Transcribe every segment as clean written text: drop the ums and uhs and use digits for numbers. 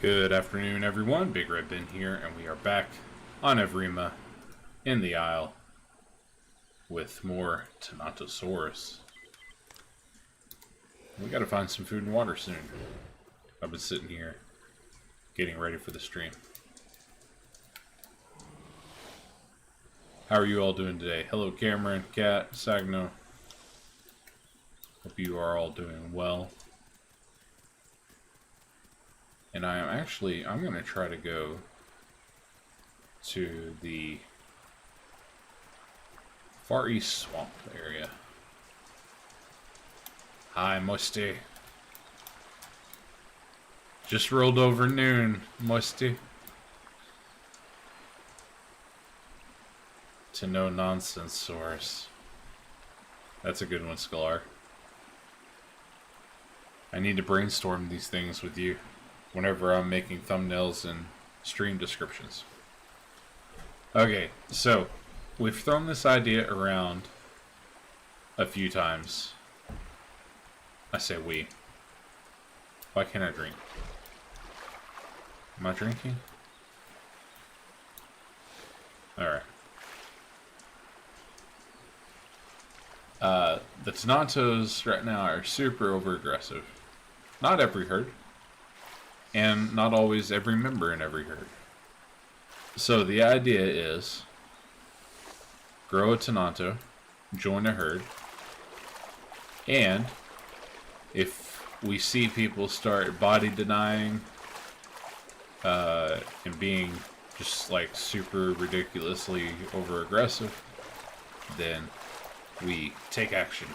Good afternoon, everyone. Big Red Ben here, and we are back on Evrima in the Isle with more Tenontosaurus. We gotta find some food and water soon. I've been sitting here getting ready for the stream. How are you all doing today? Hello, Cameron, Kat, Sagno. Hope you are all doing well. And I'm going to try to go to the Far East Swamp area. Hi, Musty. Just rolled over noon, Musty. To no nonsense source. That's a good one, Scalar. I need to brainstorm these things with you whenever I'm making thumbnails and stream descriptions. Okay, so we've thrown this idea around a few times. I say we. Why can't I drink? Am I drinking? Alright. The Tenontos right now are super over aggressive. Not every herd. And not always every member in every herd. So the idea is grow a Tenonto, join a herd, and if we see people start body denying and being just like super ridiculously over aggressive, then we take action.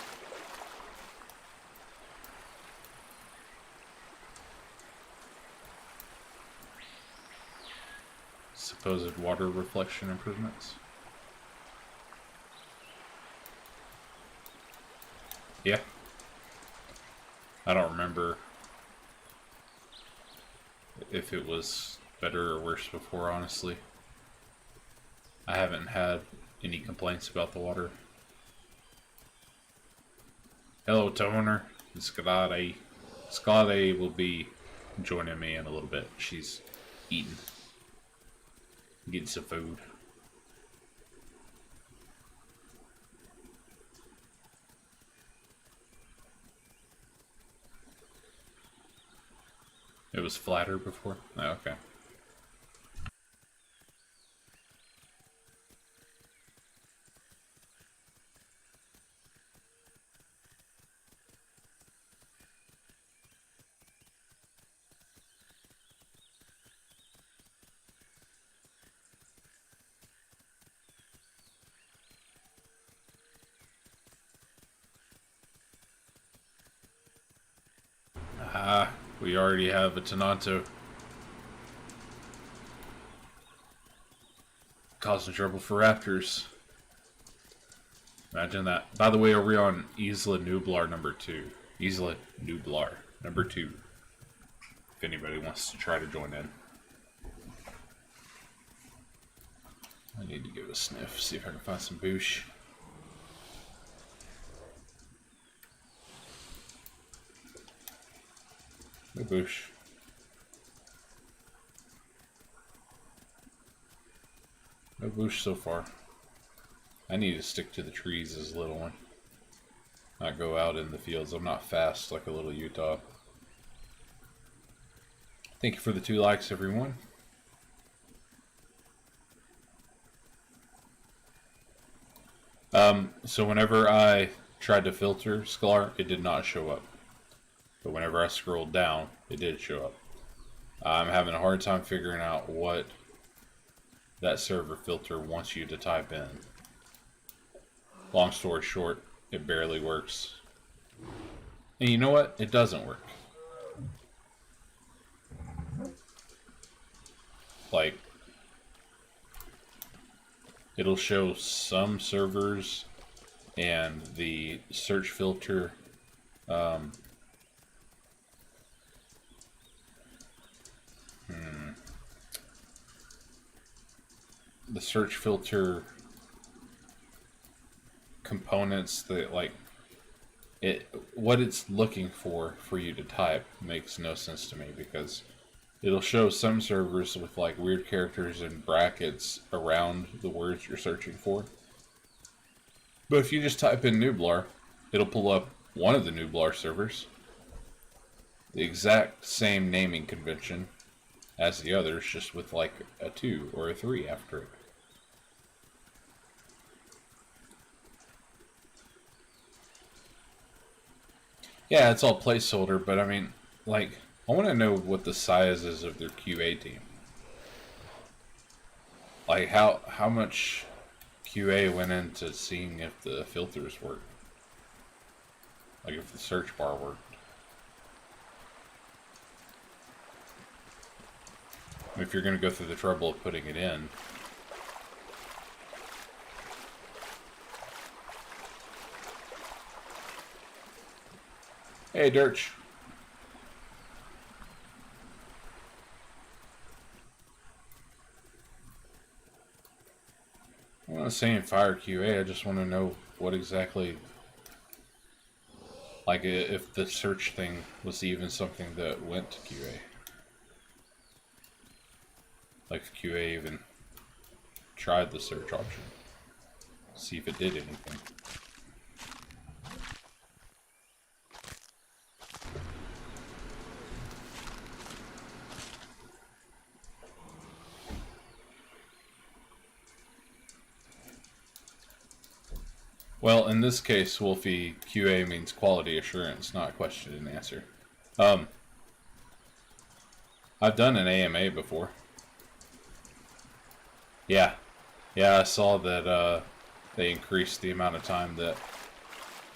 Supposed water reflection improvements. Yeah. I don't remember if it was better or worse before, honestly. I haven't had any complaints about the water. Hello, Toner. Scalade. Scalade will be joining me in a little bit. She's eating. Getting some food. It was flatter before? Oh, okay. We already have a Tenonto causing trouble for raptors. Imagine that. By the way, are we on Isla Nublar number 2? Isla Nublar number 2. If anybody wants to try to join in. I need to give it a sniff, see if I can find some boosh. No boosh. No boosh so far. I need to stick to the trees as a little one. Not go out in the fields. I'm not fast like a little Utah. Thank you for the 2 likes, everyone. So whenever I tried to filter Scalar, it did not show up. But whenever I scrolled down, it did show up. I'm having a hard time figuring out what that server filter wants you to type in. Long story short, it barely works. And you know what? It doesn't work. Like, it'll show some servers and the search filter the search filter components that, like, what it's looking for you to type makes no sense to me, because it'll show some servers with like weird characters and brackets around the words you're searching for. But if you just type in Nublar, it'll pull up one of the Nublar servers, the exact same naming convention as the others, just with like a 2 or a 3 after it. Yeah, it's all placeholder, but I mean, like, I want to know what the size is of their QA team. Like, how much QA went into seeing if the filters work. Like, if the search bar worked. If you're going to go through the trouble of putting it in. Hey, Dirch. I'm not saying fire QA, I just want to know what exactly, like, if the search thing was even something that went to QA. Like, if QA even tried the search option. See if it did anything. Well, in this case, Wolfie, QA means quality assurance, not question and answer. I've done an AMA before. Yeah, I saw that they increased the amount of time that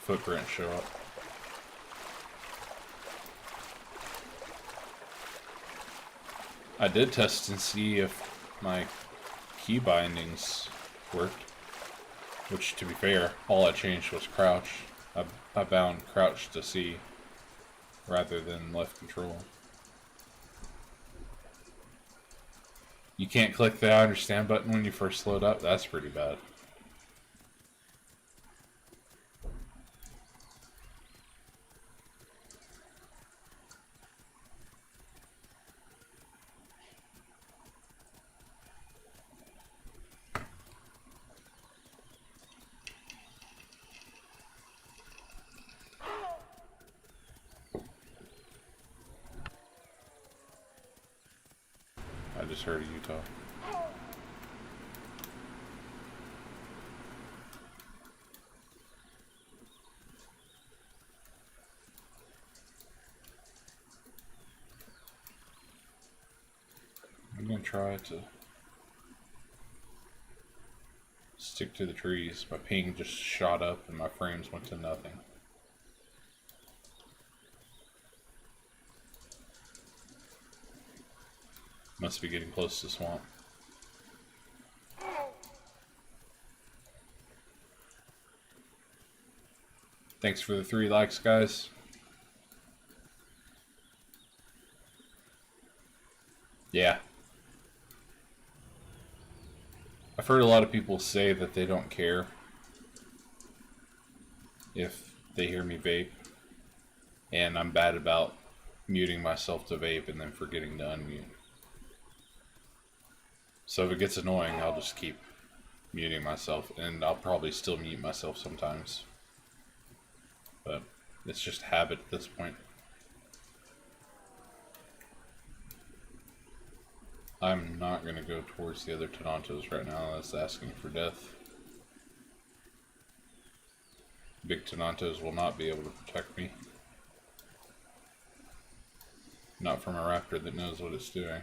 footprints show up. I did test and see if my key bindings worked. Which, to be fair, all I changed was crouch. I bound crouch to C rather than left control. You can't click the I understand button when you first load up? That's pretty bad. I just heard a Utah. I'm gonna try to stick to the trees. My ping just shot up and my frames went to nothing. Must be getting close to swamp. Thanks for the 3 likes, guys. Yeah. I've heard a lot of people say that they don't care if they hear me vape. And I'm bad about muting myself to vape and then forgetting to unmute. So if it gets annoying, I'll just keep muting myself. And I'll probably still mute myself sometimes. But it's just habit at this point. I'm not going to go towards the other tenontos right now. That's asking for death. Big tenontos will not be able to protect me. Not from a raptor that knows what it's doing.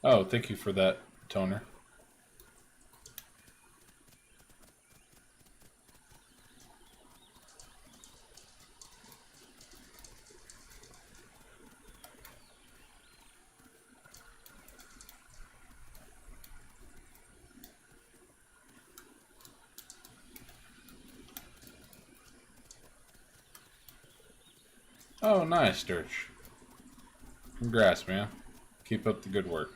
Oh, thank you for that, Toner. Oh, nice, Dirch. Congrats, man. Keep up the good work.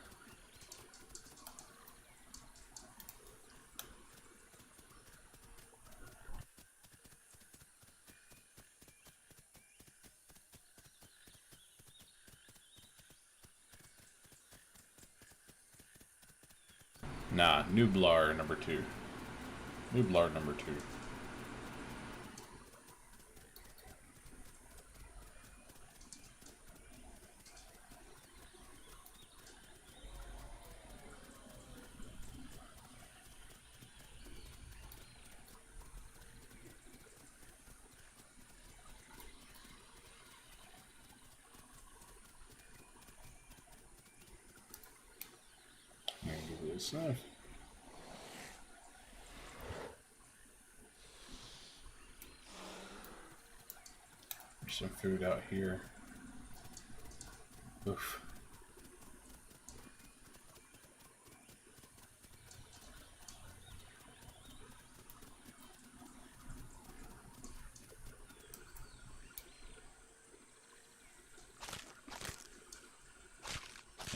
Nah, Nublar number 2. Nublar number 2. Give it a sniff. There's some food out here. Oof.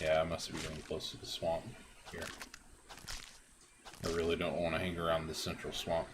Yeah, I must be getting close to the swamp here. I really don't want to hang around the central swamp.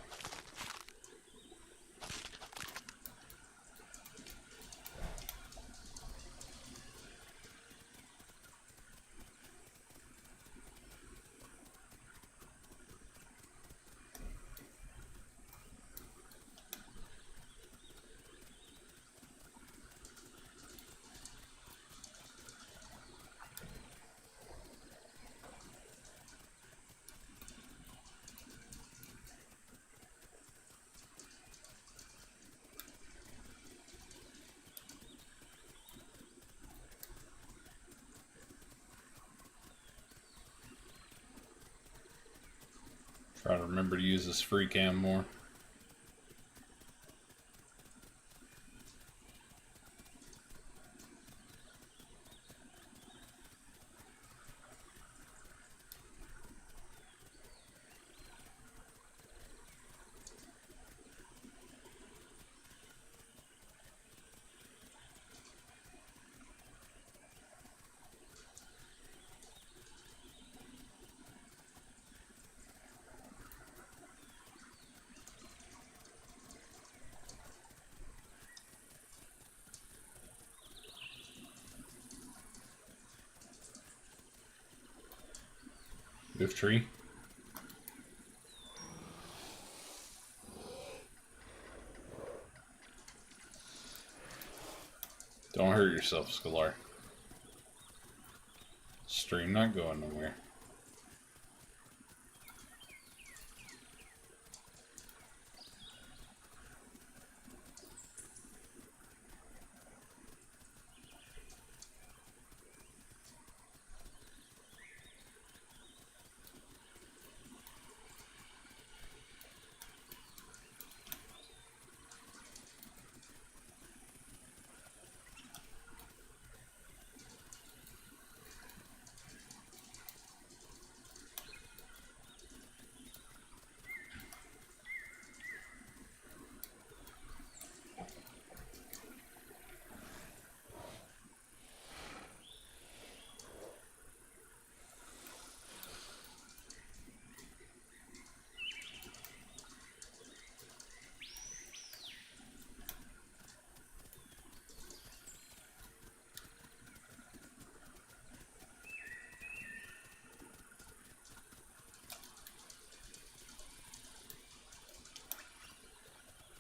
Try to remember to use this free cam more. Goof tree. Don't hurt yourself, Scalar. Stream not going nowhere.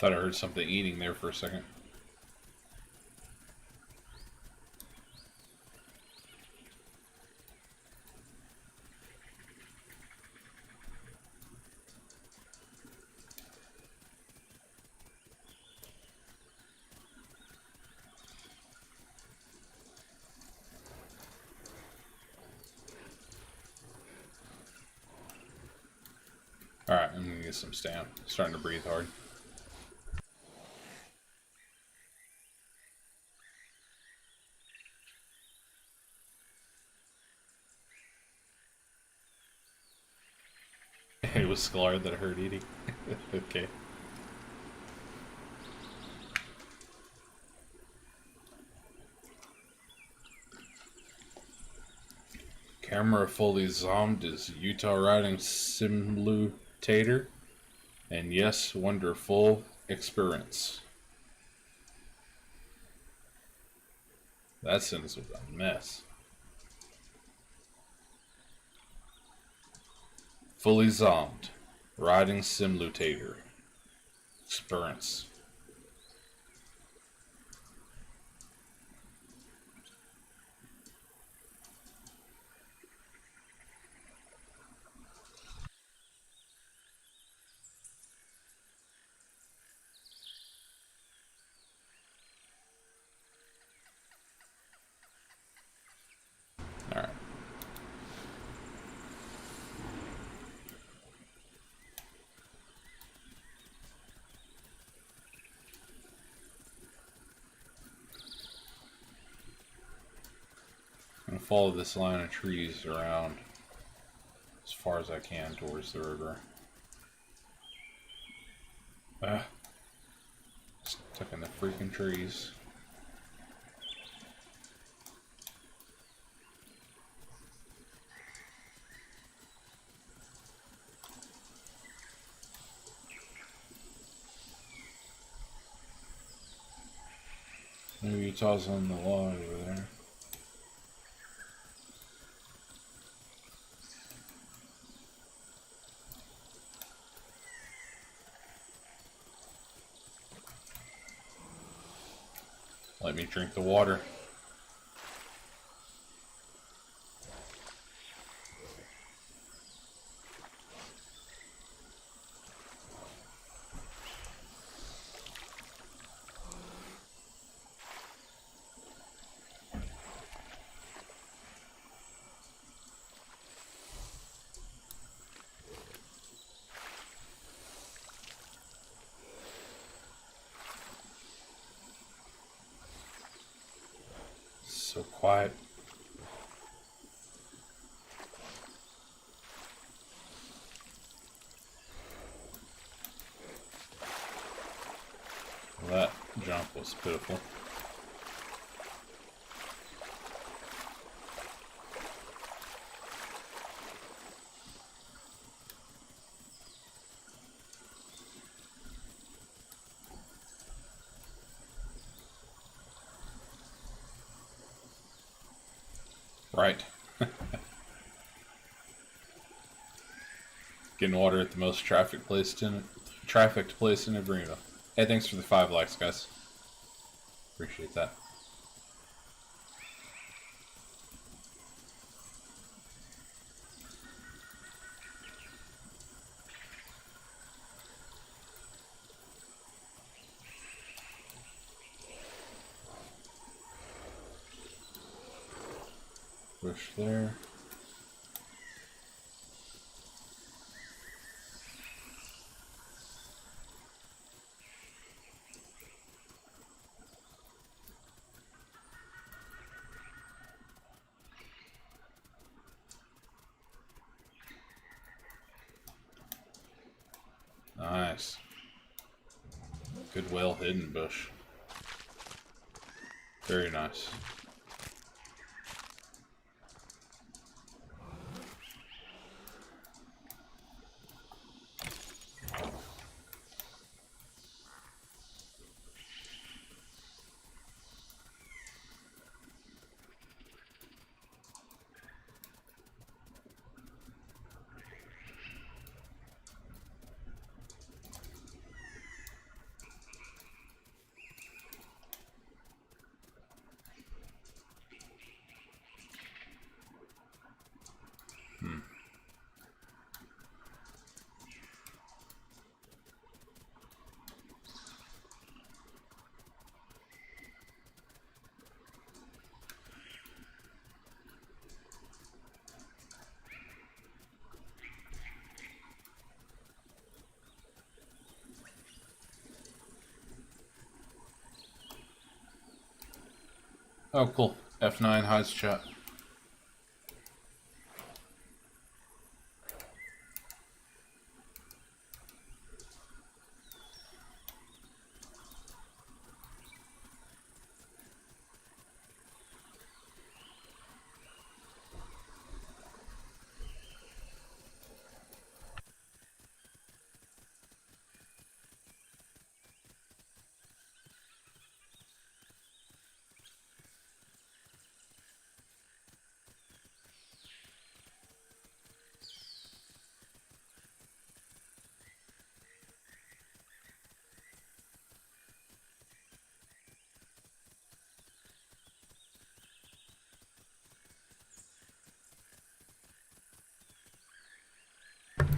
Thought I heard something eating there for a second. Alright, I'm gonna get some stamp. Starting to breathe hard. It was Sklar that I heard eating. Okay. Camera fully zoomed is Utah riding simulator. And yes, wonderful experience. That sentence was a mess. Fully zoomed. Riding simulator. Experience. Alright. I'm gonna follow this line of trees around as far as I can towards the river. Stuck in the freaking trees. Maybe Utah's on the log over there. Let me drink the water. So quiet. That jump was pitiful. Right. Getting water at the most trafficked place in Evrima. Hey, thanks for the 5 likes, guys. Appreciate that. Push there. Nice. Good, well hidden bush. Very nice. Oh, cool. F9 hides chat.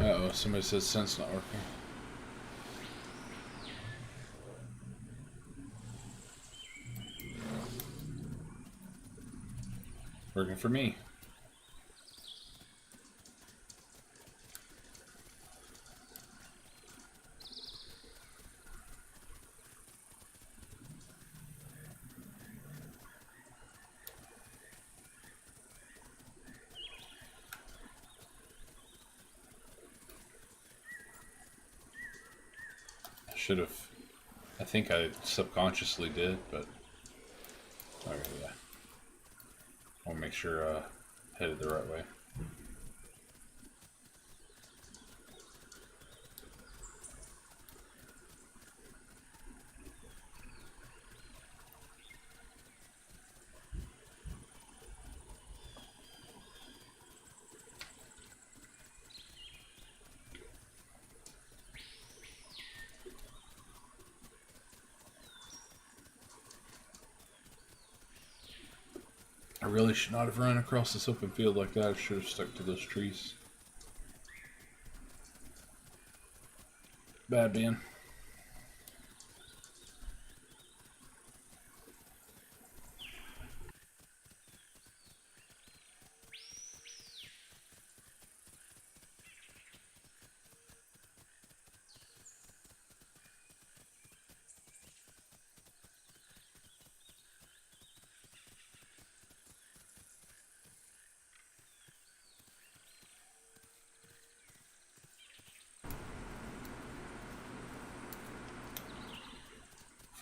Uh-oh, somebody says sense not working. Working for me. I should have. I think I subconsciously did, but okay, yeah. I'll make sure headed the right way. I really should not have run across this open field like that. I should have stuck to those trees. Bad being.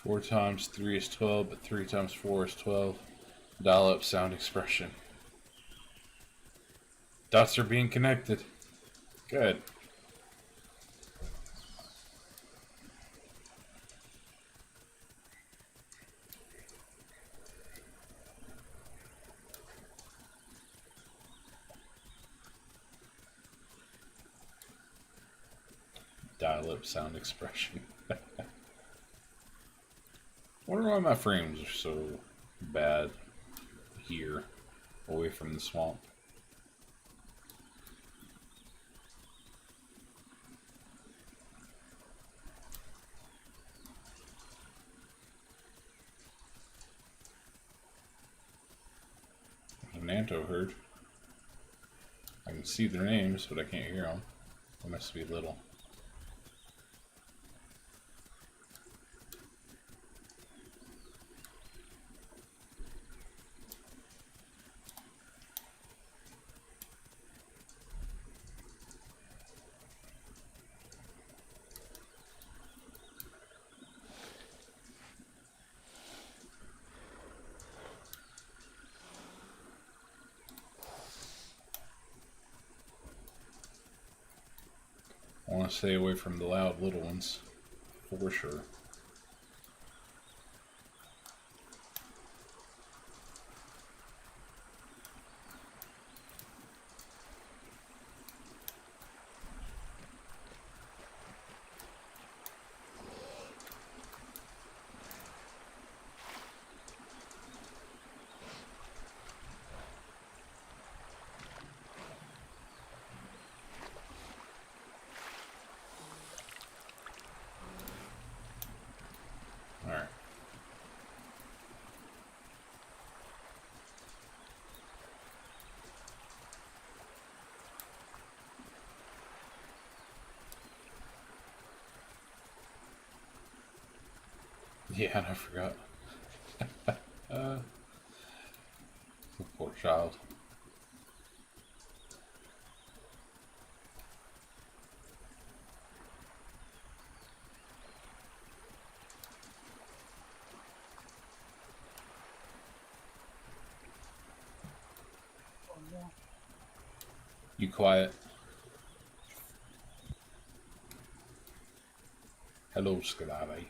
Four times 3 is 12, but 3 times 4 is 12. Dial up sound expression. Dots are being connected. Good. Dial up sound expression. Wonder why my frames are so bad here, away from the swamp. Nanto herd. I can see their names, but I can't hear them. They must be little. I want to stay away from the loud little ones, for sure. Alright. Yeah, I forgot. Poor child. You quiet. Hello, Scalari.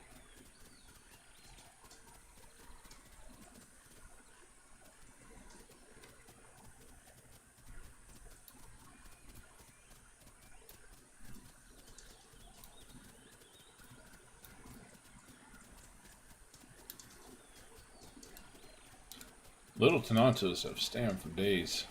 Little tenontos have stand for days.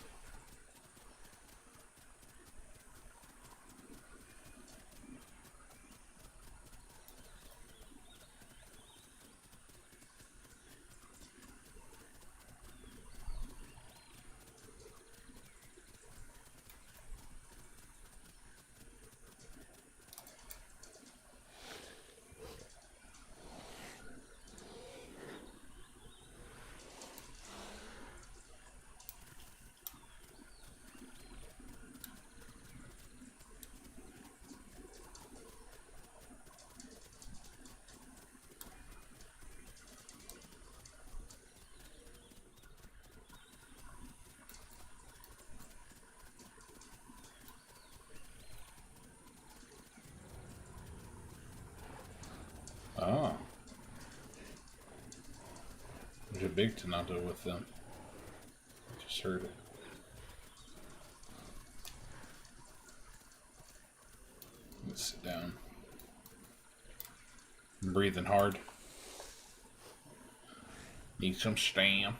Ah. There's a big tenonto with them. Just heard it. Let's sit down. I'm breathing hard. Need some stam.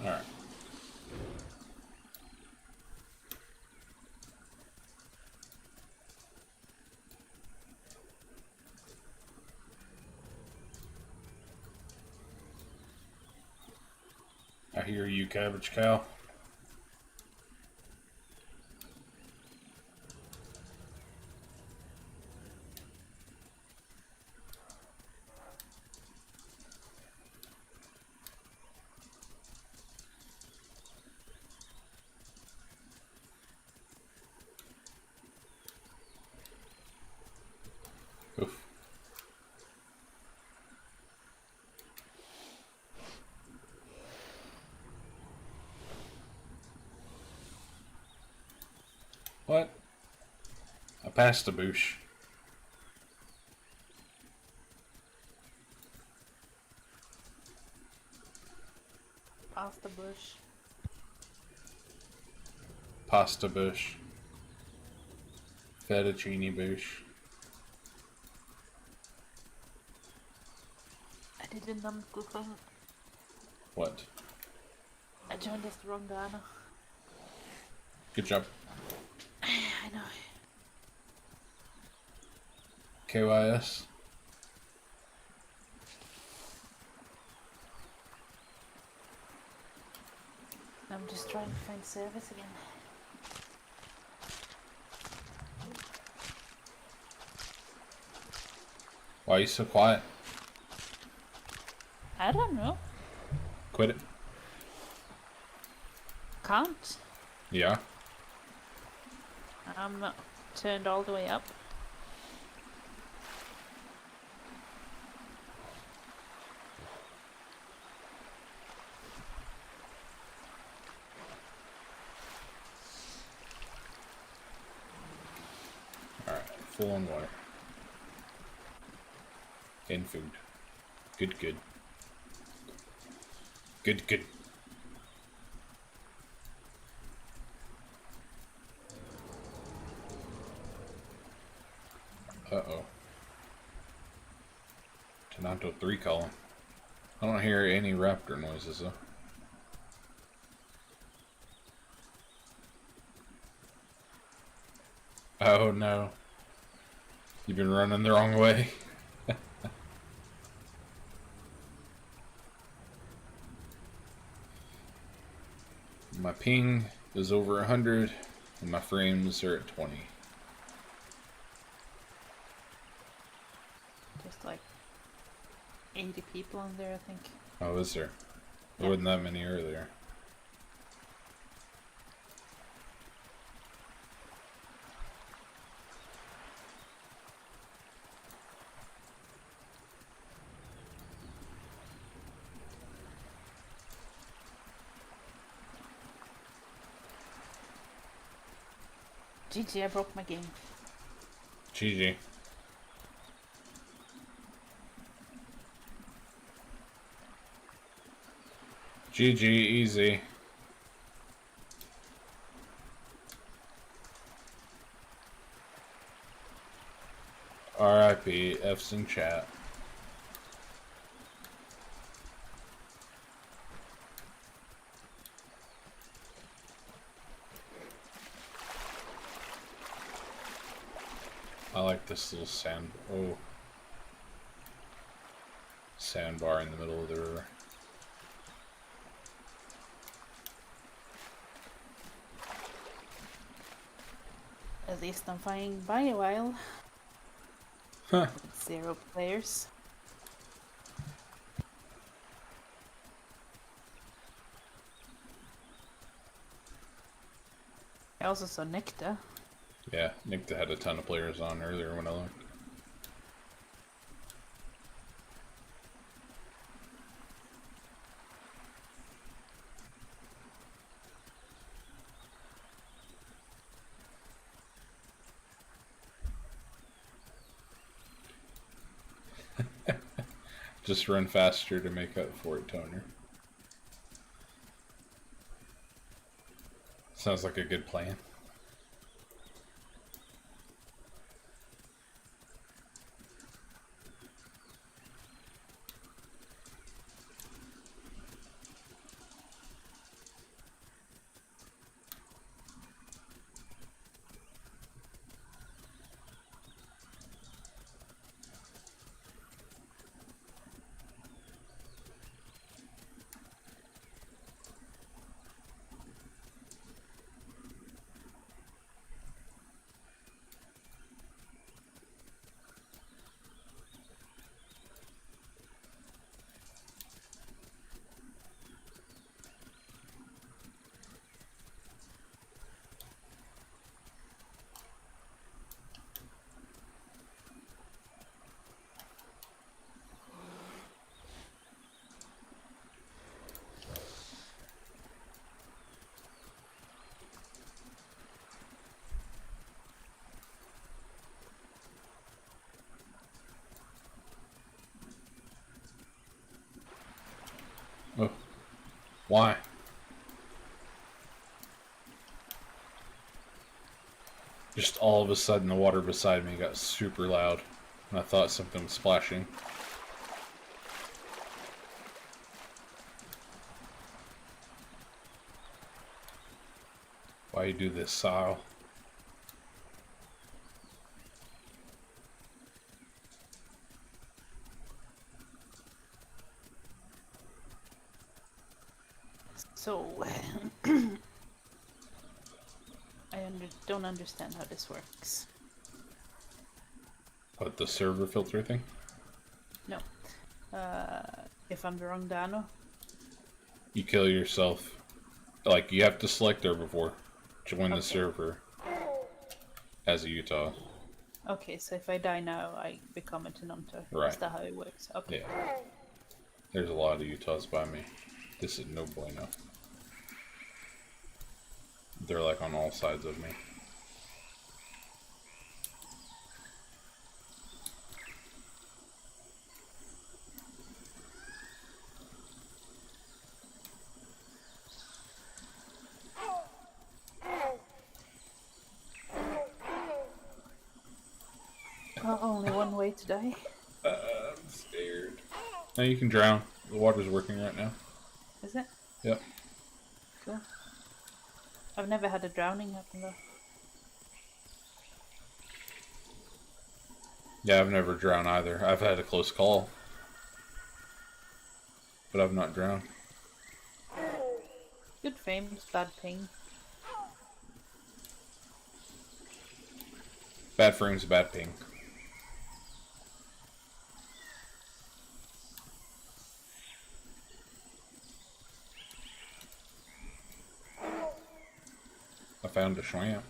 Alright. I hear you, cabbage cow. Oof. What? I passed the bush. Past the bush. Pasta bush. Fettuccine bush. I didn't Google. What? I joined as the wrong Diana. Good job. I know. KYS. I'm just trying to find service again. Why are you so quiet? I don't know. Quit it. Can't. Yeah. I'm not turned all the way up. full on water. And food. Good, good. Good, good. Uh-oh. Tenonto 3 calling. I don't hear any raptor noises, though. Oh, no. You've been running the wrong way. My ping is over 100, and my frames are at 20. Just like 80 people in there, I think. Oh, is there? There Yeah. wasn't that many earlier. GG, I broke my game. GG. GG, easy. RIP, F's in chat. I like this little sandbar in the middle of the river. At least I'm flying by a while. Huh. With 0 players. I also saw Necta. Yeah, Nick had a ton of players on earlier when I looked. Just run faster to make up for it, Toner. Sounds like a good plan. Oh, why? Just all of a sudden the water beside me got super loud, and I thought something was splashing. Why you do this, Sile? So, don't understand how this works. What, the server filter thing? No. If I'm the wrong Dano. You kill yourself. Like, you have to select herbivore. Join the server as a Utah. Okay, so if I die now, I become a Tenonto. Right. Is that how it works? Okay. Yeah. There's a lot of Utahs by me. This is no bueno. They're like on all sides of me. Only one way to die. I'm scared. Now you can drown. The water's working right now. Is it? Yep. Cool. I've never had a drowning happen though. Yeah, I've never drowned either. I've had a close call. But I've not drowned. Good frames, bad ping. Bad frames, bad ping. I found a shrimp.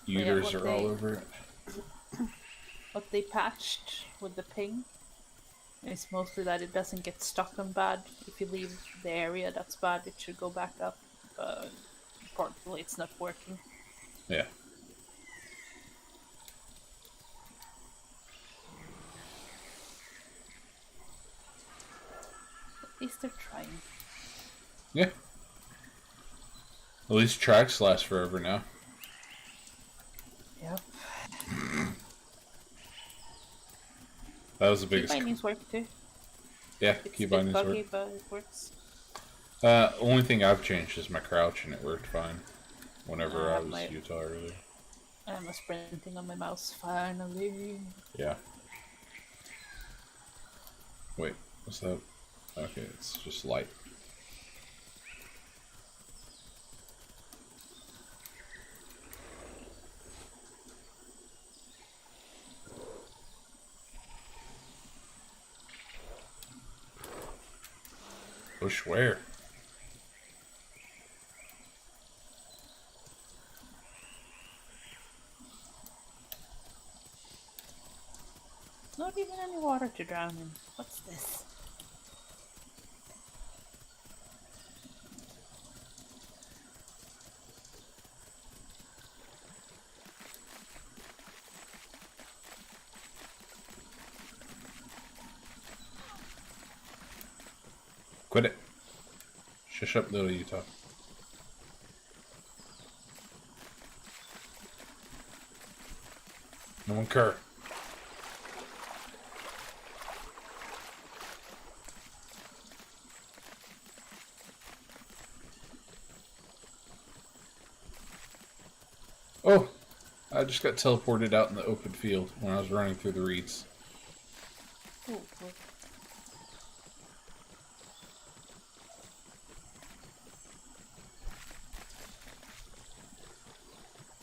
Eaters are all over it. What they patched with the ping is mostly that it doesn't get stuck on bad. If you leave the area that's bad, it should go back up. But unfortunately, it's not working. Yeah. At least they're trying. Yeah. At least tracks last forever now. Yep. That was the biggest. Key bindings work too. Yeah, It's key a bit bindings buggy, work. but it works. Only thing I've changed is my crouch, and it worked fine. Whenever I was my- Utah earlier. I'm sprinting on my mouse finally. Yeah. Wait, what's that? Okay, it's just light. Bush where? Not even any water to drown in. What's this? Quit it. Shush up, little Utah. No one care. Oh, I just got teleported out in the open field when I was running through the reeds. Oh, cool.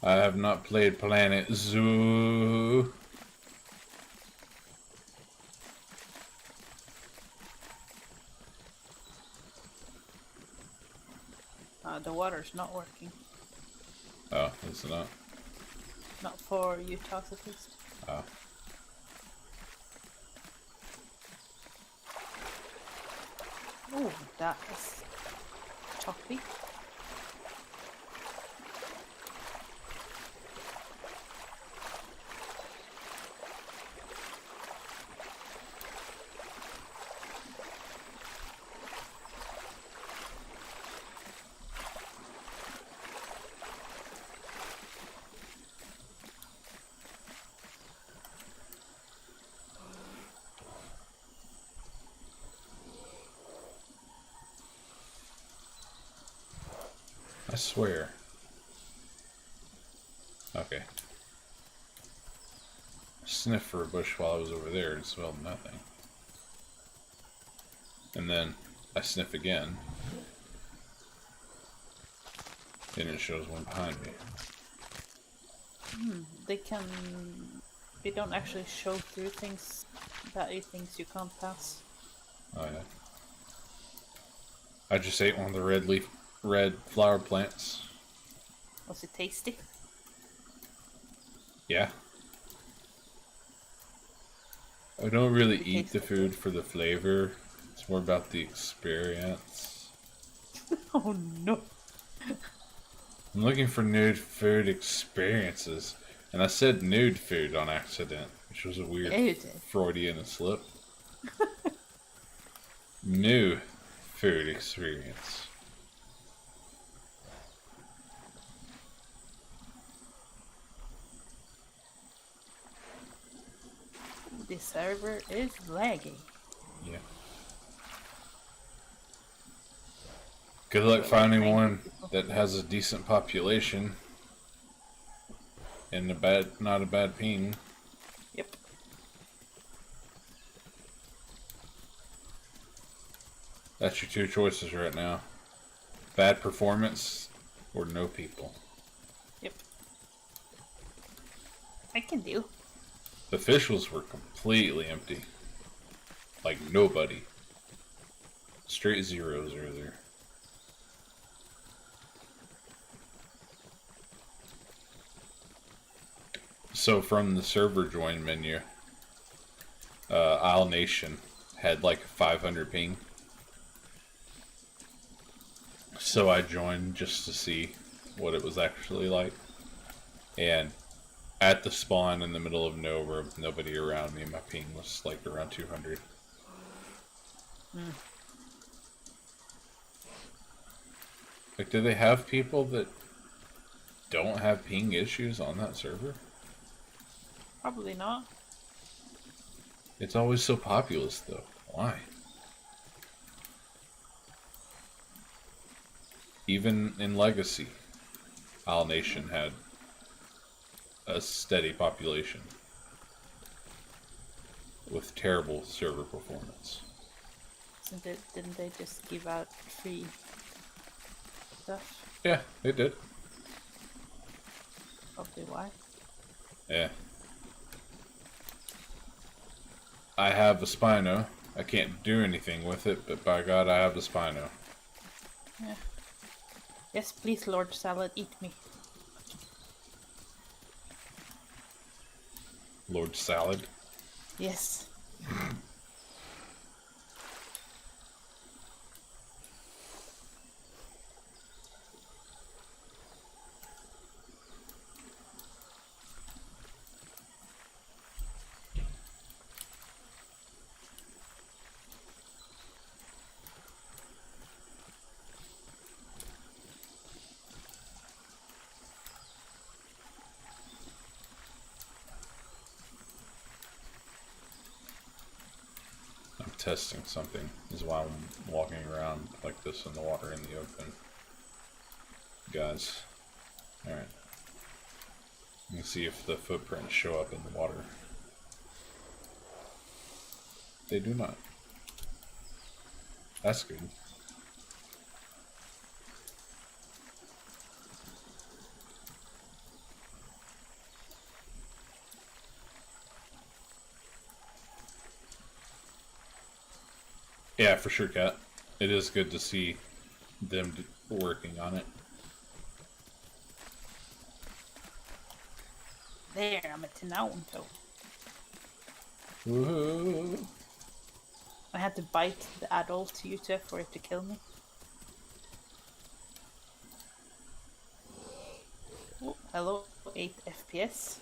I have not played Planet Zoo. The water's not working. Oh, is it not? Not for Utah at least. Oh. Oh, that is choppy. I swear. Okay. I sniffed for a bush while I was over there and smelled nothing. And then I sniff again. And it shows one behind me. They don't actually show through things that it thinks you can't pass. Oh yeah. I just ate one of the red flower plants. Was it tasty? Yeah. I don't really You eat the taste it? food for the flavor. It's more about the experience. Oh no. I'm looking for nude food experiences. And I said nude food on accident, which was a weird Yeah, you did. Freudian slip. New food experience. This server is laggy. Yeah. Good luck finding one that has a decent population and not a bad ping. Yep. That's your two choices right now. Bad performance or no people. Yep. I can do. The officials were completely empty. Like nobody. Straight zeros earlier. So from the server join menu, Isle Nation had like 500 ping. So I joined just to see what it was actually like. And at the spawn in the middle of nowhere with nobody around me, my ping was like around 200. Like, do they have people that don't have ping issues on that server? Probably not. It's always so populous, though. Why? Even in Legacy, Isle Nation had a steady population with terrible server performance. Didn't they just give out free stuff? Yeah, they did. Probably why. Yeah. I have a Spino. I can't do anything with it, but by God, I have a Spino. Yeah. Yes, please, Lord Salad, eat me. Lord Salad. Yes. I'm testing something. This is why I'm walking around like this in the water in the open. Guys. Alright. Let me see if the footprints show up in the water. They do not. That's good. Yeah, for sure, Kat. It is good to see them working on it. There, I'm a Tenonto. Woohoo! I had to bite the adult Utah for it to kill me. Oh, hello, 8 FPS.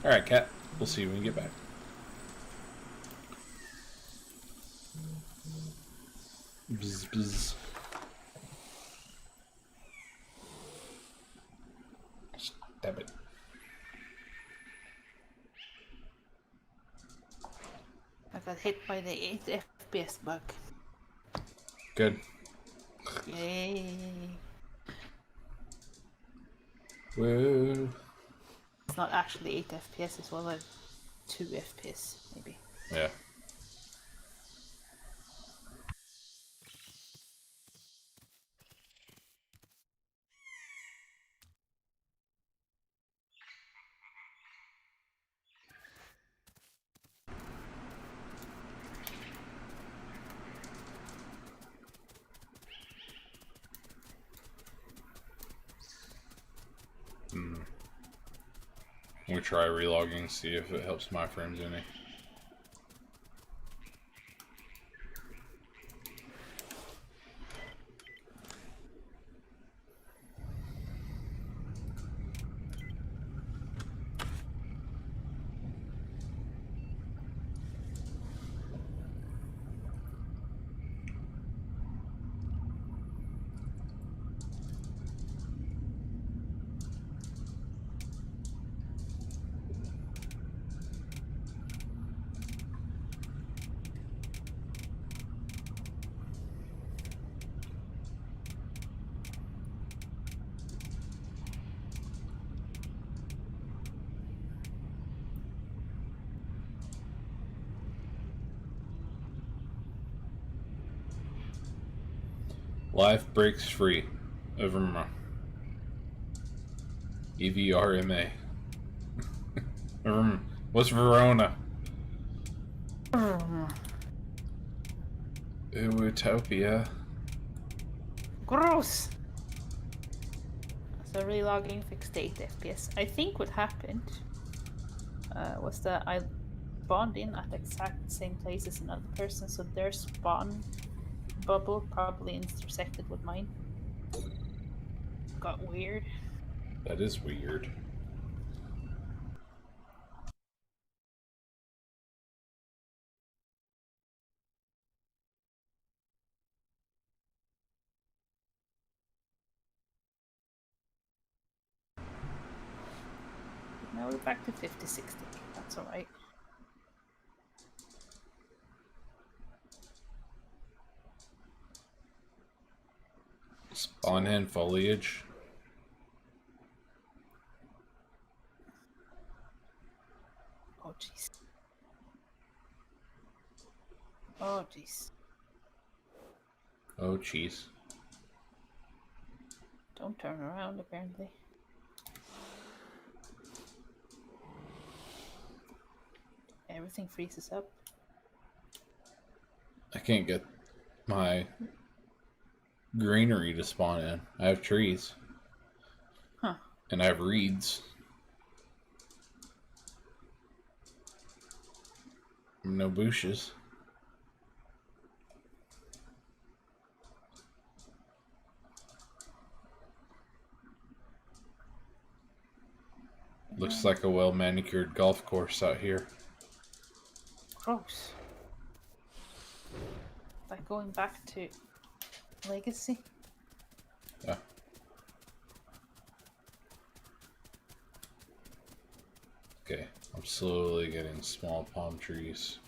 Alright, Kat. We'll see you when we get back. Bzz, bzz. Stab it. I got hit by the 8 FPS bug. Good. Yay. Woo. it's not actually 8 FPS, it's more like 2 FPS, maybe. Yeah. We try relogging, see if it helps my frames any. Life breaks free. Evrima. Evrma. What's Verona? Utopia. Gross! So relogging fixed 8 FPS. I think what happened was that I spawned in at the exact same place as another person, so their spawn bubble probably intersected with mine. Got weird. That is weird. Now we're back to 50-60. That's alright. Spawn in foliage. Oh jeez. Oh jeez. Oh, jeez. Don't turn around, apparently. Everything freezes up. I can't get my greenery to spawn in. I have trees. Huh. And I have reeds. No bushes. Looks like a well-manicured golf course out here. Gross. Like going back to Legacy. Yeah. Okay, I'm slowly getting small palm trees.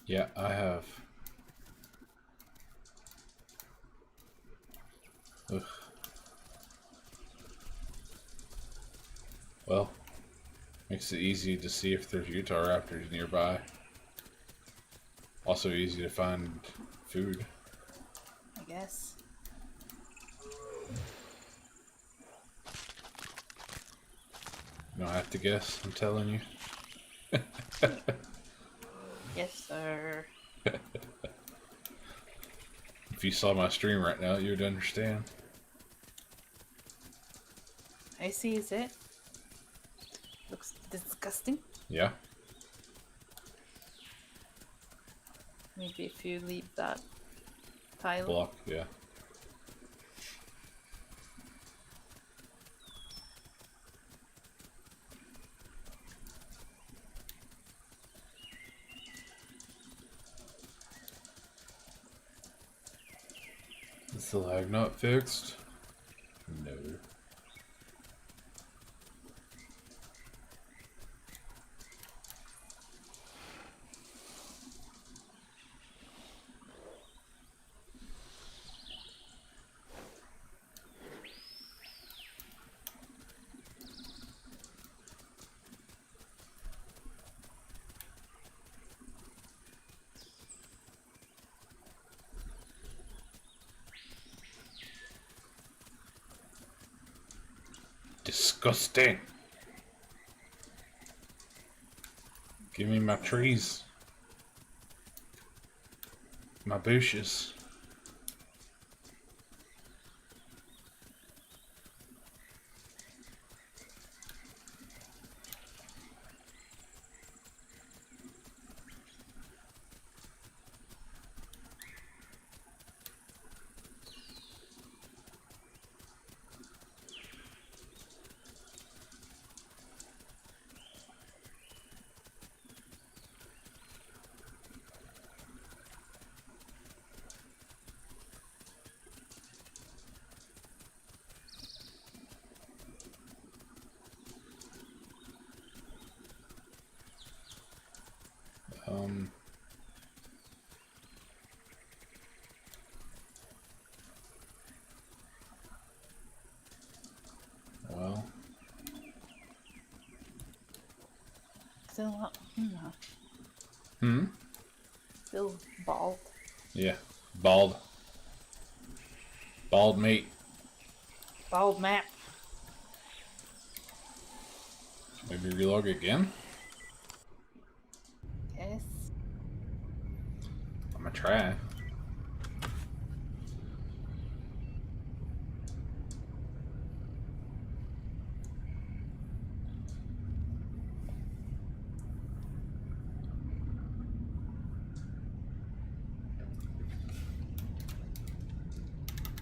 Yeah, I have. Ugh. Well, makes it easy to see if there's Utah raptors nearby. Also easy to find food. I guess. You don't have to guess, I'm telling you. Yes, sir. If you saw my stream right now, you'd understand. I see, is it? Looks disgusting. Yeah. Maybe if you leave that tile. Block, yeah. Is the lag not fixed? No. Disgusting. Give me my trees. My bushes. Well. Still not. No. Hmm? Still bald. Yeah. Bald. Bald meat. Bald map. Maybe relog again? Yes. I'm gonna try.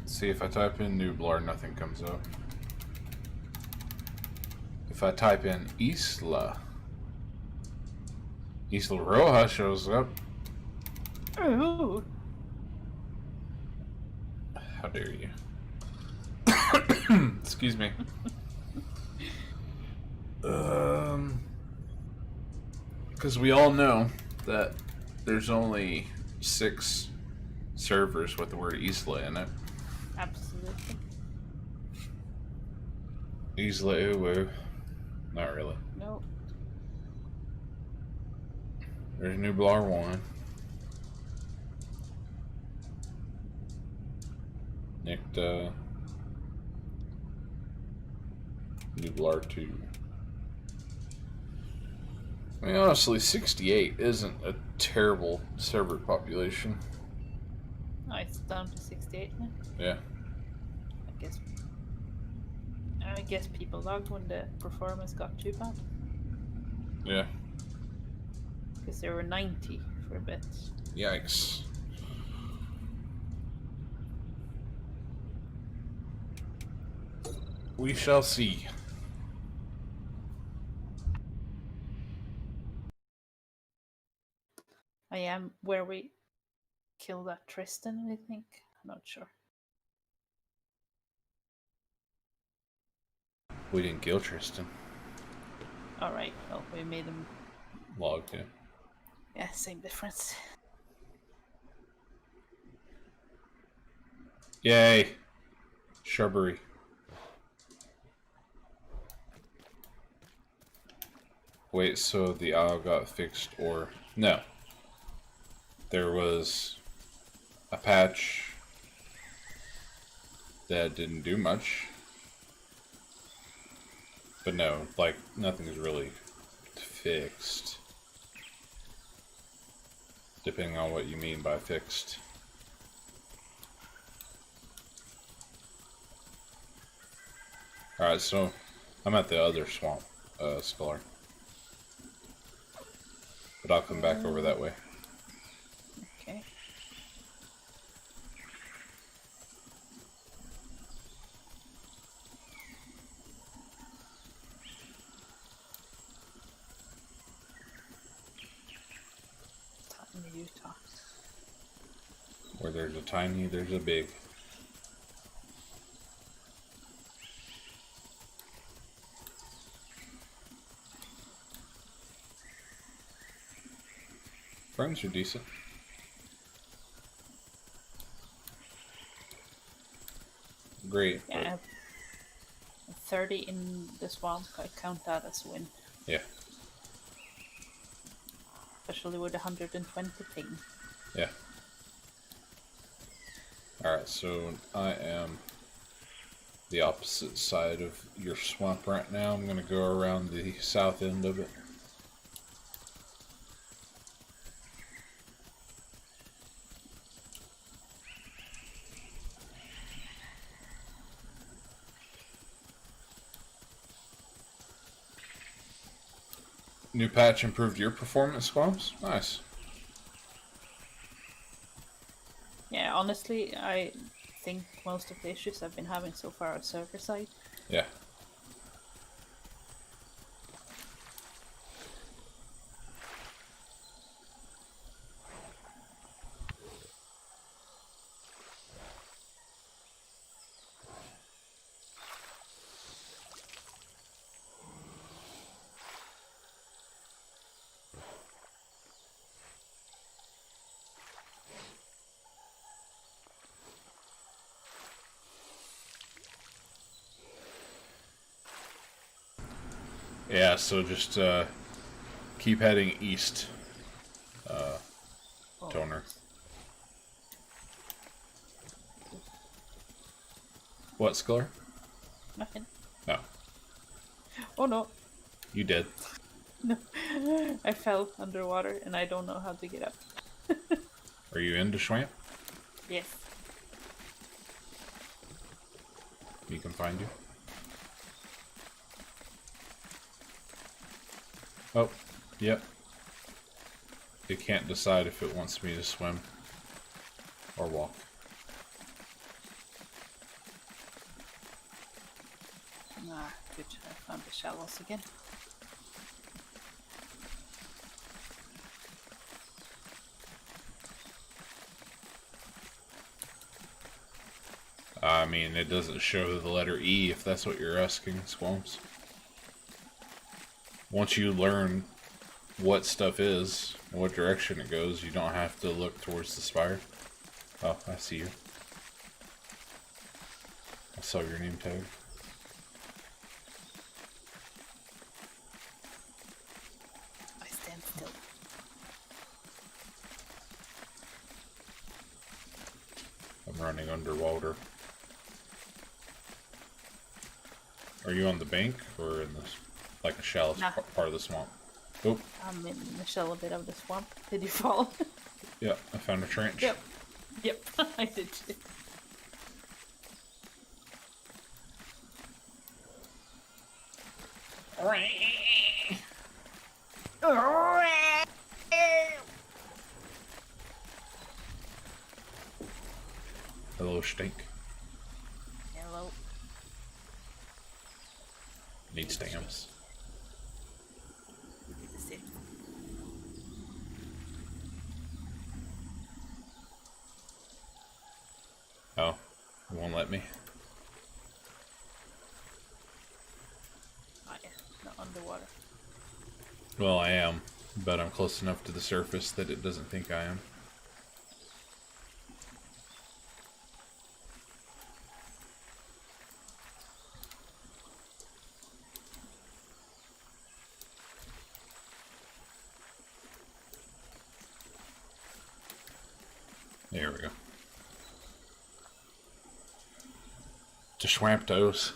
See, if I type in Nublar, nothing comes up. If I type in Isla Roja shows up. Ooh. How dare you? Excuse me. Because we all know that there's only 6 servers with the word Isla in it. Absolutely. Isla Uwu. Not really. No. There's Nublar 1. Nicta. Nublar 2. I mean, honestly, 68 isn't a terrible server population. Oh, it's down to 68 now. Yeah. I guess people logged when the performance got too bad. Yeah. Because there were 90 for a bit. Yikes. We shall see. I am where we killed that Tristan, I think. I'm not sure. We didn't kill Tristan. Alright, well, we made him. Logged him. Yeah, same difference. Yay! Shrubbery. Wait, so the owl got fixed, or... No. There was a patch that didn't do much. But no, like, nothing's really fixed. Depending on what you mean by fixed. Alright, so I'm at the other swamp, Scholar. But I'll come back over that way. Okay. Tiny Utah. Where there's a tiny, there's a big. Friends are decent. Great. Yeah, I have 30 in the swamp. I count that as a win. Yeah. Especially with 120 ping. Yeah. Alright, so I am the opposite side of your swamp right now. I'm going to go around the south end of it. New patch improved your performance, Squams? Nice. Yeah, honestly, I think most of the issues I've been having so far are server side. Yeah. Yeah, so just keep heading east, Toner. What, Sculler? Nothing. No. Oh no. You did. No. I fell underwater and I don't know how to get up. Are you into Schwamp? Yes. We can find you. Oh, yep. It can't decide if it wants me to swim or walk. Ah, good. I found the shallows again. I mean, it doesn't show the letter E if that's what you're asking, Squamps. Once you learn what stuff is, what direction it goes, you don't have to look towards the spire. Oh, I see you. I saw your name tag. I stand still. I'm running underwater. Are you on the bank or in this, like a shallow part of the swamp? Oh. I'm in the shallow bit of the swamp. Did you fall? Yeah, I found a trench. Yep. Yep, I did too. Hello, stink. Hello. Need stamps. Sit. Oh, it won't let me. Oh yeah, not underwater. Well, I am, but I'm close enough to the surface that it doesn't think I am. There we go. To Schwamptos.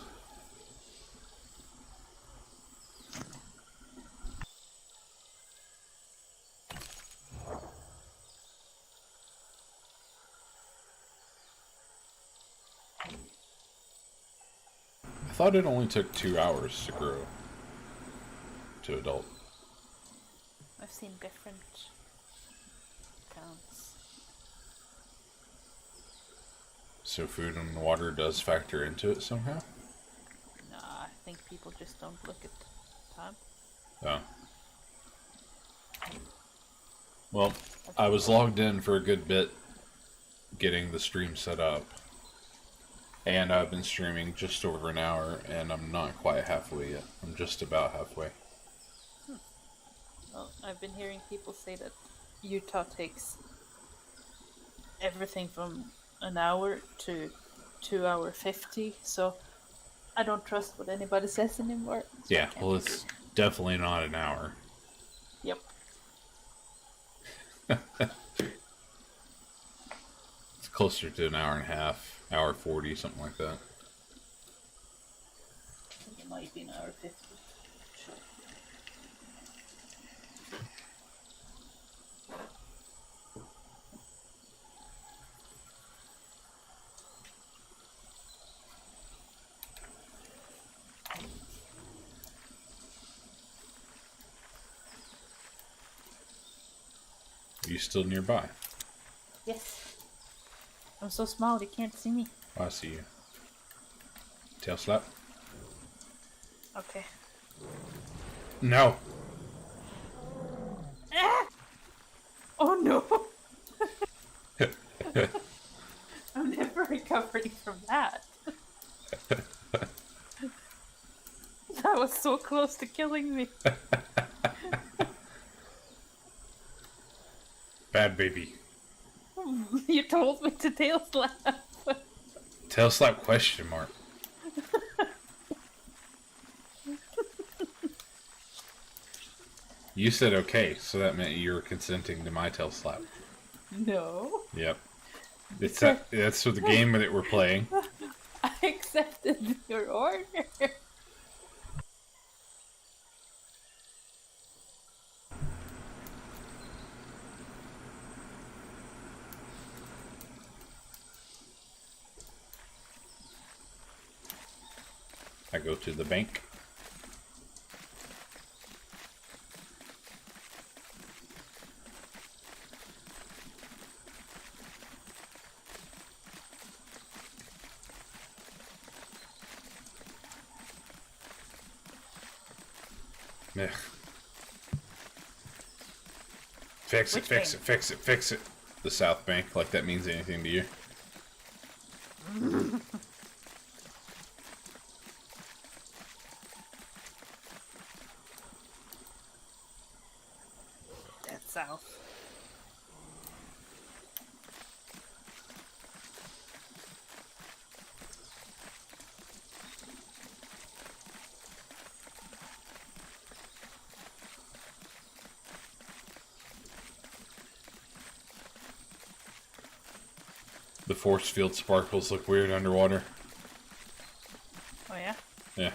I thought it only took 2 hours to grow to adult. I've seen different counts. So food and water does factor into it somehow? Nah, I think people just don't look at time. Oh. Well, I was logged in for a good bit getting the stream set up. And I've been streaming just over an hour, and I'm not quite halfway yet. I'm just about halfway. Well, I've been hearing people say that Utah takes everything from an hour to 2 hour 50, so I don't trust what anybody says anymore. So Yeah, well, it's definitely not an hour. Yep. It's closer to an hour and a half, hour 40, something like that. maybe an hour 50. Sure. Are you still nearby? Yes. I'm so small they can't see me. Oh, I see you. Tail slap. Okay. No. Ah! Oh no! I'm never recovering from that. That was so close to killing me. Bad baby. You told me to tail slap. Tail slap question mark. You said okay, so that meant you were consenting to my tail slap. No. Yep. That's what the game that we're playing. I accepted your order. I go to the bank. Yeah. Fix it, Which fix bank? it, fix it, fix it. The South Bank, like that means anything to you. That's south. The force field sparkles look weird underwater. Oh yeah? Yeah.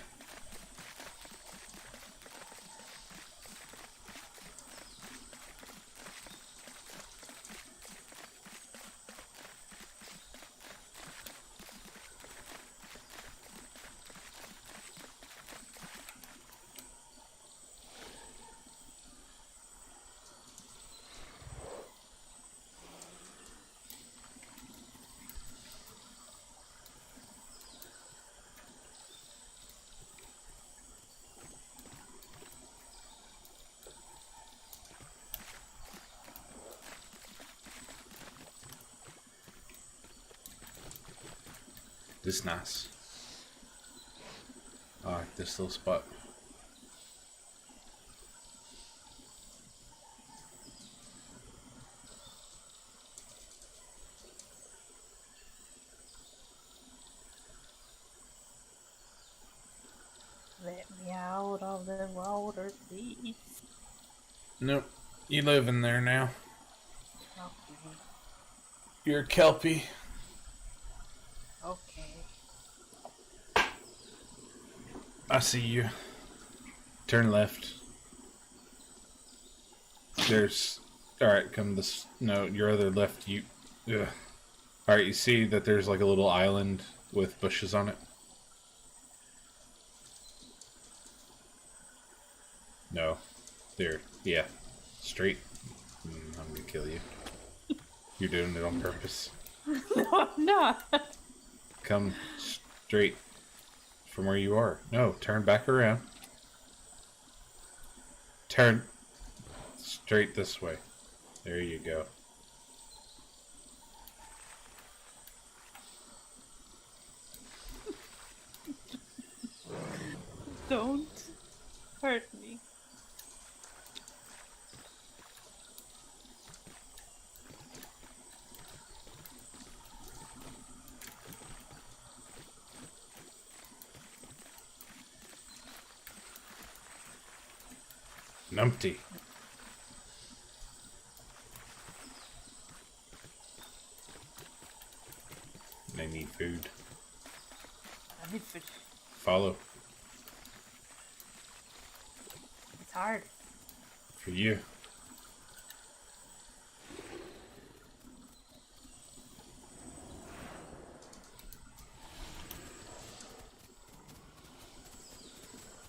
This is nice. I like this little spot. Let me out of the water, please. Nope. You live in there now. Okay. You're a Kelpie. Okay. I see you. Turn left. There's... Alright, come this... No, your other left, you... Ugh. Alright, you see that there's like a little island with bushes on it? No. There. Yeah. Straight. I'm gonna kill you. You're doing it on purpose. No, I'm not. Come straight from where you are. No, turn back around. Turn straight this way. There you go. Don't hurt me. Numpty. I need food. I need food. Follow. It's hard. For you.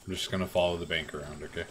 I'm just gonna follow the bank around, okay?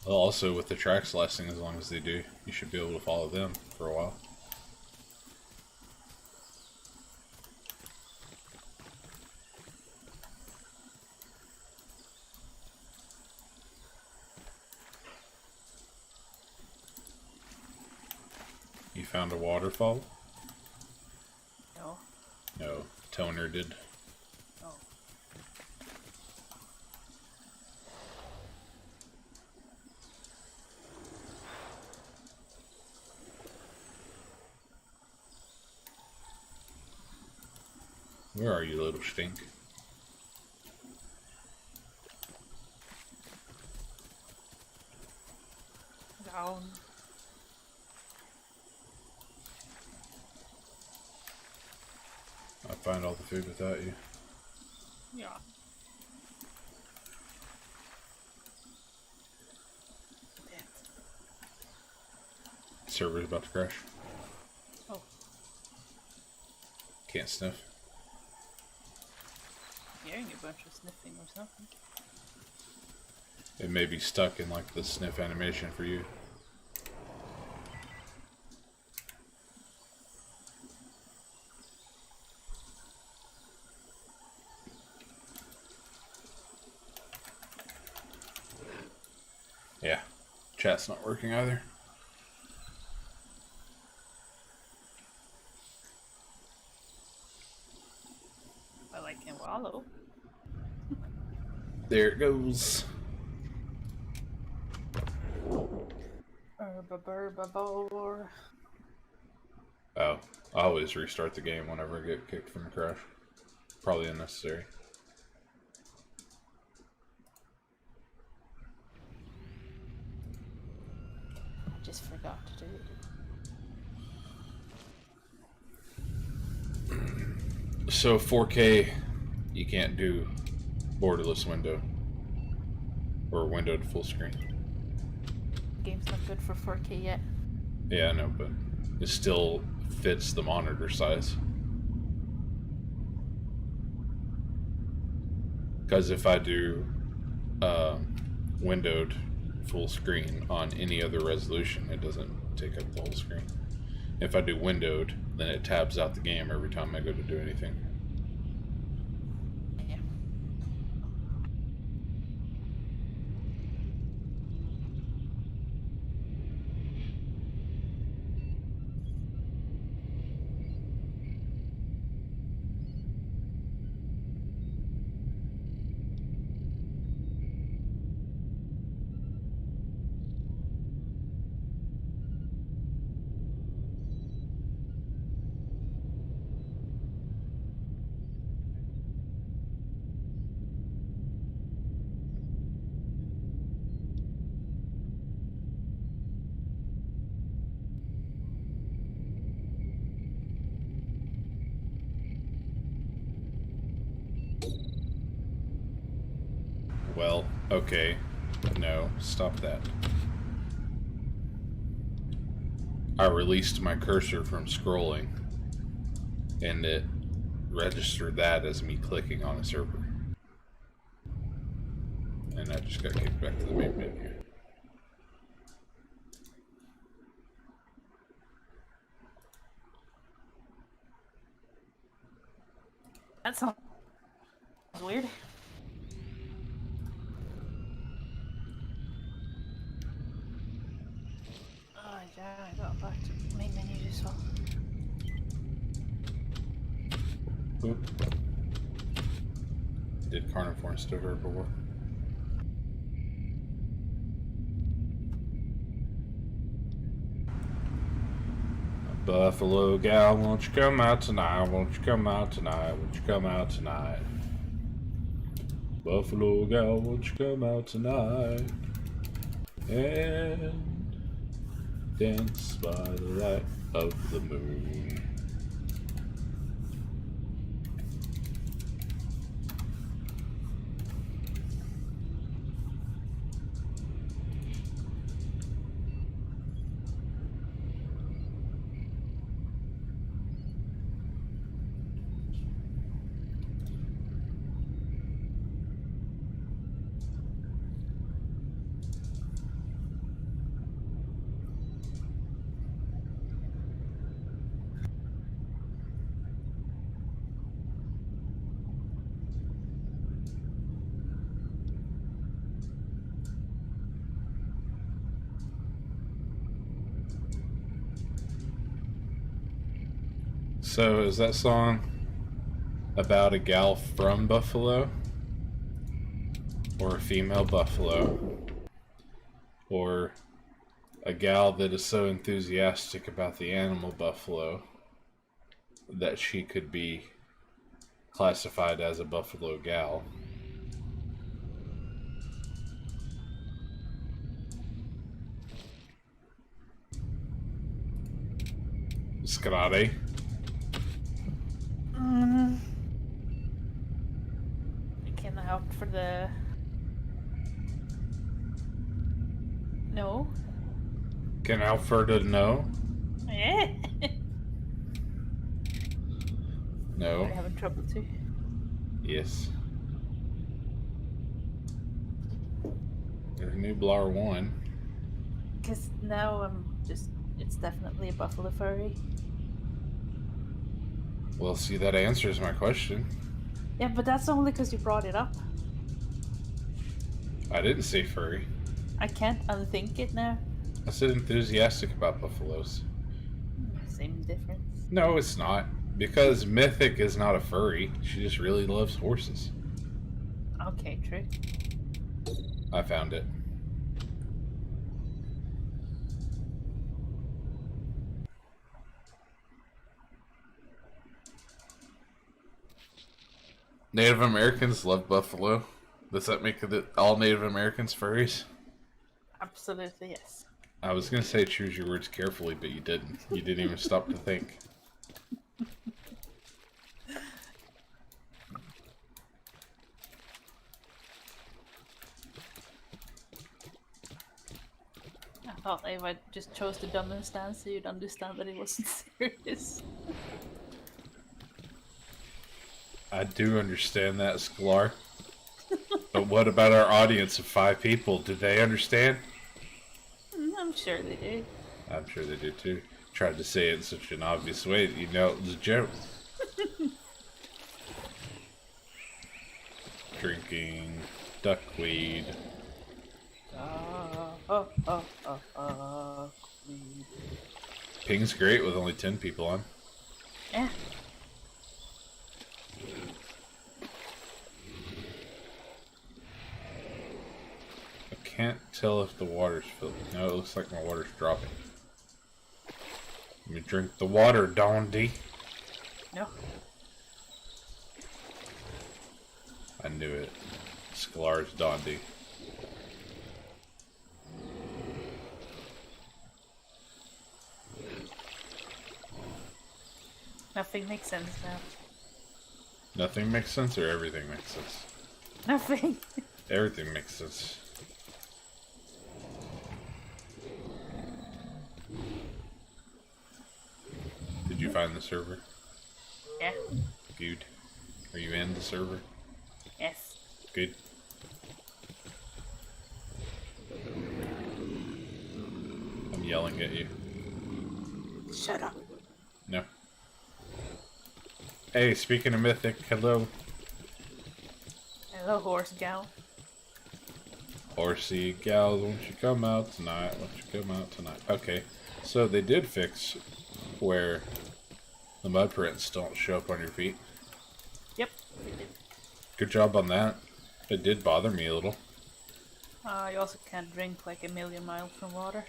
Well, also with the tracks lasting as long as they do, you should be able to follow them for a while. You found a waterfall? No. No, Toner did. Oh. Where are you, little stink? Down. I'll find all the food without you. Yeah. Dead. Server's about to crash. Oh. Can't sniff. Hearing a bunch of sniffing or something. It may be stuck in like the sniff animation for you. Yeah, chat's not working either. I like can wallow. There it goes. Burr. Oh, I always restart the game whenever I get kicked from a crash. Probably unnecessary. I just forgot to do it. So 4K, you can't do borderless window or windowed full screen. Game's not good for 4K yet. Yeah, I know, but it still fits the monitor size. Because if I do windowed full screen on any other resolution, it doesn't take up the whole screen. If I do windowed, then it tabs out the game every time I go to do anything. Yeah. Well, okay. No, stop that. I released my cursor from scrolling, and it registered that as me clicking on a server. And I just got kicked back to the main menu. That sounds weird. Oh yeah, I got back to the main menu as well. Oop. Did carnivorous to herbivore. Buffalo gal, won't you come out tonight? Won't you come out tonight? Won't you come out tonight? Buffalo gal, won't you come out tonight? And dance by the light of the moon. So, is that song about a gal from Buffalo? Or a female buffalo? Or a gal that is so enthusiastic about the animal buffalo that she could be classified as a buffalo gal? Scotty? I can opt for the... No. Can Alfreda know? Eh? No. I'm having trouble too. Yes. There's new Blar 1. Because now I'm just... It's definitely a buffalo furry. Well, see, that answers my question. Yeah, but that's only because you brought it up. I didn't say furry. I can't unthink it now. I said enthusiastic about buffaloes. Same difference. No, it's not. Because Mythic is not a furry. She just really loves horses. Okay, true. I found it. Native Americans love buffalo. Does that make it all Native Americans furries? Absolutely, yes. I was going to say choose your words carefully, but you didn't. You didn't even stop to think. I thought if I just chose the dumbest stance, you'd understand that it wasn't serious. I do understand that, Sklar. But what about our audience of 5 people? Did they understand? I'm sure they do. I'm sure they did too. Tried to say it in such an obvious way that you know it was a joke. Drinking duckweed. Weed. Ping's great with only 10 people on. Yeah. I can't tell if the water's filled. No, it looks like my water's dropping. Let me drink the water, Dondi. No. I knew it. Sklar's Dondi. Nothing makes sense now. Nothing makes sense or everything makes sense? Nothing. Everything makes sense. Did you find the server? Yeah. Good. Are you in the server? Yes. Good. I'm yelling at you. Shut up. No. Hey, speaking of Mythic, hello. Hello, horse gal. Horsey gals, won't you come out tonight? Won't you come out tonight? Okay, so they did fix where the mud prints don't show up on your feet. Good job on that. It did bother me a little. You also can't drink like 1,000,000 miles from water,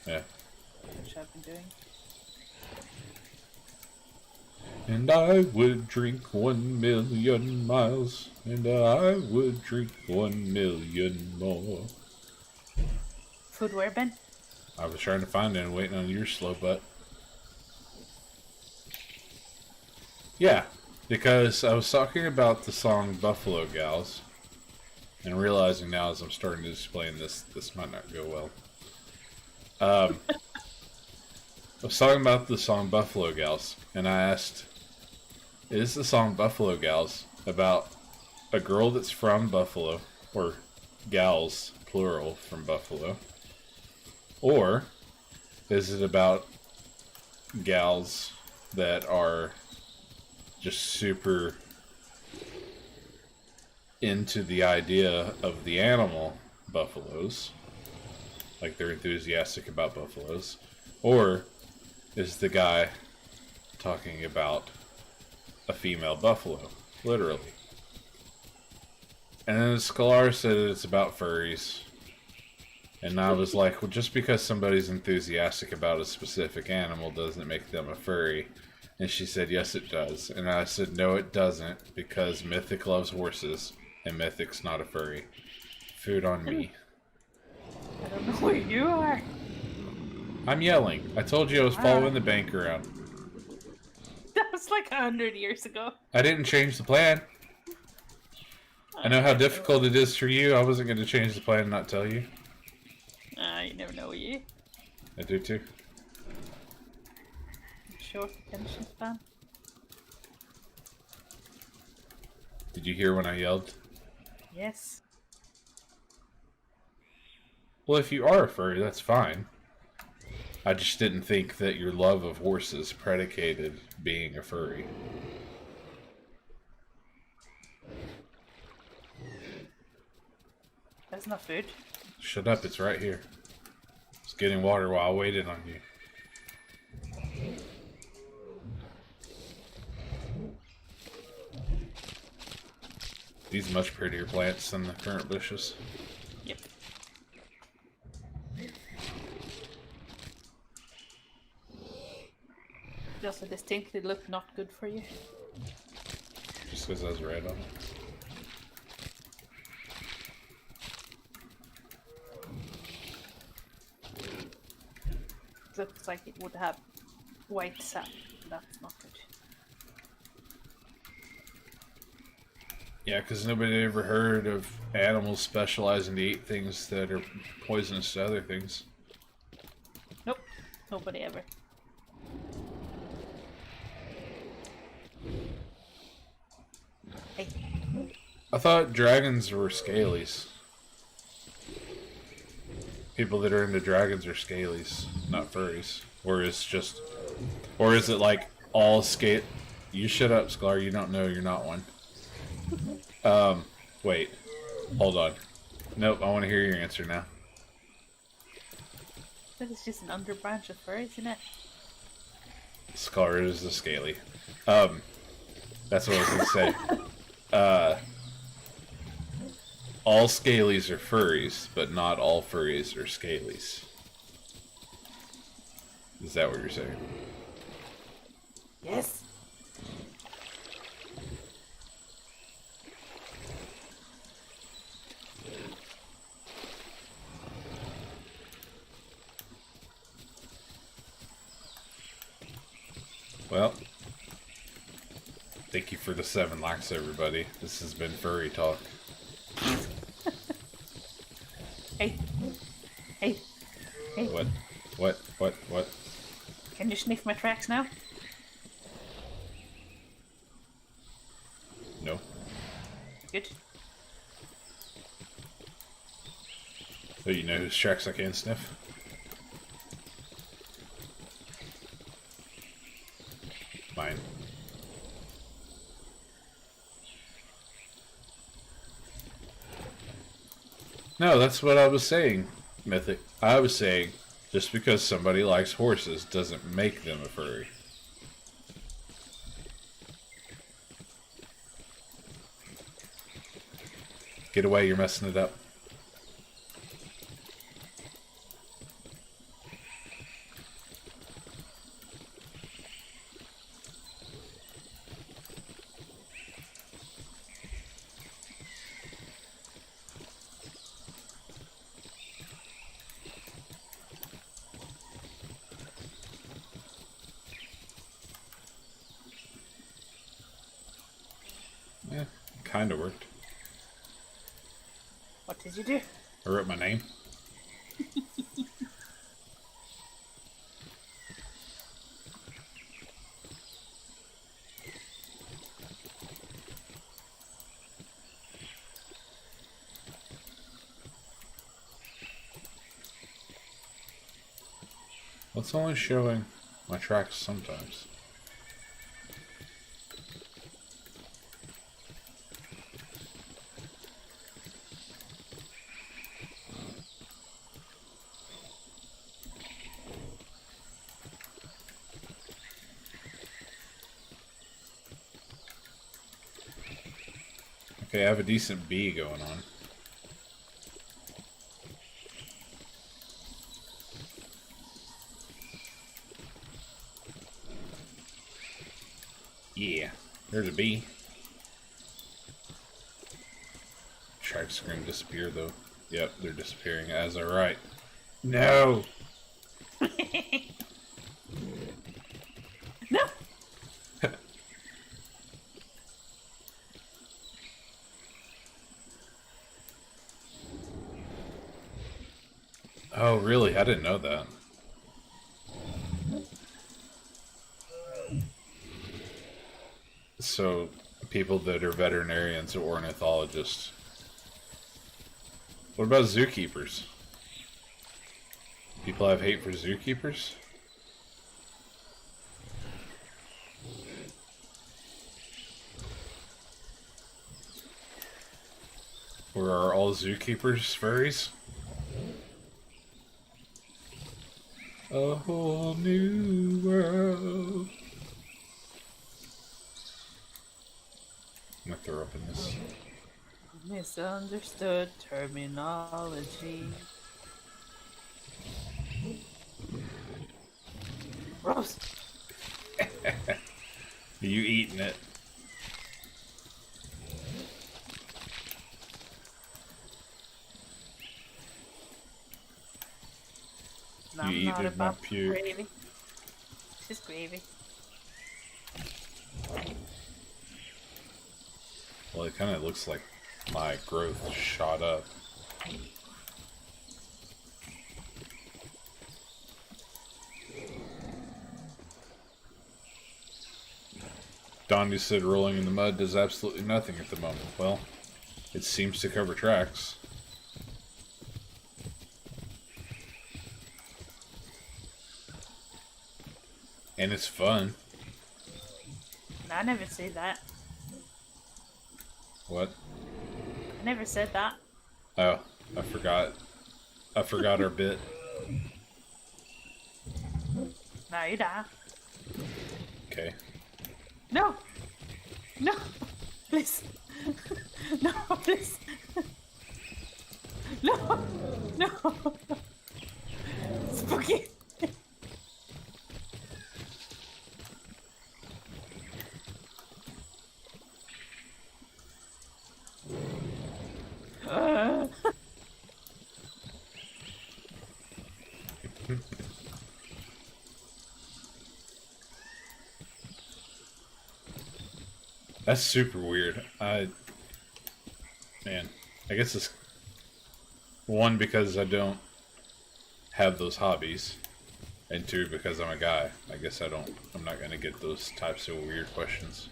Yeah. which I've been doing. And I would drink 1,000,000 miles, and I would drink 1,000,000 more. Food where, Ben? I was trying to find it and waiting on your slow butt. Yeah, because I was talking about the song Buffalo Gals, and realizing now as I'm starting to explain this might not go well. I was talking about the song Buffalo Gals, and I asked, is the song Buffalo Gals about a girl that's from Buffalo, or gals, plural, from Buffalo? Or is it about gals that are just super into the idea of the animal buffaloes, like they're enthusiastic about buffaloes? Or is the guy talking about a female buffalo, literally? And then Scholar said it's about furries. And I was like, well, just because somebody's enthusiastic about a specific animal doesn't make them a furry. And she said, yes, it does. And I said, no, it doesn't, because Mythic loves horses, and Mythic's not a furry. Food on me. I don't know where you are. I'm yelling. I told you I was following the bank around. That was like 100 years ago. I didn't change the plan. I know how difficult it is for you. I wasn't going to change the plan and not tell you. You never know, you. I do too. Short attention span. Did you hear when I yelled? Yes. Well, if you are a furry, that's fine. I just didn't think that your love of horses predicated being a furry. That's not food. Shut up, it's right here. It's getting water while I waited on you. These are much prettier plants than the current bushes. Yep. They also distinctly look not good for you. Just because I was red on it. Looks like it would have white sap. That's not good. Yeah, because nobody ever heard of animals specializing to eat things that are poisonous to other things. Nope. Nobody ever. Hey. I thought dragons were scalies. People that are into dragons are scalies, not furries. Or is it like all scale? You shut up, Scar. You don't know. You're not one. Wait. Hold on. Nope. I want to hear your answer now. That is just an underbranch of fur, isn't it? Scar is the scaly. That's what I was gonna say. All scalies are furries, but not all furries are scalies. Is that what you're saying? Yes. Well, thank you for the 7 likes, everybody. This has been Furry Talk. Hey. Hey. Hey. What? Can you sniff my tracks now? No. Good. So you know whose tracks I can sniff? Mine. No, that's what I was saying, Mythic. I was saying, just because somebody likes horses doesn't make them a furry. Get away, you're messing it up. Yeah, kinda worked. What did you do? I wrote my name. Well, it's only showing my tracks sometimes. Okay, I have a decent B going on. Yeah, there's a B. Tracks are gonna disappear though. Yep, they're disappearing as I write. No! No! Oh, really? I didn't know that. So, people that are veterinarians or ornithologists. What about zookeepers? People have hate for zookeepers? Or are all zookeepers furries? A whole new world. I'm gonna throw up in this. Misunderstood terminology. Gross. You eating it? I'm You not eating my about puke. gravy. It's just gravy. Well, it kind of looks like my growth shot up. Don, you said rolling in the mud does absolutely nothing at the moment. Well, it seems to cover tracks. And it's fun. I never say that. What? I never said that. Oh, I forgot. I forgot our bit. No, you die. Okay. No! No! Please! No, please! No! No! Spooky! That's super weird. Man, I guess it's one because I don't have those hobbies, and two because I'm a guy. I guess I'm not gonna get those types of weird questions.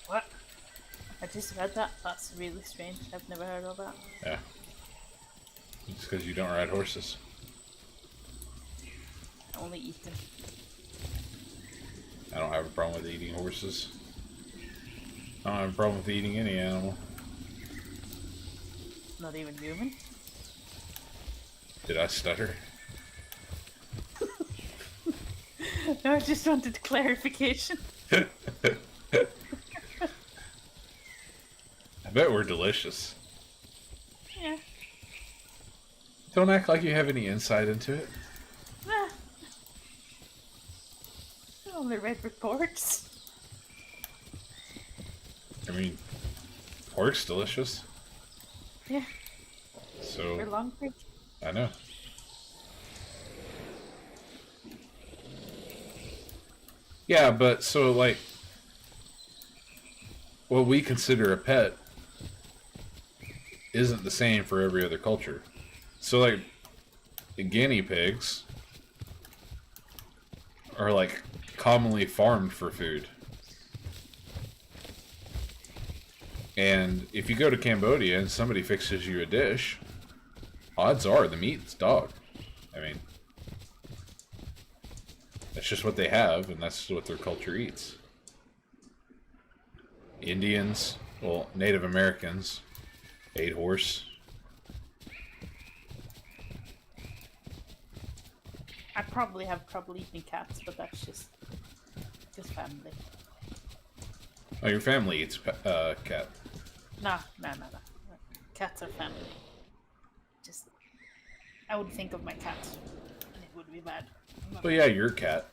What? I just read that. That's really strange. I've never heard of that. Yeah. It's because you don't ride horses. I only eat them. I don't have a problem with eating horses. I don't have a problem with eating any animal. Not even human. Did I stutter? No, I just wanted clarification. I bet we're delicious. Yeah. Don't act like you have any insight into it. Nah. I only read reports. I mean, pork's delicious. Yeah. So For long break. I know. Yeah, but so like what we consider a pet isn't the same for every other culture. So like the guinea pigs are like commonly farmed for food. And if you go to Cambodia and somebody fixes you a dish, odds are the meat's dog. I mean, that's just what they have, and that's what their culture eats. Indians, well, Native Americans, ate horse. I probably have trouble eating cats, but that's just family. Oh, your family eats cat. No. Cats are family. Just, I would think of my cat, and it would be bad. Well, yeah, your cat.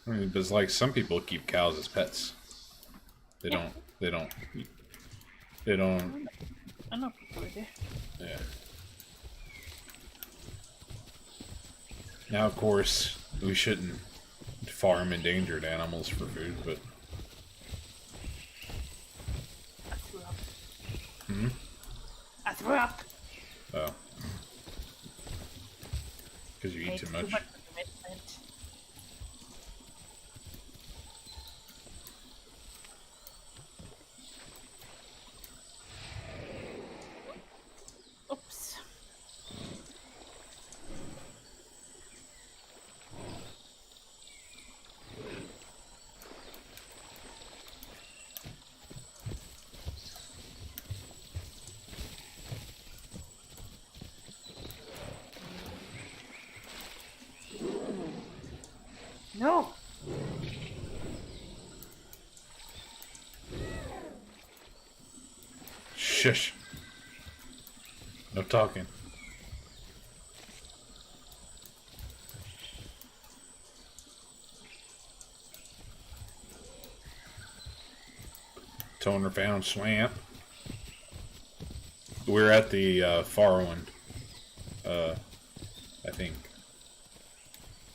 I mean, because like some people keep cows as pets. They Yeah. don't. I know people do. Yeah. Now, of course, we shouldn't farm endangered animals for food, but I threw up. hmm? I threw up. Oh, because you eat too much. Too much commitment. Oops. No. Shush. No talking. Toner found swamp. We're at the far one. I think.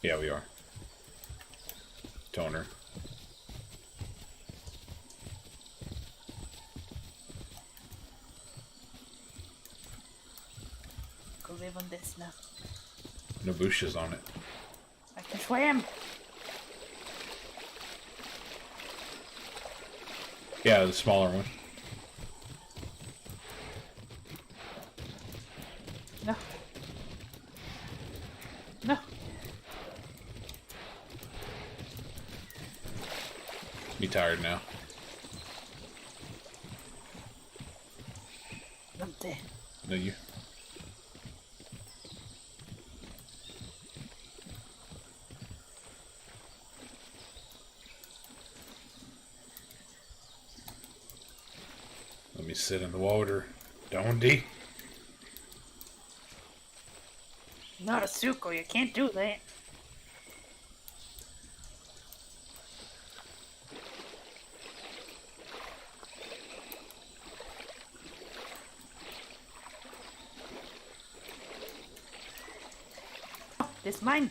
Yeah, we are. Toner. Go live on this now. No bushes on it. I can swim. Yeah, the smaller one. No. No. Be tired now. I'm dead. No, you. Let me sit in the water. Don't de. Not a Suko, you can't do that. This mine.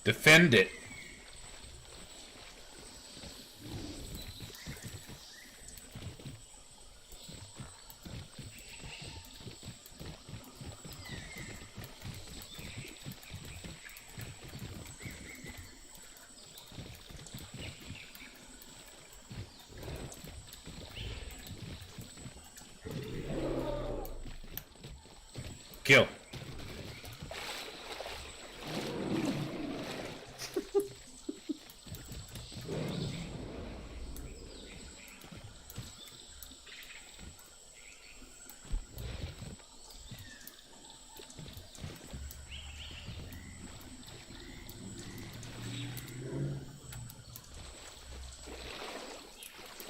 Defend it. Kill.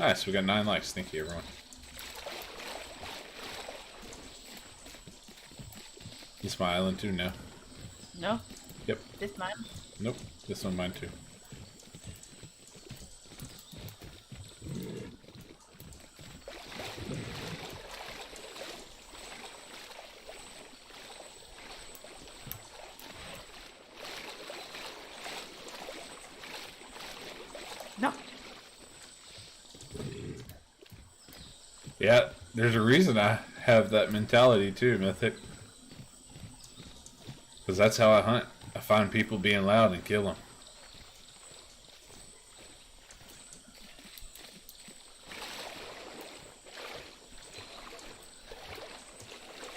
Nice, we got 9 likes. Thank you, everyone. This my island too now. No? Yep. This mine? Nope. This one mine too. No. Yeah, there's a reason I have that mentality too, Mythic. Because that's how I hunt. I find people being loud and kill them.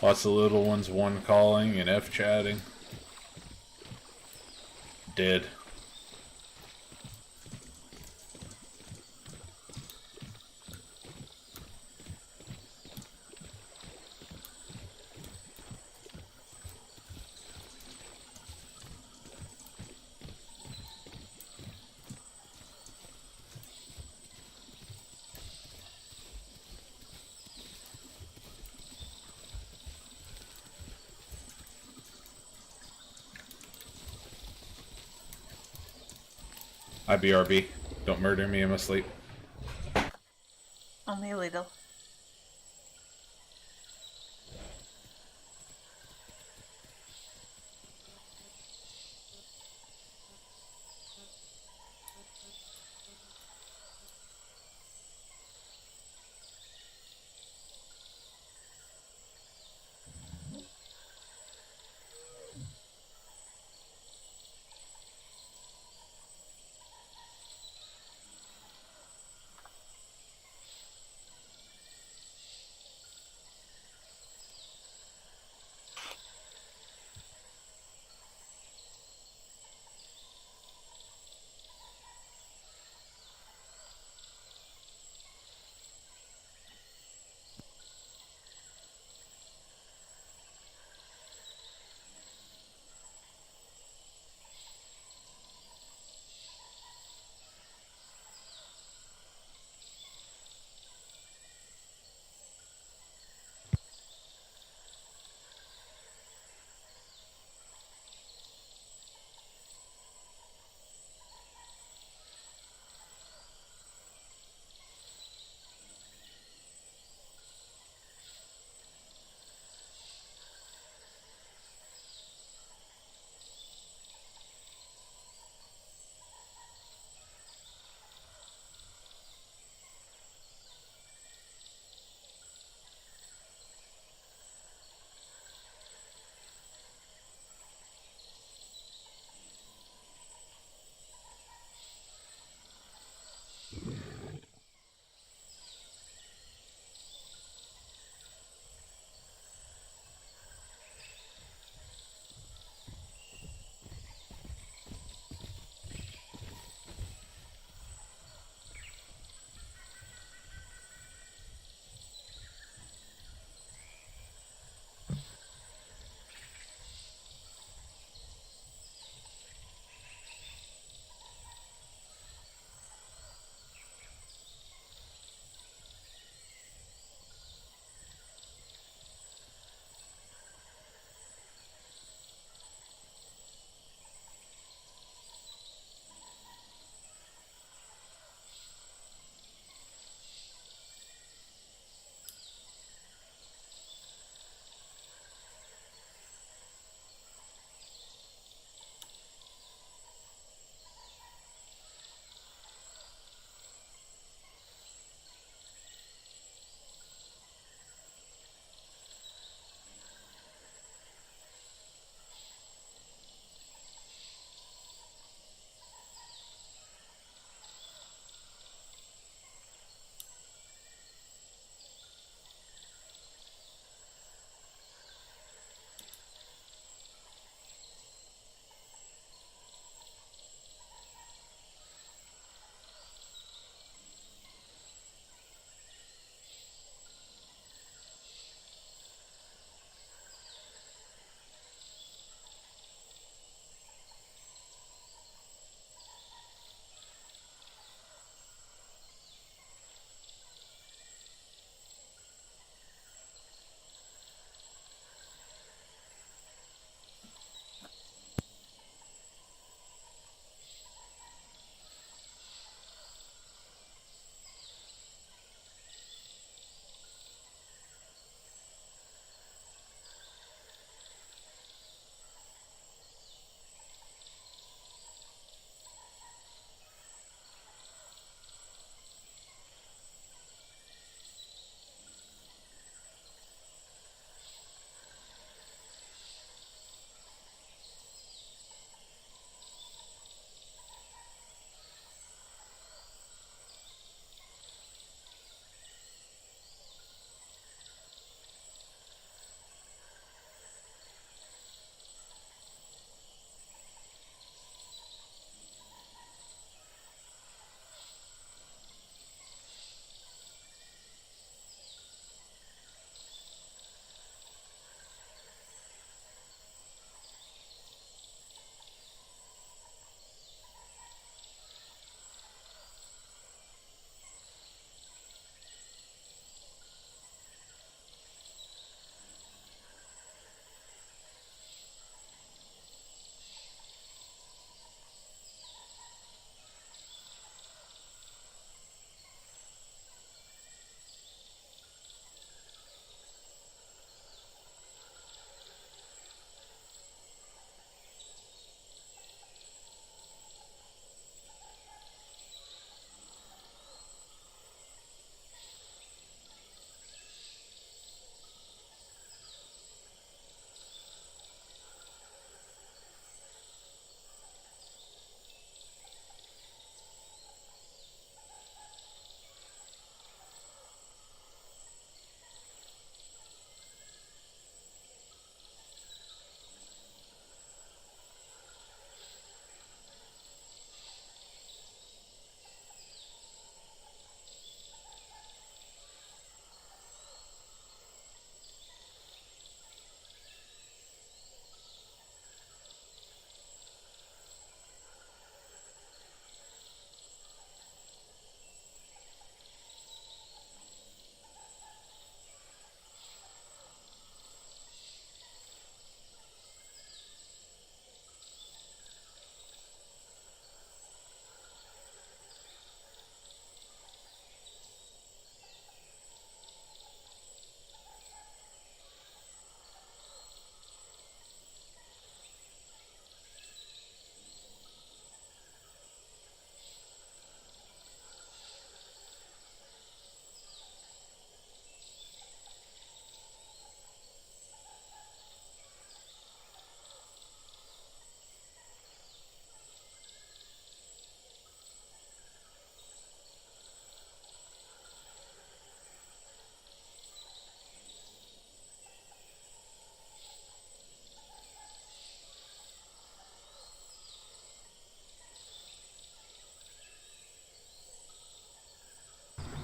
Lots of little ones, one calling and F chatting. Dead. IBRB. Don't murder me in my sleep. Only a little.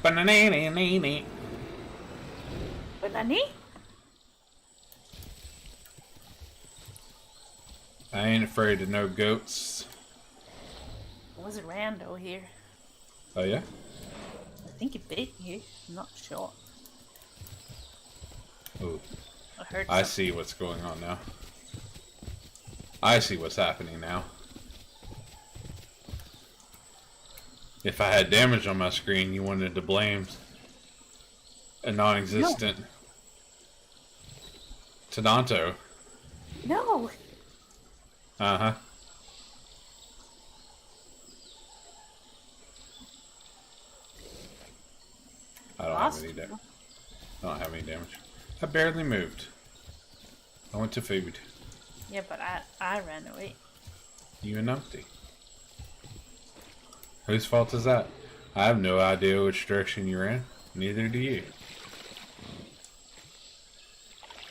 Banana. Banani? I ain't afraid of no goats. Was it Rando here? Oh yeah? I think it bit you. I'm not sure. Ooh. I heard I something. see what's going on now. I see what's happening now. If I had damage on my screen, you wanted to blame a non-existent Tenonto. No! Uh-huh. I don't have any damage. I don't have any damage. I barely moved. I went to food. Yeah, but I ran away. You and Numpty. Whose fault is that? I have no idea which direction you ran. Neither do you.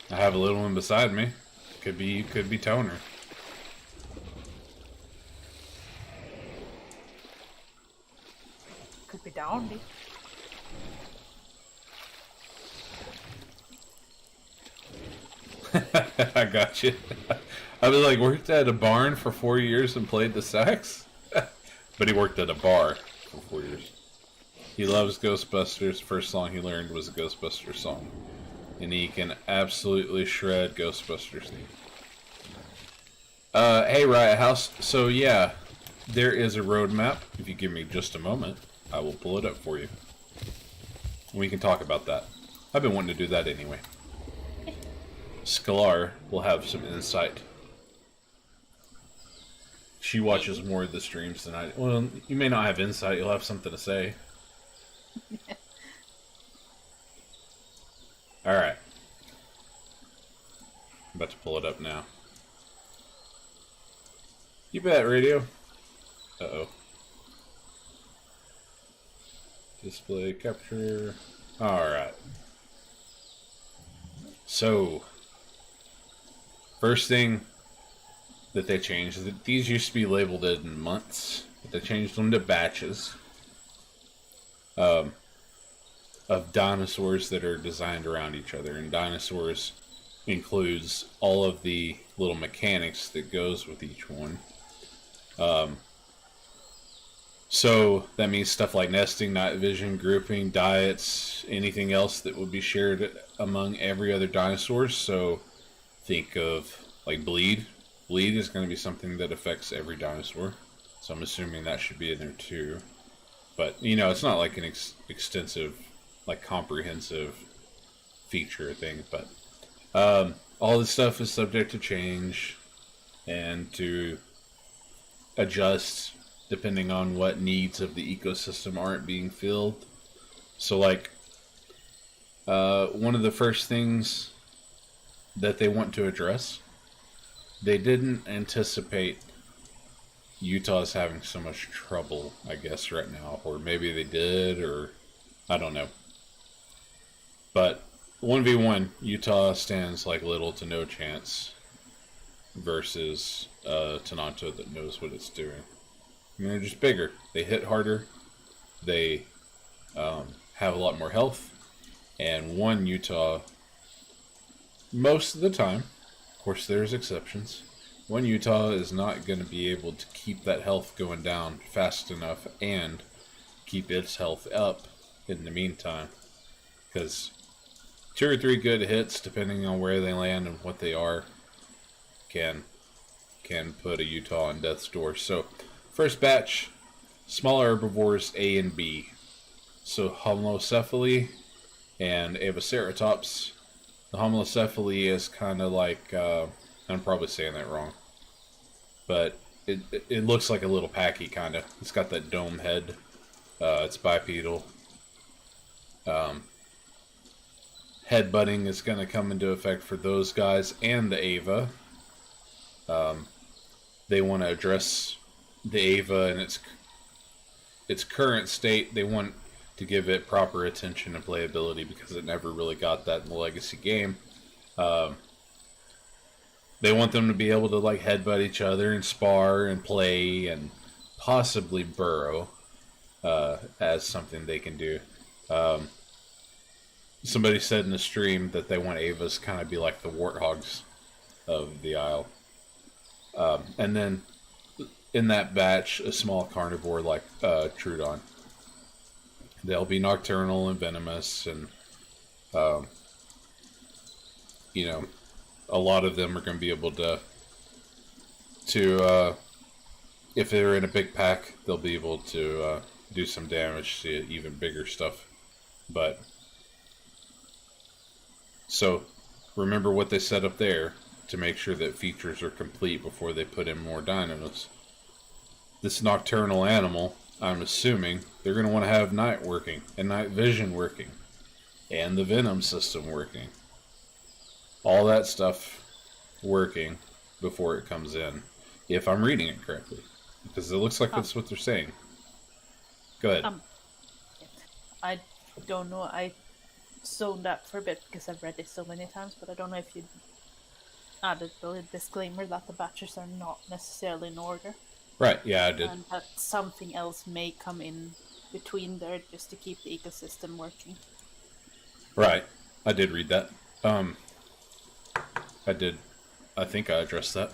I have a little one beside me. Could be you, could be Toner. Could be Downdy. I got you. I was like, worked at a barn for 4 years and played the sax? But he worked at a bar for 4 years. He loves Ghostbusters. First song he learned was a Ghostbusters song. And he can absolutely shred Ghostbusters theme. Hey Riot House, so yeah, there is a roadmap. If you give me just a moment, I will pull it up for you. We can talk about that. I've been wanting to do that anyway. Scalar will have some insight. She watches more of the streams than I do. Well, you may not have insight, you'll have something to say. Alright. I'm about to pull it up now. You bet, radio. Uh-oh. Display capture. Alright. So, first thing that they changed is that these used to be labeled in months, but they changed them to batches of dinosaurs that are designed around each other. And dinosaurs includes all of the little mechanics that goes with each one. So that means stuff like nesting, night vision, grouping, diets, anything else that would be shared among every other dinosaur. So think of like bleed. Bleed is going to be something that affects every dinosaur. So I'm assuming that should be in there too. But, you know, it's not like an extensive, like comprehensive feature thing. But all this stuff is subject to change and to adjust depending on what needs of the ecosystem aren't being filled. So like one of the first things that they want to address, they didn't anticipate Utah's having so much trouble, I guess, right now. Or maybe they did, or I don't know. But 1v1, Utah stands like little to no chance versus Tenonto that knows what it's doing. I mean, they're just bigger. They hit harder. They have a lot more health. And one Utah, most of the time, of course there's exceptions, one Utah is not going to be able to keep that health going down fast enough and keep its health up in the meantime. Because 2 or 3 good hits, depending on where they land and what they are, can put a Utah on death's door. So, first batch, smaller herbivores A and B. So Homalocephaly and Avaceratops. The Homalocephaly is kind of like, I'm probably saying that wrong, but it looks like a little packy kind of. It's got that dome head. It's bipedal. Headbutting is going to come into effect for those guys and the Ava. They want to address the Ava in its current state. They want to give it proper attention and playability because it never really got that in the Legacy game. They want them to be able to like headbutt each other and spar and play and possibly burrow as something they can do. Somebody said in the stream that they want Avas kind of be like the warthogs of the Isle. And then in that batch, a small carnivore like Trudon. They'll be nocturnal and venomous, and you know, a lot of them are going to be able to if they're in a big pack, they'll be able to do some damage to even bigger stuff. But so remember what they set up there to make sure that features are complete before they put in more dinos. This nocturnal animal, I'm assuming they're going to want to have night working and night vision working and the venom system working. All that stuff working before it comes in, if I'm reading it correctly, because it looks like that's what they're saying. Go ahead. I don't know. I zoned out for a bit because I've read it so many times, but I don't know if you added the disclaimer that the batches are not necessarily in order. Right, yeah, I did. And that something else may come in between there just to keep the ecosystem working. Right, I did read that. I think I addressed that.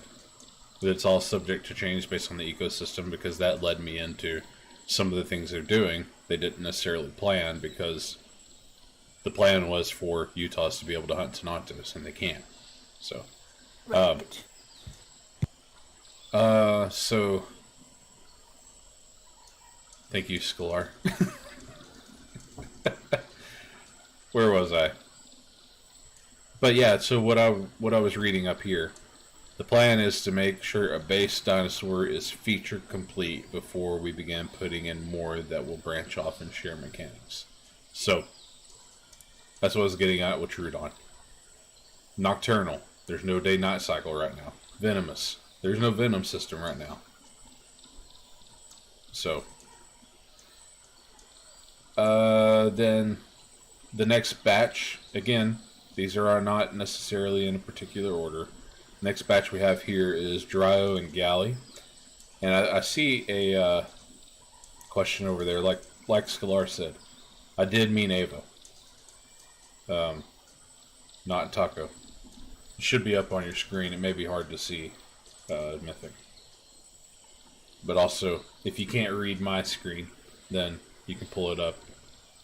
That it's all subject to change based on the ecosystem, because that led me into some of the things they're doing they didn't necessarily plan, because the plan was for Utahs to be able to hunt Tenontos, and they can't. So, Right. So thank you, Scalar. Where was I? But yeah, so what I was reading up here, the plan is to make sure a base dinosaur is feature complete before we begin putting in more that will branch off and share mechanics. So that's what I was getting at with Trudon. Nocturnal, there's no day-night cycle right now. Venomous, there's no venom system right now. So then the next batch, again, these are not necessarily in a particular order. Next batch we have here is Dryo and Galley. And I see a question over there, like Scalar said. I did mean Ava. Not Taco. It should be up on your screen. It may be hard to see Mythic. But also, if you can't read my screen, then you can pull it up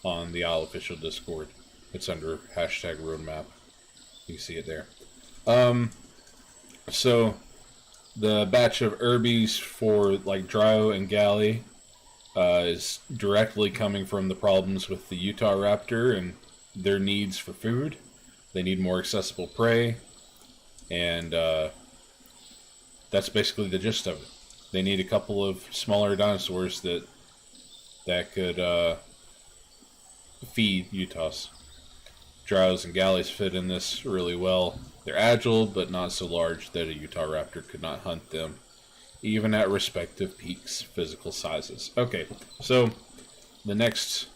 on the Isle official Discord. It's under #roadmap. You can see it there. So the batch of Herbies for like Dryo and Galley is directly coming from the problems with the Utah Raptor and their needs for food. They need more accessible prey, and that's basically the gist of it. They need a couple of smaller dinosaurs that could feed Utahs. Dryos and Galleys fit in this really well. They're agile, but not so large that a Utah Raptor could not hunt them, even at respective peaks' physical sizes. Okay, so the next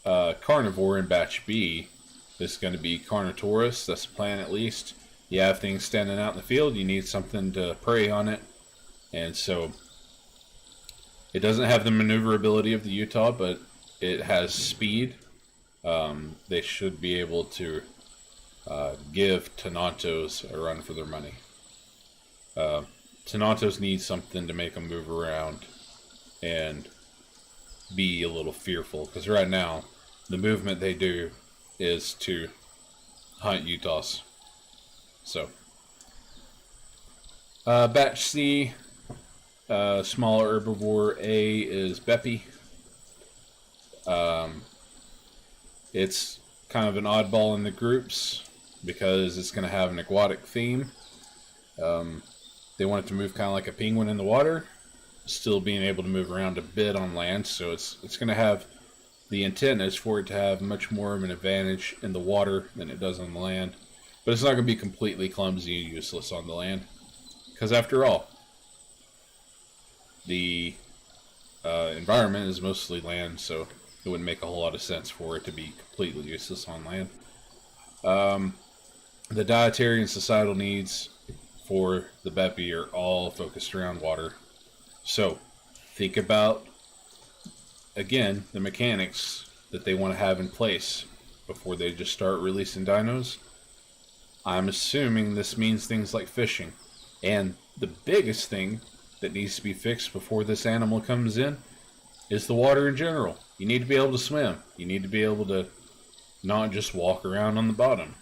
carnivore in Batch B is going to be Tenontosaurus. That's the plan, at least. You have things standing out in the field, you need something to prey on it. And so it doesn't have the maneuverability of the Utah, but it has speed. They should be able to give Tenontos a run for their money. Tenontos need something to make them move around and be a little fearful, because right now the movement they do is to hunt Utahs. So Batch C, smaller herbivore A is Beppy. It's kind of an oddball in the groups because it's going to have an aquatic theme. They want it to move kind of like a penguin in the water, still being able to move around a bit on land. So it's going to have, the intent is for it to have much more of an advantage in the water than it does on the land. But it's not going to be completely clumsy and useless on the land, because after all, the environment is mostly land, so it wouldn't make a whole lot of sense for it to be completely useless on land. The dietary and societal needs for the Beppy are all focused around water. So think about, again, the mechanics that they want to have in place before they just start releasing dinos. I'm assuming this means things like fishing. And the biggest thing that needs to be fixed before this animal comes in is the water in general. You need to be able to swim. You need to be able to not just walk around on the bottom.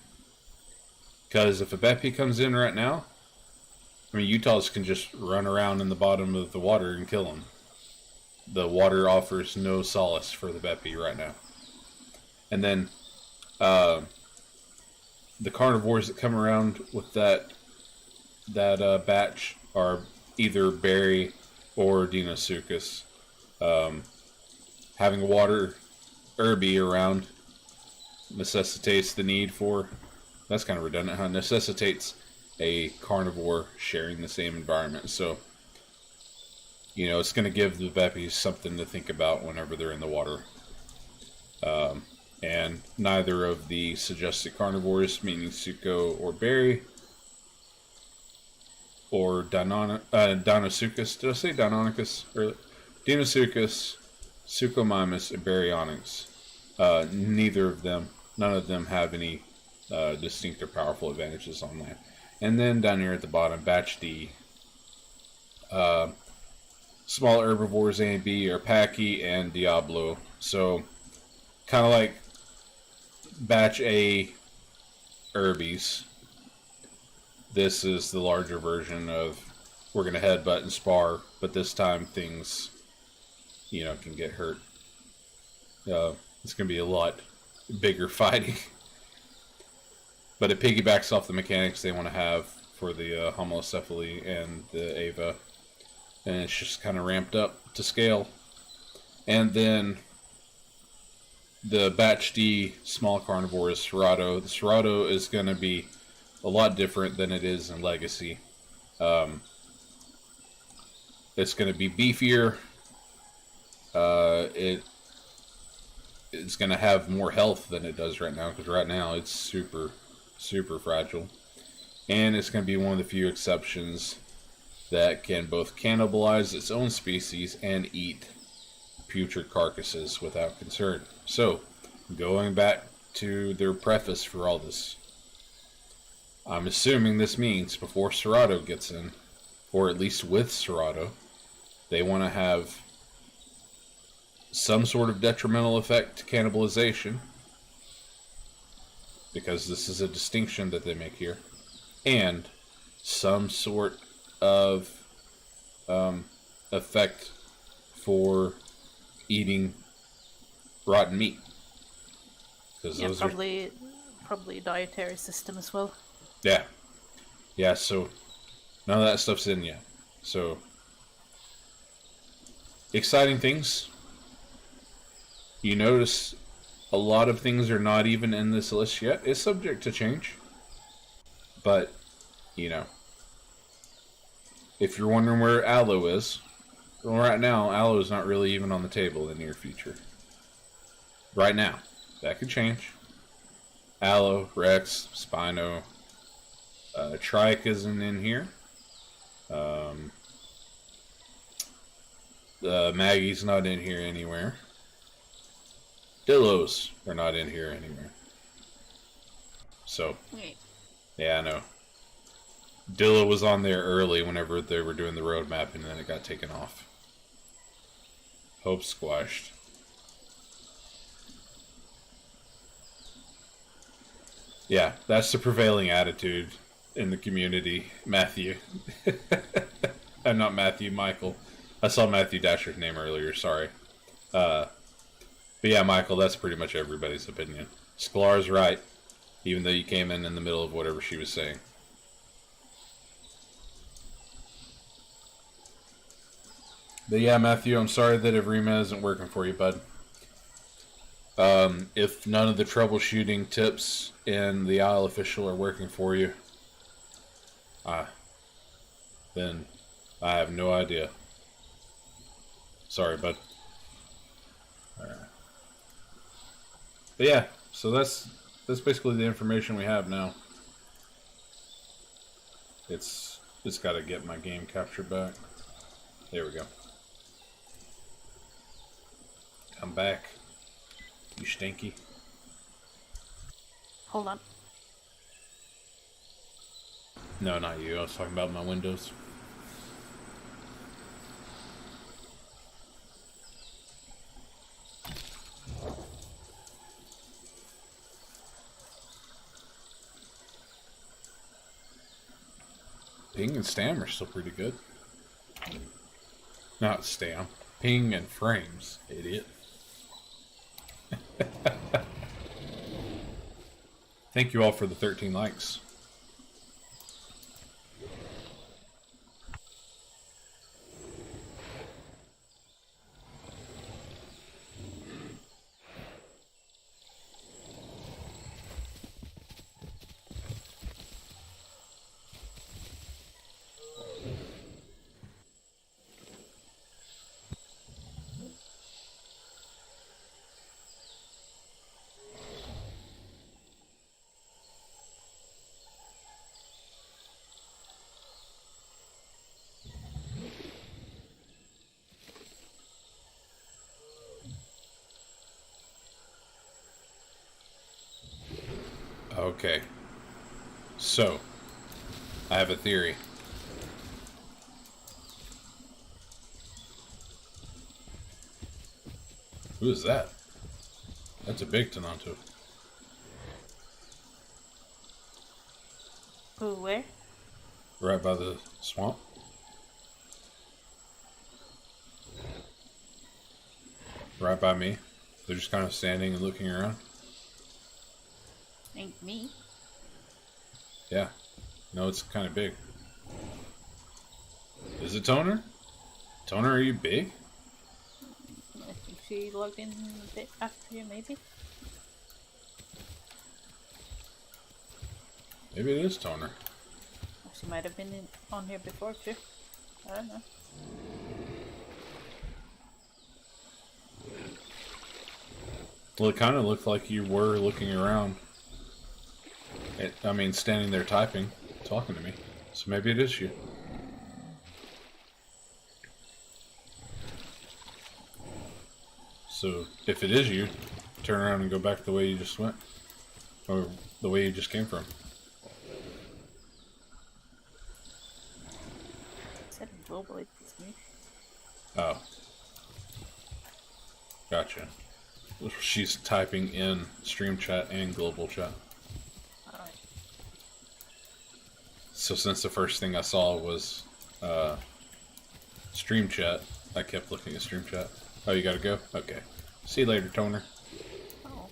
Because if a Beppy comes in right now, I mean, Utahs can just run around in the bottom of the water and kill them. The water offers no solace for the Beppy right now. And then the carnivores that come around with that batch are either berry or Deinosuchus. Having a water herby around necessitates the need for, that's kind of redundant, huh? Necessitates a carnivore sharing the same environment. So, you know, it's going to give the Beppies something to think about whenever they're in the water. And neither of the suggested carnivores, meaning Suco or berry, or Deinosuchus, did I say Deinonychus earlier? Deinosuchus, Suchomimus, and Baryonyx. None of them have any distinct or powerful advantages on that. And then down here at the bottom, batch D. Small herbivores A and B are Pachy and Diablo. So, kind of like batch A herbies. This is the larger version of we're going to headbutt and spar, but this time things, you know, can get hurt. It's going to be a lot bigger fighting. But it piggybacks off the mechanics they want to have for the Homalocephaly and the Ava. And it's just kind of ramped up to scale. And then the batch D small carnivore is Cerrado. The Cerrado is going to be a lot different than it is in Legacy. It's going to be beefier. It's going to have more health than it does right now, because right now it's super fragile. And it's going to be one of the few exceptions that can both cannibalize its own species and eat putrid carcasses without concern. So, going back to their preface for all this, I'm assuming this means before Cerrado gets in, or at least with Cerrado, they want to have some sort of detrimental effect to cannibalization, because this is a distinction that they make here, and some sort of effect for eating rotten meat. Yeah, probably dietary system as well. Yeah, so none of that stuff's in yet. So, exciting things. You notice a lot of things are not even in this list yet. It's subject to change. But, you know, if you're wondering where Aloe is, well, right now, Aloe is not really even on the table in the near future. Right now. That could change. Aloe, Rex, Spino, Trike isn't in here. Maggie's not in here anywhere. Dillos are not in here anywhere. So, yeah, I know. Dillo was on there early whenever they were doing the road mapping, and then it got taken off. Hope squashed. Yeah, that's the prevailing attitude in the community, Matthew. I'm not Matthew, Michael. I saw Matthew Dasher's name earlier, sorry. But yeah, Michael, that's pretty much everybody's opinion. Sklar's right, even though you came in the middle of whatever she was saying. But yeah, Matthew, I'm sorry that Evrima isn't working for you, bud. If none of the troubleshooting tips in the Isle Official are working for you, then I have no idea. Sorry, bud. But yeah, so that's basically the information we have now. It's got to get my game capture back. There we go. I'm back. You stinky. Hold on. No, not you. I was talking about my windows. Ping and stam are still pretty good. Not stam. Ping and frames, idiot. Thank you all for the 13 likes. Okay. So, I have a theory. Who is that? That's a big Tenonto. Ooh, where? Right by the swamp. Right by me. They're just kind of standing and looking around. Ain't me. Yeah. No, it's kind of big. Is it Toner? Toner, are you big? I think she logged in a bit after you, maybe. Maybe it is Toner. She might have been on here before too. I don't know. Well, it kind of looked like you were looking around. I mean, standing there typing, talking to me. So maybe it is you. So if it is you, turn around and go back the way you just went. Or the way you just came from. Said globally, it's me. Oh. Gotcha. She's typing in stream chat and global chat. Alright. So since the first thing I saw was stream chat, I kept looking at stream chat. Oh, you gotta go? Okay. See you later, Toner. Oh.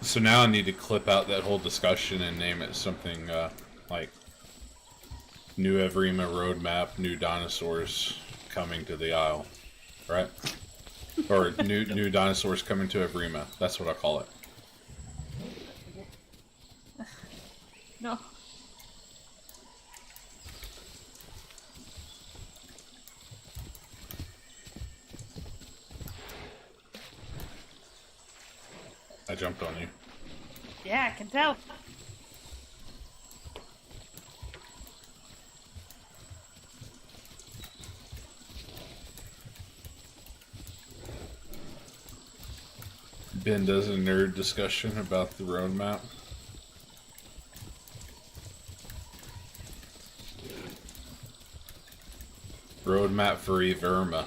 So now I need to clip out that whole discussion and name it something like New Evrima Roadmap, New Dinosaurs Coming to the Isle, right? Or new Dinosaurs Coming to Evrima. That's what I call it. No. I jumped on you. Yeah, I can tell. Ben does a nerd discussion about the roadmap. Roadmap for Evrima.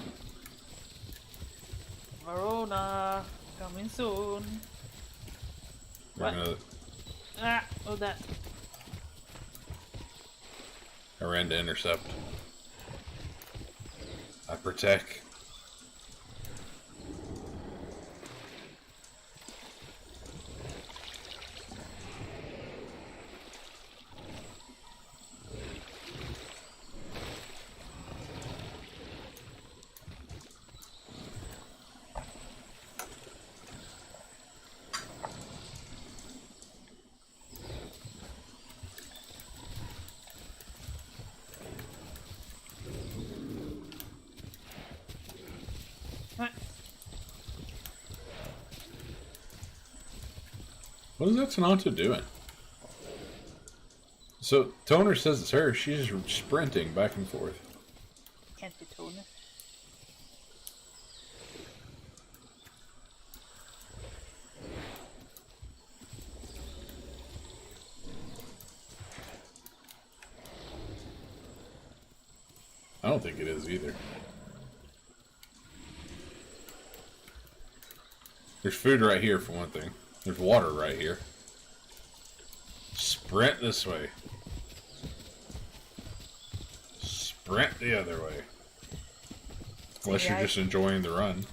Verona, coming soon. We're What? gonna. Ah, oh that. I ran to intercept. I protect. What is that Tenonto doing? So, Toner says it's her. She's sprinting back and forth. Can't be Toner. I don't think it is either. There's food right here for one thing. There's water right here. Sprint this way. Sprint the other way. Unless you're just enjoying the run.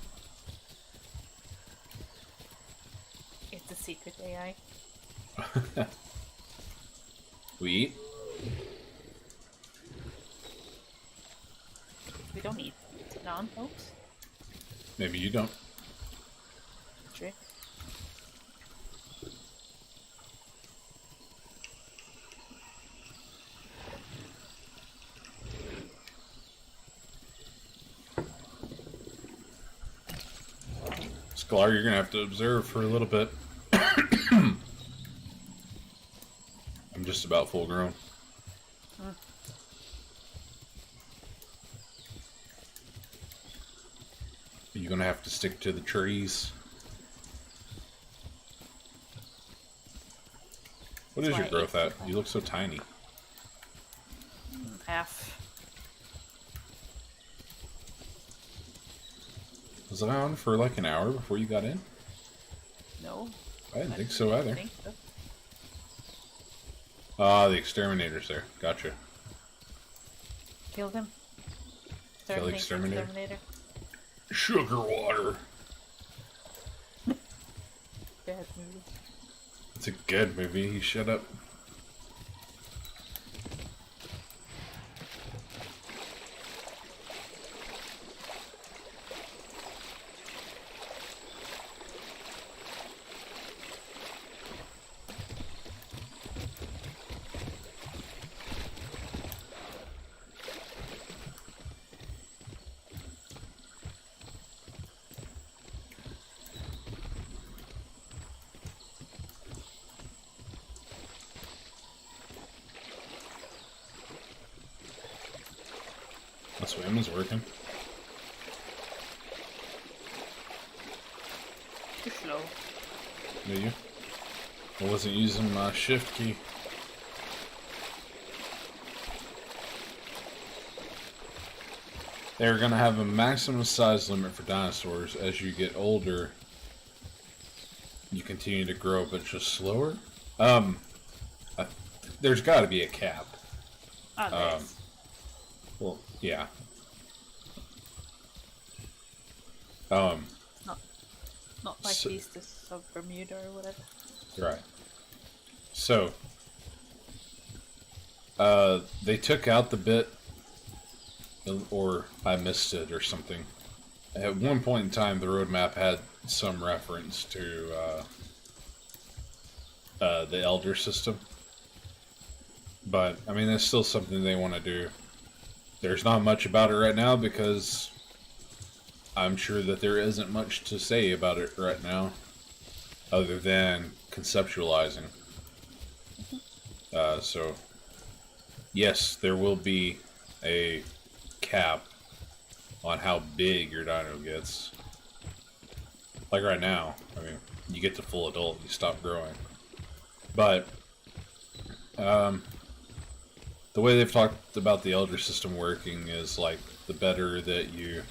It's a secret AI. We eat? We don't eat tenontos. Maybe you don't. True. Sklar, you're gonna have to observe for a little bit. I'm just about full grown. You're gonna have to stick to the trees. What is your growth at? You look so tiny. Half. Was it on for like an hour before you got in? No. I didn't think so either. Think so. Ah, the exterminator's there. Gotcha. Killed him. Kill the exterminator. Exterminator. Sugar water. Bad movie. It's a good movie. You shut up. The swim is working. Too slow. Do you? I wasn't using my shift key. They're gonna have a maximum size limit for dinosaurs. As you get older, you continue to grow, but just slower. There's got to be a cap. Oh, nice. Well, yeah. Not like so, Beastus of Bermuda or whatever. Right. So, they took out the bit, or I missed it or something. At one point in time, the roadmap had some reference to the Elder system. But, I mean, that's still something they want to do. There's not much about it right now because I'm sure that there isn't much to say about it right now other than conceptualizing. So, yes, there will be a cap on how big your dino gets. Like right now, I mean, you get to full adult, you stop growing. But, the way they've talked about the Elder system working is like the better that you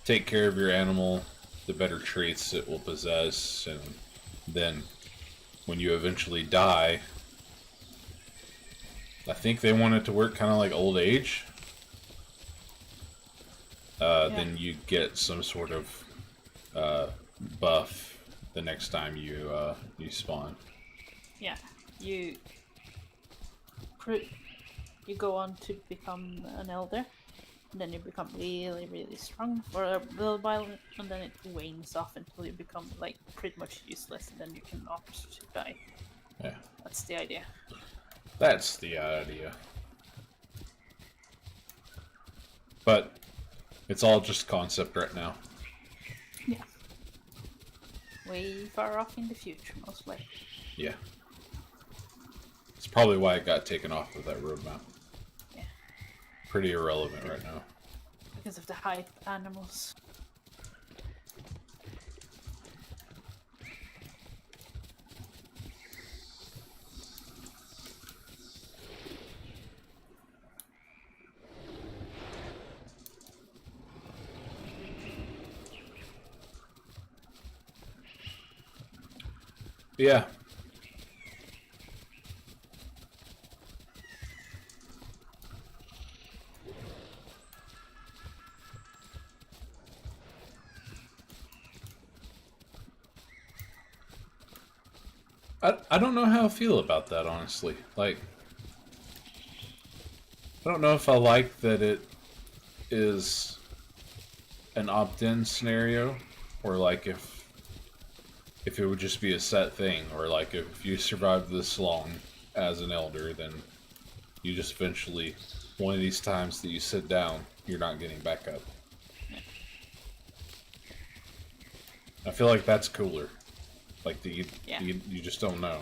take care of your animal, the better traits it will possess, and then when you eventually die, I think they want it to work kind of like old age. Then you get some sort of buff the next time you spawn. Yeah, you go on to become an elder, and then you become really, really strong for a little while, and then it wanes off until you become like pretty much useless, and then you can opt to die. Yeah, that's the idea. That's the idea. But it's all just concept right now. way far off in the future, most likely. Yeah. It's probably why it got taken off of that roadmap. Yeah. Pretty irrelevant right now. Because of the hype animals. Yeah. I don't know how I feel about that, honestly. Like, I don't know if I like that it is an opt-in scenario, or like if it would just be a set thing, or like if you survived this long as an elder, then you just eventually, one of these times that you sit down, you're not getting back up. I feel like that's cooler. Like you just don't know.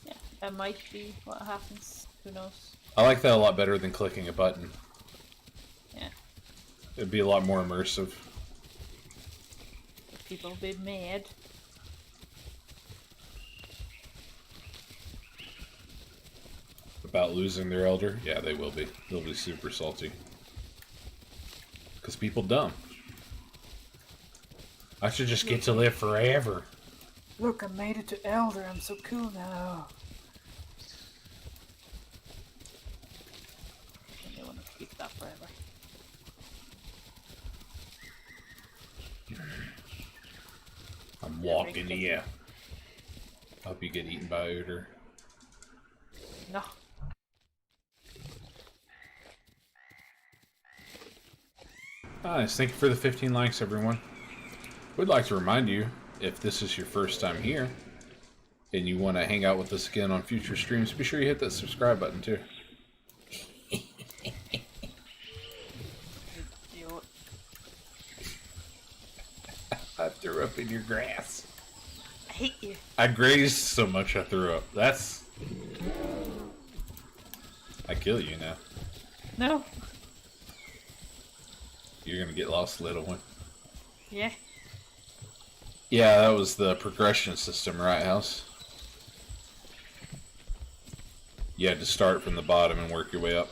Yeah, that might be what happens. Who knows? I like that a lot better than clicking a button. Yeah. It'd be a lot more immersive. People will be mad. About losing their elder? Yeah, they will be. They'll be super salty. Because people dumb. I should just get to live forever. Look, I made it to elder. I'm so cool now. And they want to keep that forever. I'm walking here. I hope you get eaten by Odor. No. Nice. Thank you for the 15 likes, everyone. We'd like to remind you, if this is your first time here, and you want to hang out with us again on future streams, be sure you hit that subscribe button, too. I threw up in your grass. I hate you. I grazed so much I threw up. That's... I kill you now. No. You're gonna get lost, little one. Yeah. Yeah, that was the progression system, right, House? You had to start from the bottom and work your way up.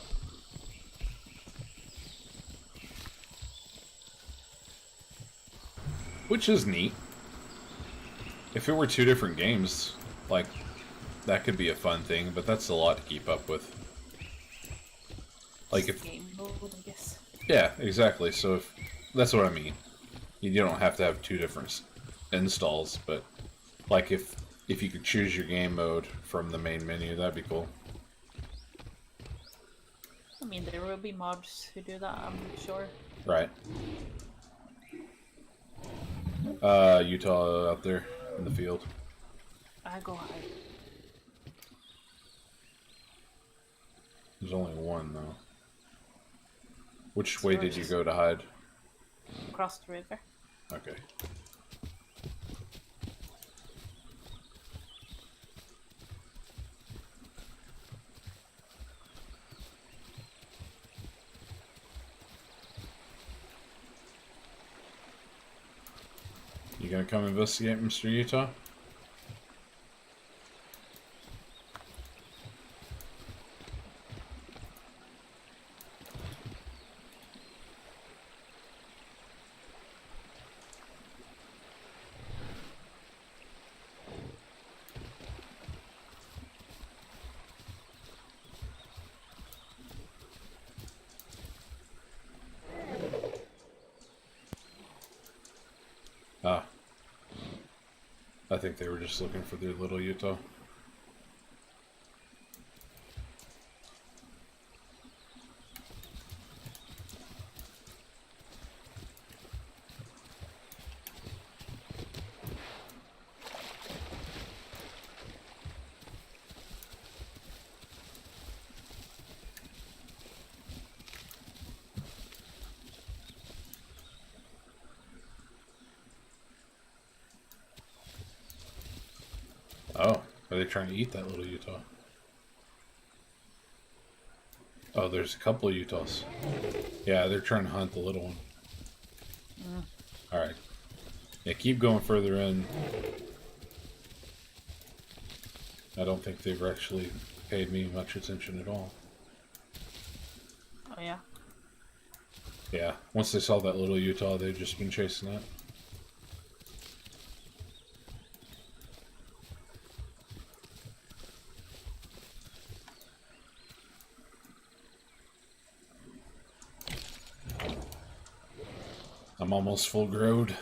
Which is neat. If it were 2 different games, like, that could be a fun thing, but that's a lot to keep up with. Like if... Game mode, I guess. Yeah, exactly. So if... That's what I mean. You don't have to have 2 different installs, but like if you could choose your game mode from the main menu, that'd be cool. I mean, there will be mods who do that, I'm sure. Right. Utah out there in the field. I go hide. There's only one though. Which way did you go to hide? Across the river. Okay. You gonna come investigate, Mr. Utah? Ah. I think they were just looking for their little Utah. Are they trying to eat that little Utah? Oh, there's a couple of Utahs. Yeah, they're trying to hunt the little one. Alright. Yeah, keep going further in. I don't think they've actually paid me much attention at all. Oh, yeah. Yeah, once they saw that little Utah, they've just been chasing that. I'm almost full growed.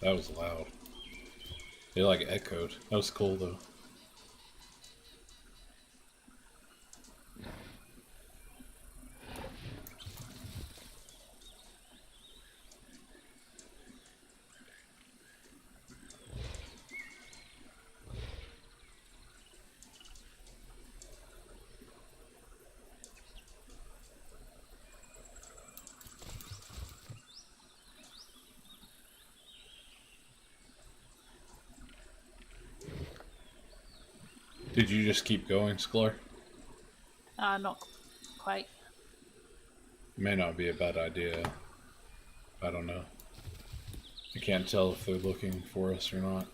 That was loud. They like echoed. That was cool though. Did you just keep going, Sklar? Not quite. May not be a bad idea. I don't know. I can't tell if they're looking for us or not.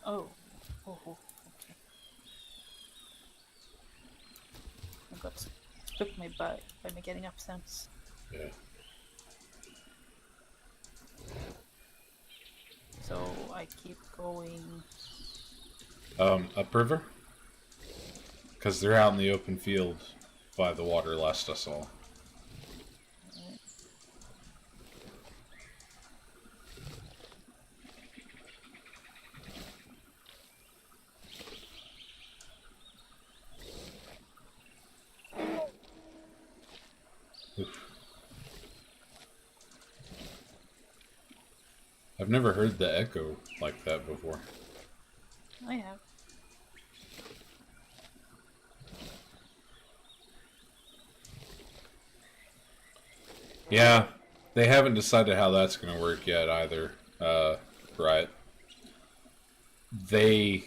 Oh. Oh, okay. I got spooked me by me getting up sounds. Yeah. So I keep going. Upriver? Because they're out in the open field by the water last I saw. Oof. I've never heard the echo like that before. I have. Yeah, they haven't decided how that's going to work yet either. Right. They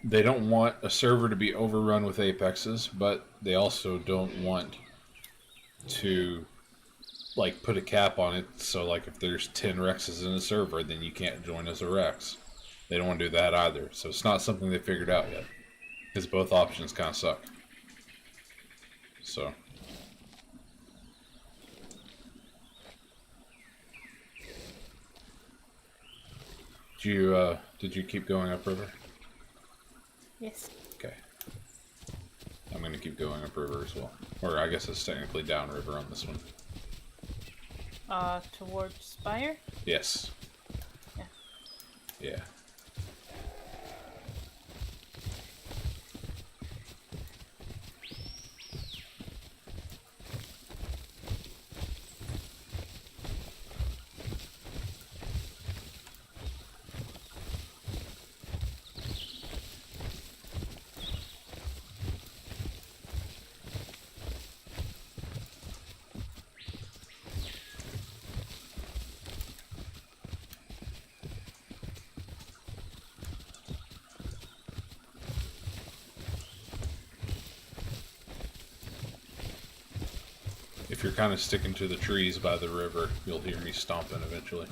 don't want a server to be overrun with apexes, but they also don't want to like put a cap on it. So like if there's 10 Rexes in a server, then you can't join as a Rex. They don't want to do that either. So it's not something they figured out yet, because both options kind of suck. So. Did you keep going upriver? Yes. Okay. I'm gonna keep going upriver as well. Or I guess it's technically downriver on this one. Towards Spire? Yes. Yeah. Yeah. If you're kind of sticking to the trees by the river, you'll hear me stomping eventually.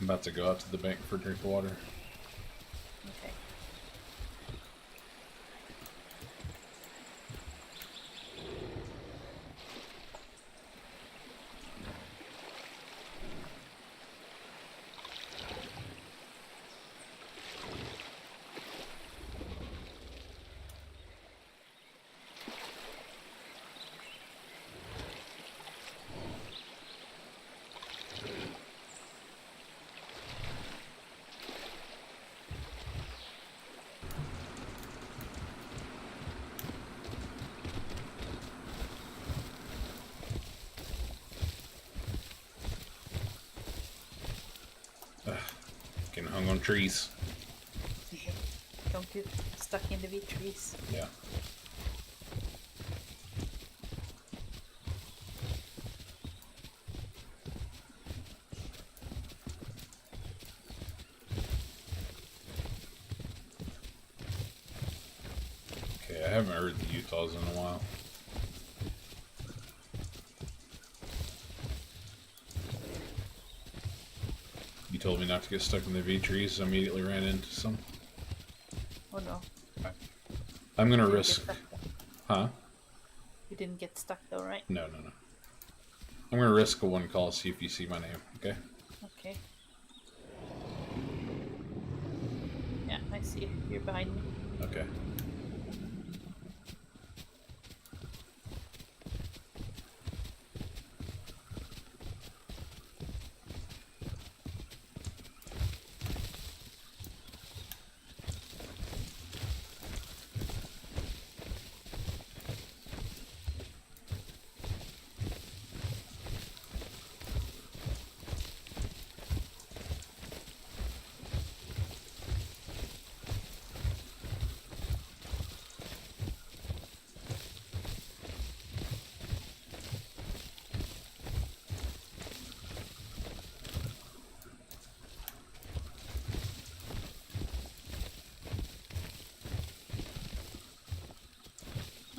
about to go out to the bank for a drink of water. Okay. Getting hung on trees. Don't get stuck in the wheat trees. Yeah. Okay, I haven't heard the Utahs in a while. You told me not to get stuck in the V trees, I immediately ran into some. Oh no. I'm gonna You didn't get risk... stuck, though. Huh? You didn't get stuck though, right? No. I'm gonna risk a one call, see if you see my name, okay? Okay. Yeah, I see you. You're behind me. Okay.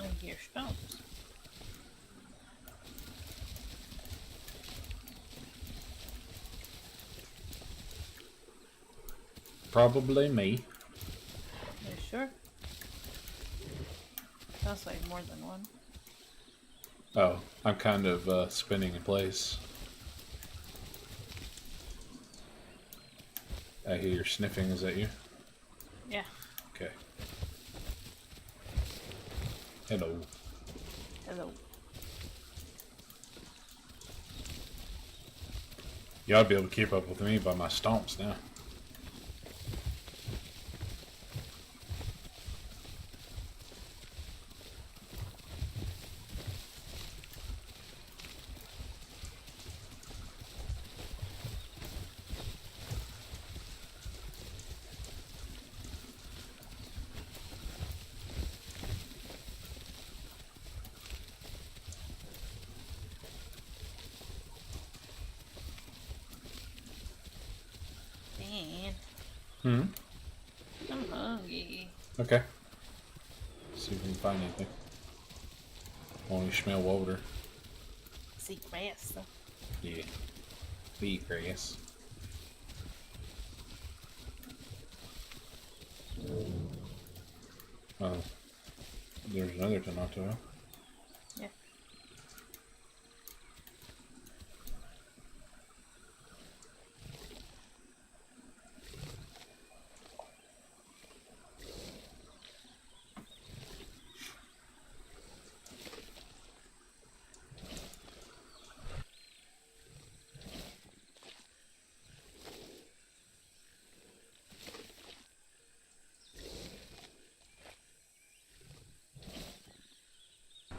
I hear stones. Probably me. Are you sure? Sounds like more than one. Oh, I'm kind of spinning in place. I hear you sniffing, is that you? Yeah. Okay. Hello. Hello. You ought to be able to keep up with me by my stomps now. Dan, Hmm? I'm hungry. Okay. See if we can find anything. Only smell water. See grass though. Yeah. Be grass. Oh. There's another Tenonto. Yeah.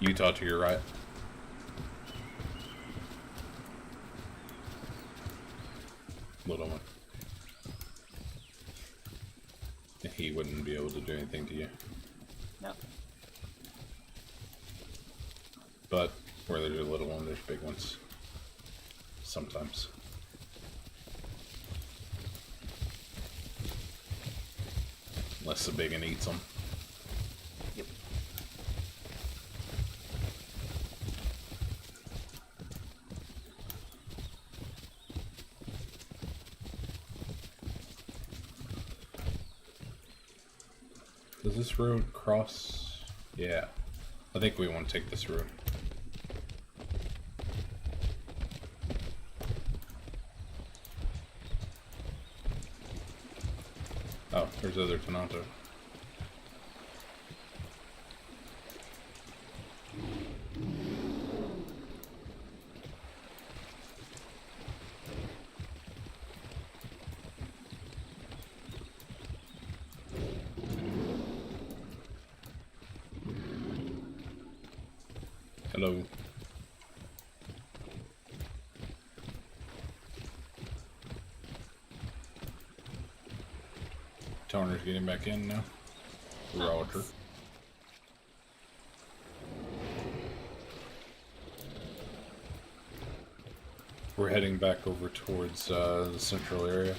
Utah to your right. Little one. He wouldn't be able to do anything to you. No. But where there's a little one, there's big ones. Sometimes. Unless the big one eats them. Yep. Does this road cross? Yeah. I think we want to take this road. Oh, there's other Tenonto. Hello. Toner's getting back in now. Roger. We're heading back over towards the central area.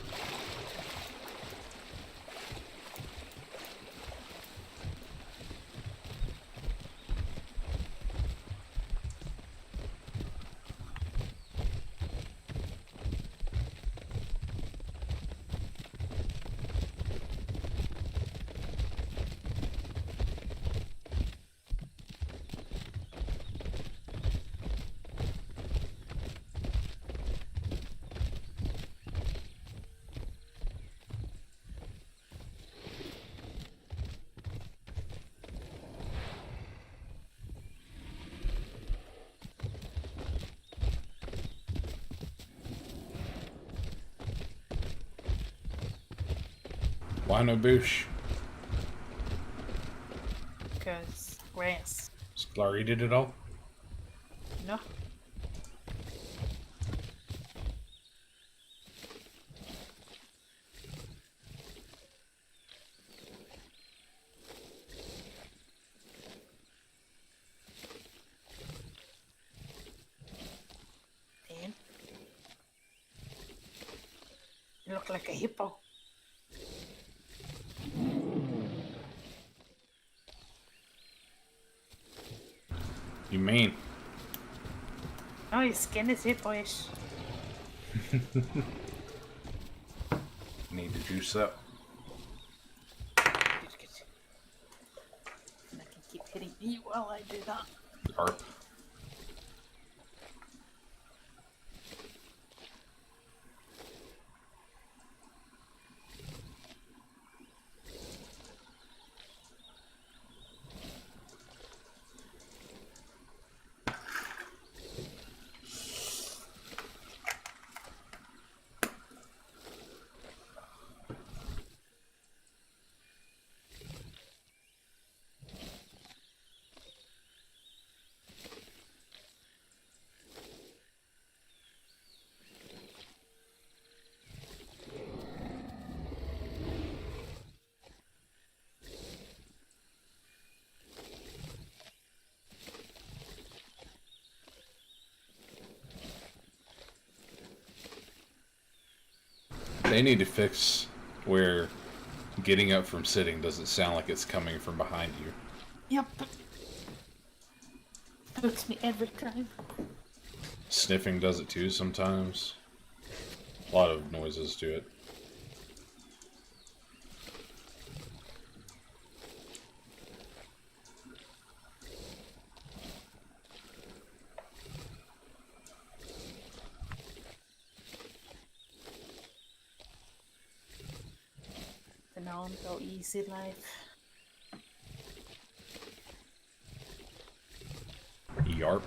Why no bush? Because grass. Sklar did it all? No. Man. You look like a hippo. You mean? Oh, your skin is hippo-ish. Need to juice up. And I can keep hitting you while I do that. Yarp. They need to fix where getting up from sitting doesn't sound like it's coming from behind you. Yep. Hurts me every time. Sniffing does it too sometimes. A lot of noises do it. Tenonto easy life. Yarp.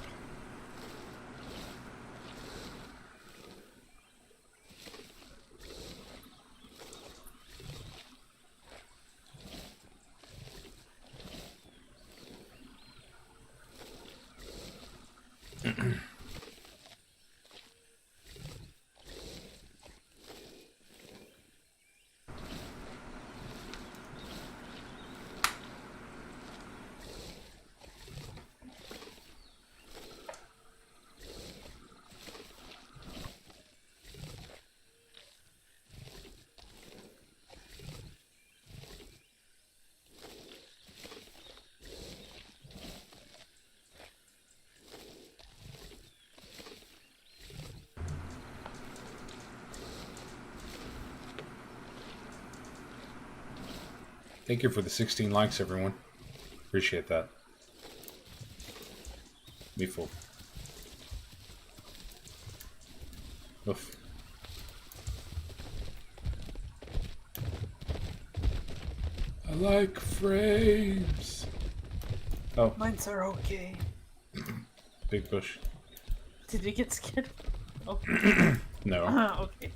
Thank you for the 16 likes, everyone. Appreciate that. Me full. Oof. I like frames. Oh. Mines are okay. Big push. Did you get scared? Oh. No. Okay.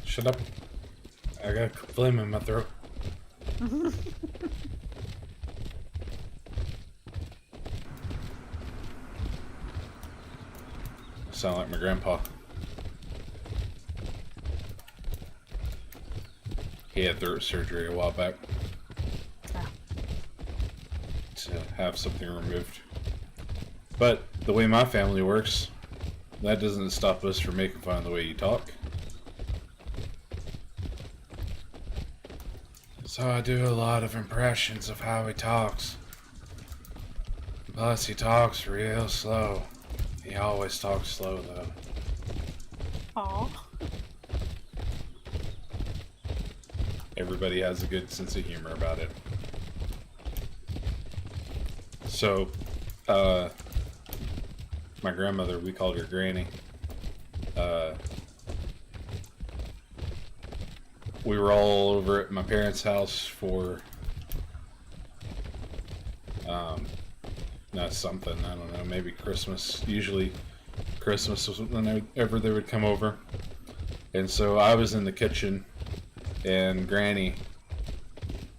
Shut up. I got a flame in my throat. Sound like my grandpa. He had throat surgery a while back. To have something removed. But the way my family works, that doesn't stop us from making fun of the way you talk. So I do a lot of impressions of how he talks. Plus he talks real slow. He always talks slow though. Aw. Everybody has a good sense of humor about it. So, my grandmother, we called her Granny. We were all over at my parents' house for, not something, I don't know, maybe Christmas. Usually Christmas was whenever they would come over. And so I was in the kitchen, and Granny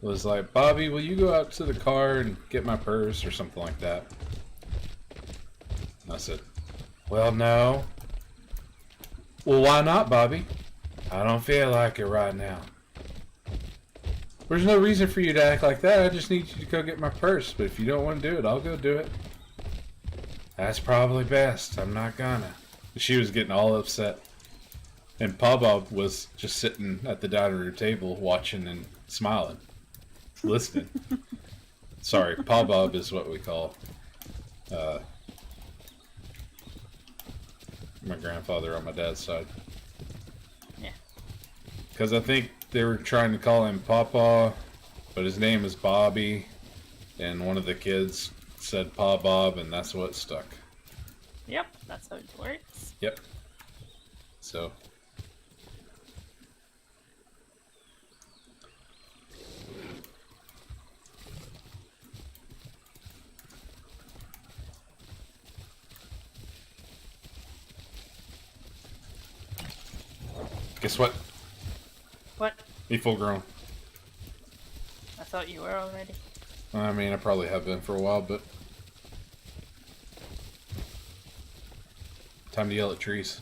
was like, Bobby, will you go out to the car and get my purse or something like that? And I said, well, no. Well, why not, Bobby? I don't feel like it right now. There's no reason for you to act like that. I just need you to go get my purse. But if you don't want to do it, I'll go do it. That's probably best. I'm not gonna. She was getting all upset. And Pa Bob was just sitting at the dining room table watching and smiling. Listening. Sorry, Pa Bob is what we call my grandfather on my dad's side. Yeah. Because I think they were trying to call him Papa, but his name is Bobby, and one of the kids said Pa Bob, and that's what stuck. Yep, that's how it works. Yep. So. Guess what? What? Me full grown. I thought you were already. I mean, I probably have been for a while, but time to yell at trees.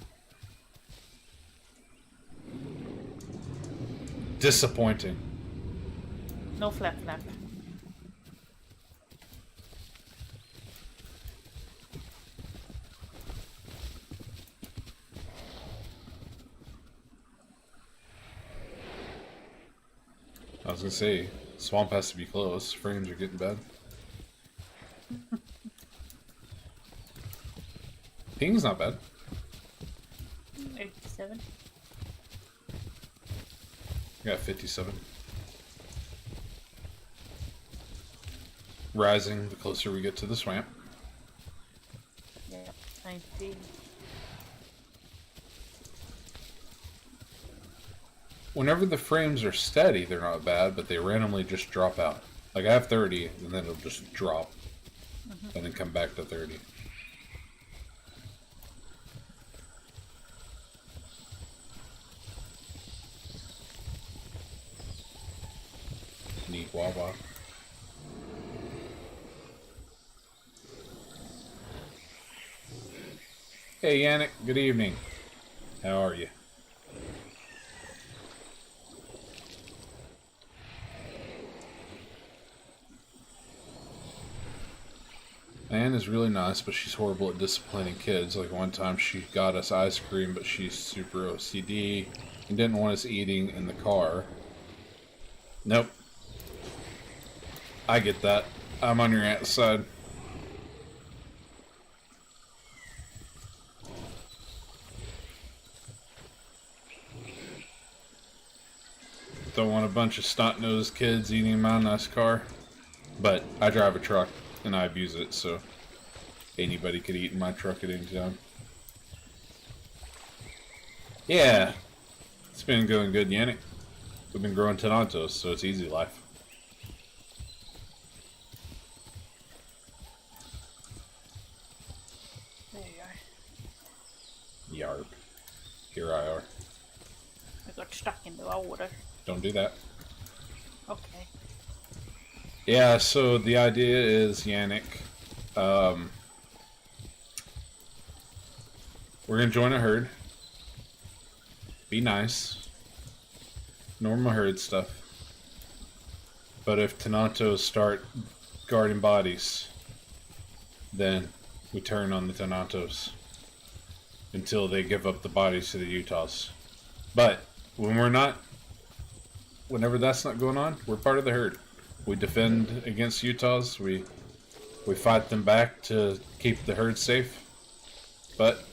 Disappointing. No flap flap. I was gonna say, swamp has to be close. Frames are getting bad. Ping's not bad. 87. I got 57. Rising the closer we get to the swamp. Yeah, 90. Whenever the frames are steady, they're not bad, but they randomly just drop out. Like I have 30, and then it'll just drop, and then come back to 30. Neat Wawa. Hey Yannick, good evening. How are you? Anne is really nice, but she's horrible at disciplining kids. Like one time she got us ice cream, but she's super OCD and didn't want us eating in the car. Nope. I get that. I'm on your aunt's side. don't want a bunch of snot-nosed kids eating my nice car. But I drive a truck, and I abuse it, so anybody could eat in my truck at any time. Yeah, it's been going good, Yannick. We've been growing tenontos, so it's easy life. There you are. Yarp. Here I are. I got stuck in the water. Don't do that. Okay. Yeah, so the idea is, Yannick, we're going to join a herd. Be nice. Normal herd stuff. But if tenontos start guarding bodies, then we turn on the tenontos until they give up the bodies to the Utahs. But when we're not, whenever that's not going on, we're part of the herd. We defend against Utahs. We fight them back to keep the herd safe. But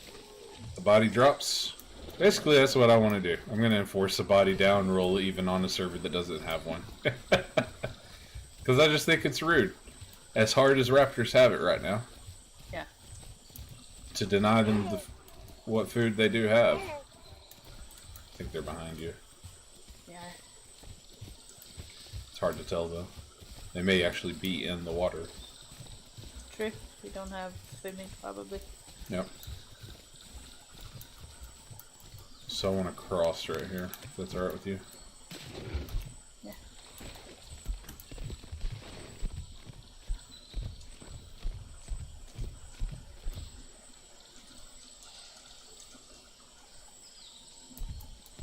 the body drops. Basically, that's what I want to do. I'm going to enforce the body down rule even on a server that doesn't have one. Because I just think it's rude. As hard as Raptors have it right now. Yeah. To deny them what food they do have. I think they're behind you. Yeah. It's hard to tell though. They may actually be in the water. True. We don't have swimming probably. Yep. So I want to cross right here, if that's alright with you. Yeah.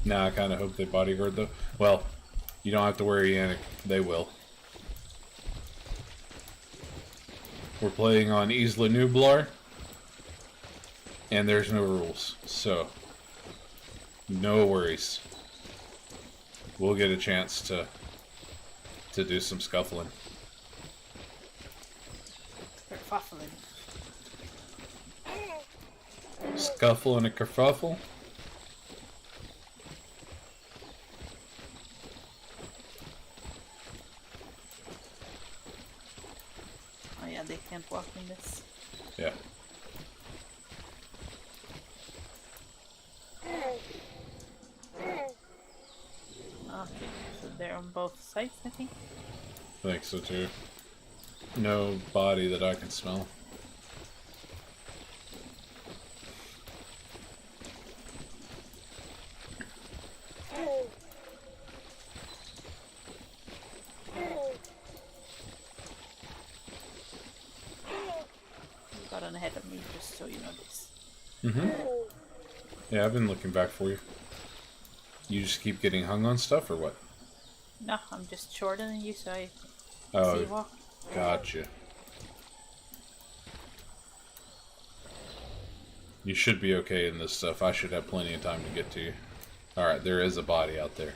Nah, I kind of hope they bodyguard though. Well, you don't have to worry, Yannick. They will. We're playing on Isla Nublar, and there's no rules, so no worries. We'll get a chance to do some scuffling. Kerfuffling. Scuffle and a kerfuffle. Oh yeah, they can't walk in this. Yeah. Okay, so they're on both sides, I think. I think so too. No body that I can smell. You got on ahead of me, just so you know this. Mm-hmm. Yeah, I've been looking back for you. You just keep getting hung on stuff, or what? No, I'm just shorter than you, so I see Oh, walk. gotcha. You should be okay in this stuff. I should have plenty of time to get to you. Alright, there is a body out there.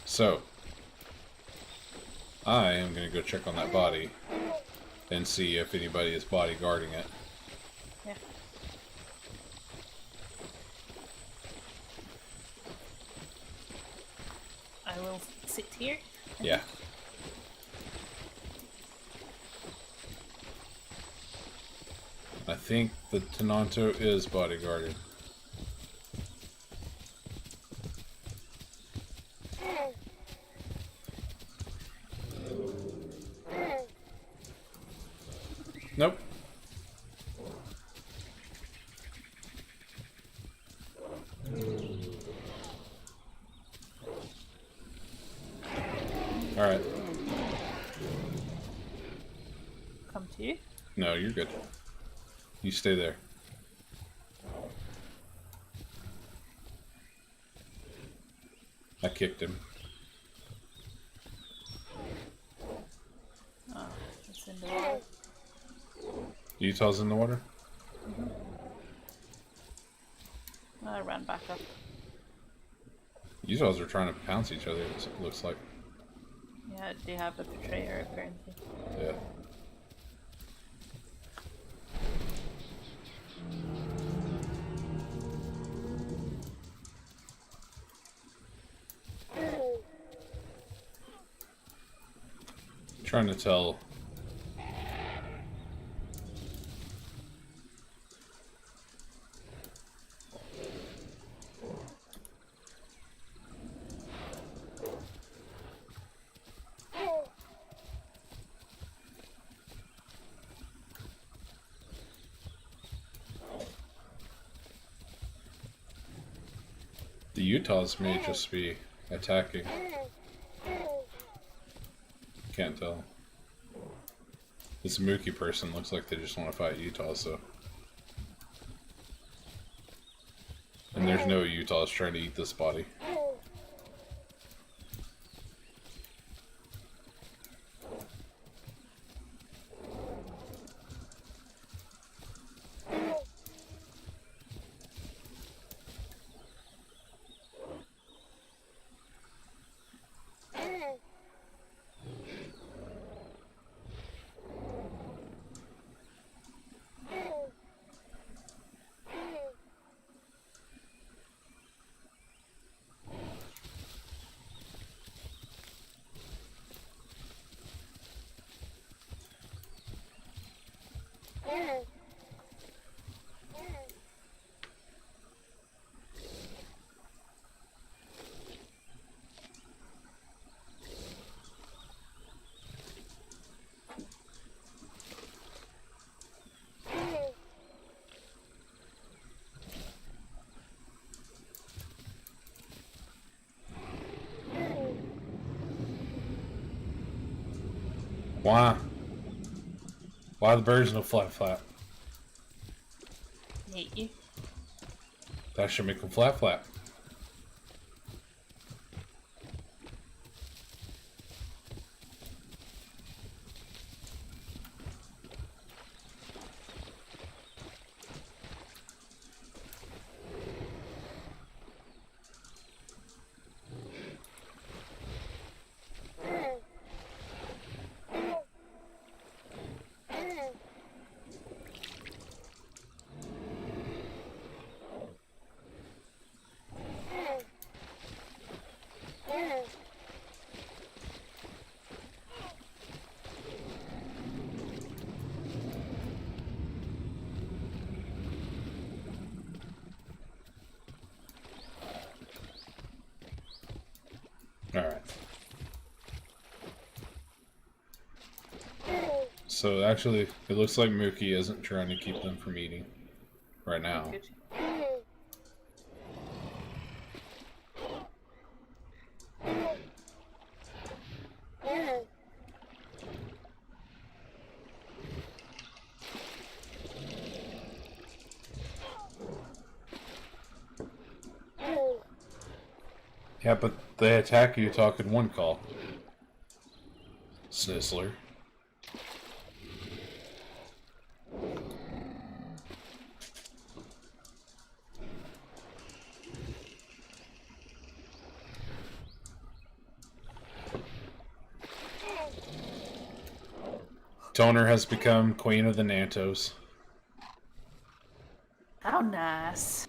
So, I am going to go check on that body and see if anybody is bodyguarding it. Yeah. I will sit here. Yeah. I think the Tenonto is bodyguarded. Nope. Alright. Come to you. No, you're good. You stay there. I kicked him. Oh, it's in the water. Utah's in the water? I ran back up. Utahs are trying to pounce each other, it looks like. Yeah, they have a betrayer apparently. Yeah. Trying to tell. The Utahs may just be attacking. Can't tell. This Mookie person looks like they just want to fight Utahs, though. And there's no Utahs trying to eat this body. Why? Why the birds no flap flap? Hate you. That should make them flap flap. Alright. So actually, it looks like Mookie isn't trying to keep them from eating right now. Good. Yeah, but they attack you talking one call. Snizzler. Toner has become Queen of the Nantos. How nice.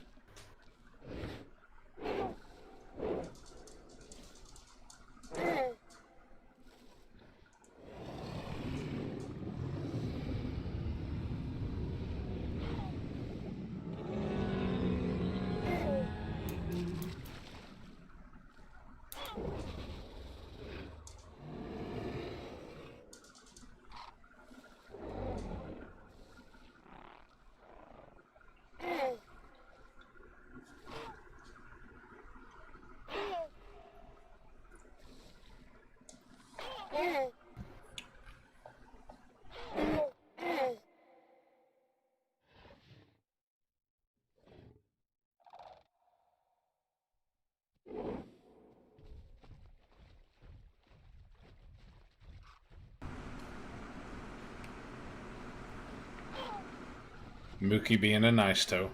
Mookie being a nice toe.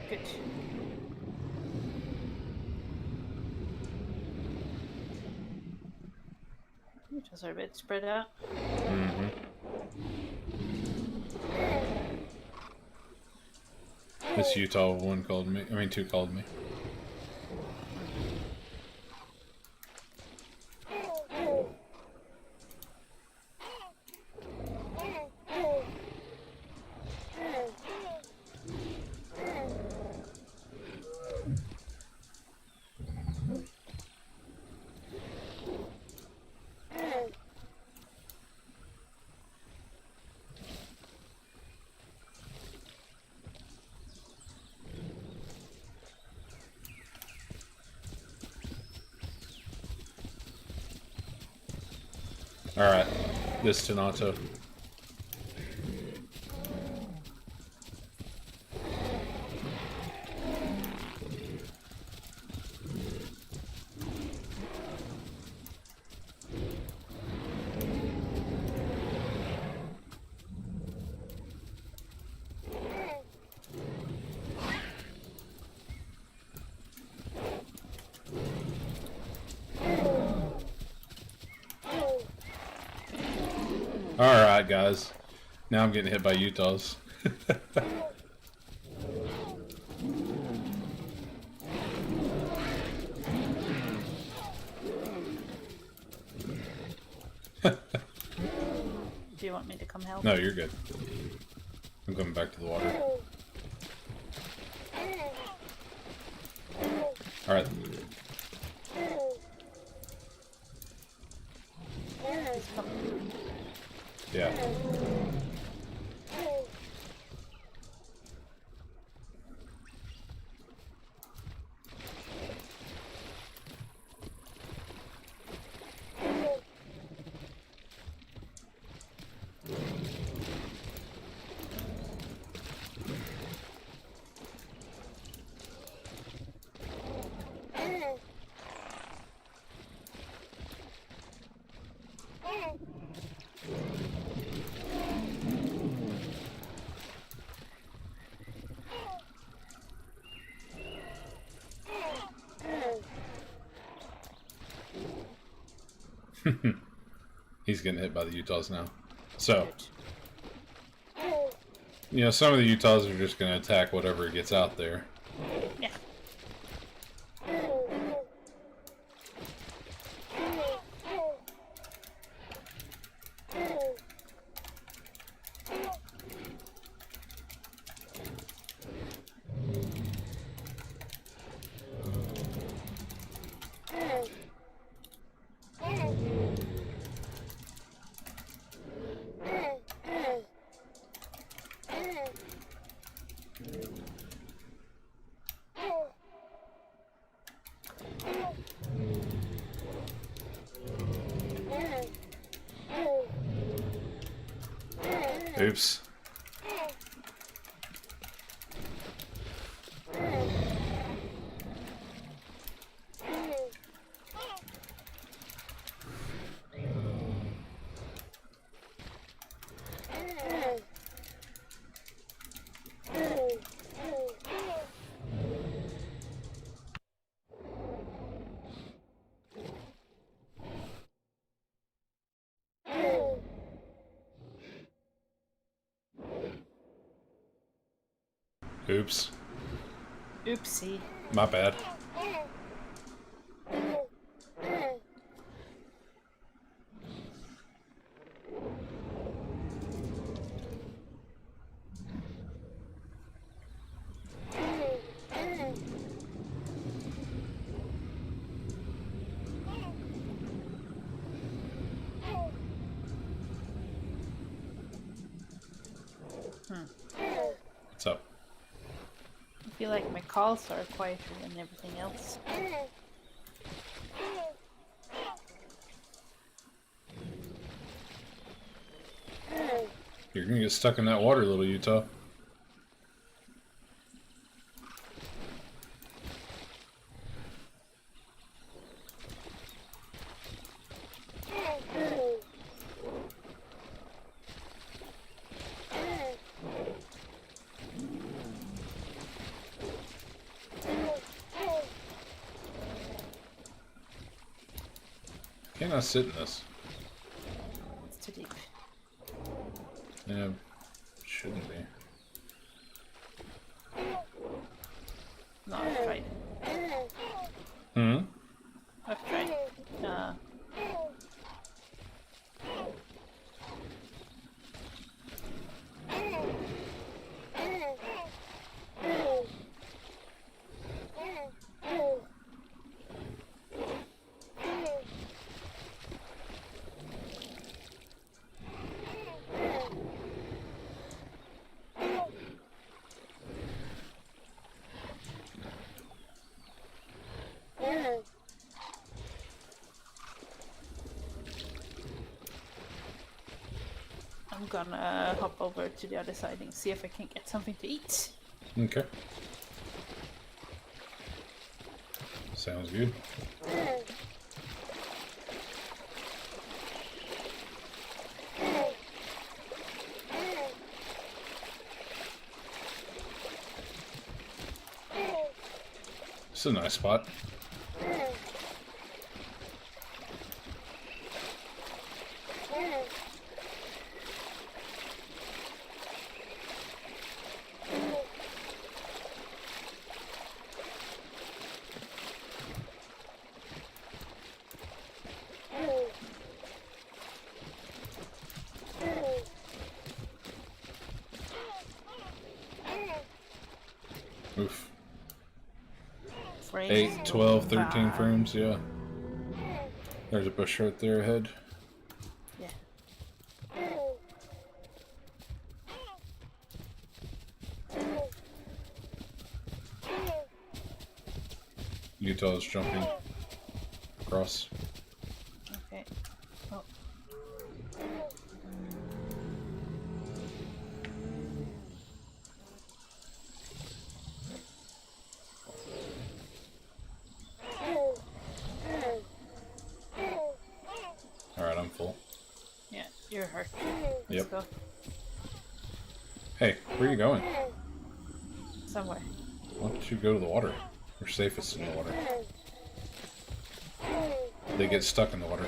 Good. You just are a bit spread out. Mm-hmm. This Utah one called me. I mean, two called me. Alright, this Tenonto. Alright, guys. Now I'm getting hit by Utahs. Do you want me to come help? No, you're good. I'm coming back to the water. Alright. He's coming. Yeah. He's getting hit by the Utahs now. So, you know, some of the Utahs are just going to attack whatever gets out there. Yeah. Oops. Oops. Oopsie. My bad. What's up? I feel like my calls are quieter than everything else. You're gonna get stuck in that water, little Utah. Can I sit in this? It's too deep. Yeah, shouldn't be. No, I've tried. Hmm? I've tried. I'm gonna hop over to the other side and see if I can get something to eat. Okay. Sounds good. It's a nice spot. Oof. 8, 12, 13 frames, yeah. There's a bush right there ahead. Yeah. Utah's jumping across. Okay. Oh. Alright, I'm full. Yeah, you're hurt. Let's Yep. go. Hey, where are you going? Somewhere. Why don't you go to the water? You're safest in the water. They get stuck in the water.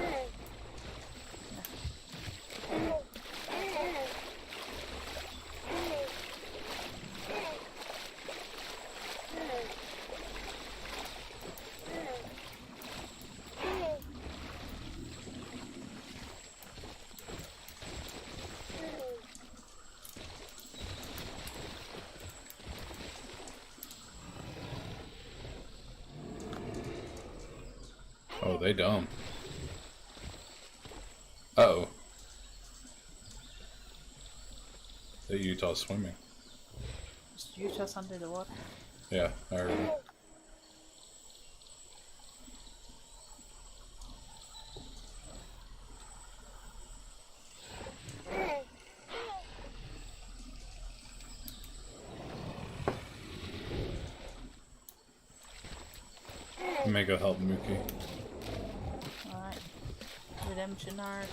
Oh, they dumb. Uh-oh. That Utah's swimming. You're just under the water. Yeah, I heard it. I may go help Mookie. Alright. Redemption arc.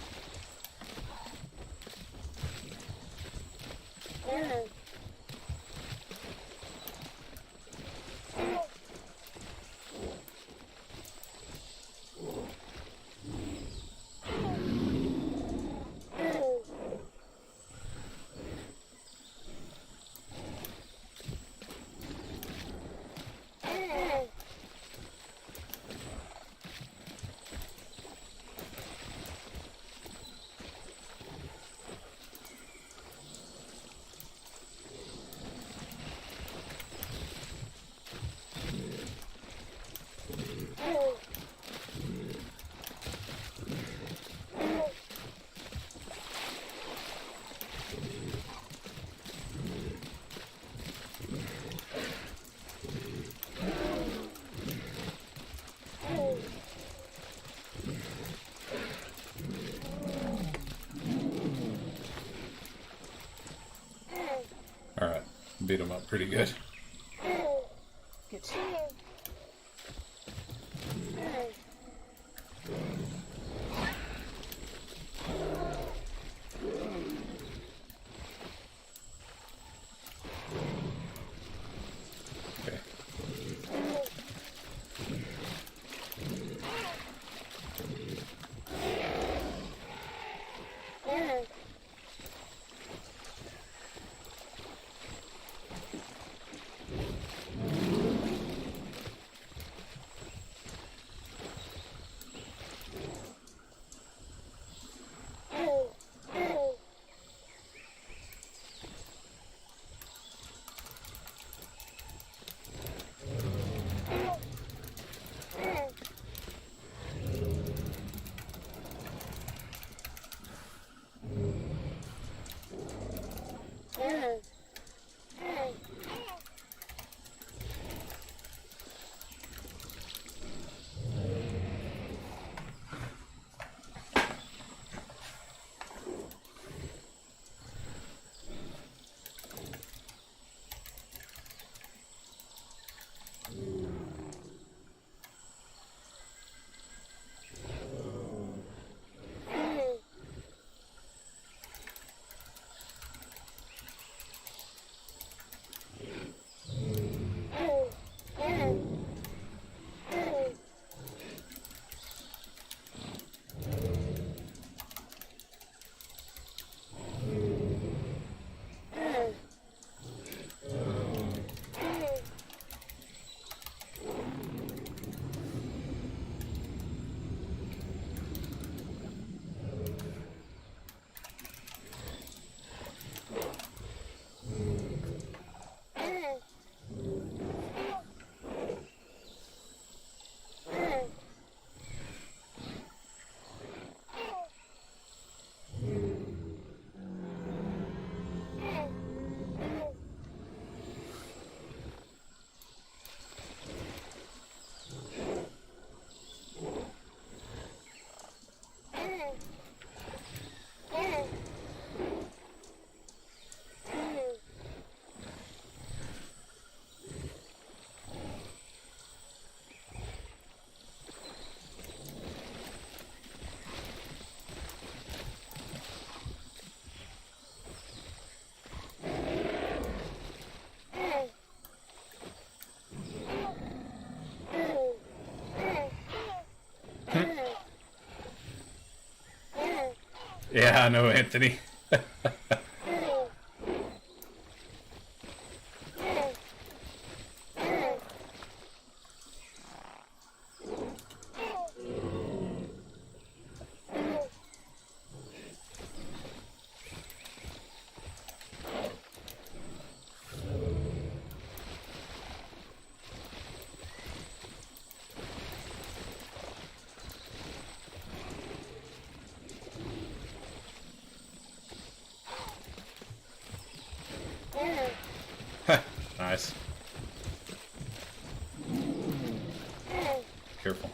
Alright, beat him up pretty good. Good. Okay. Yeah, I know, Anthony. Nice. Careful.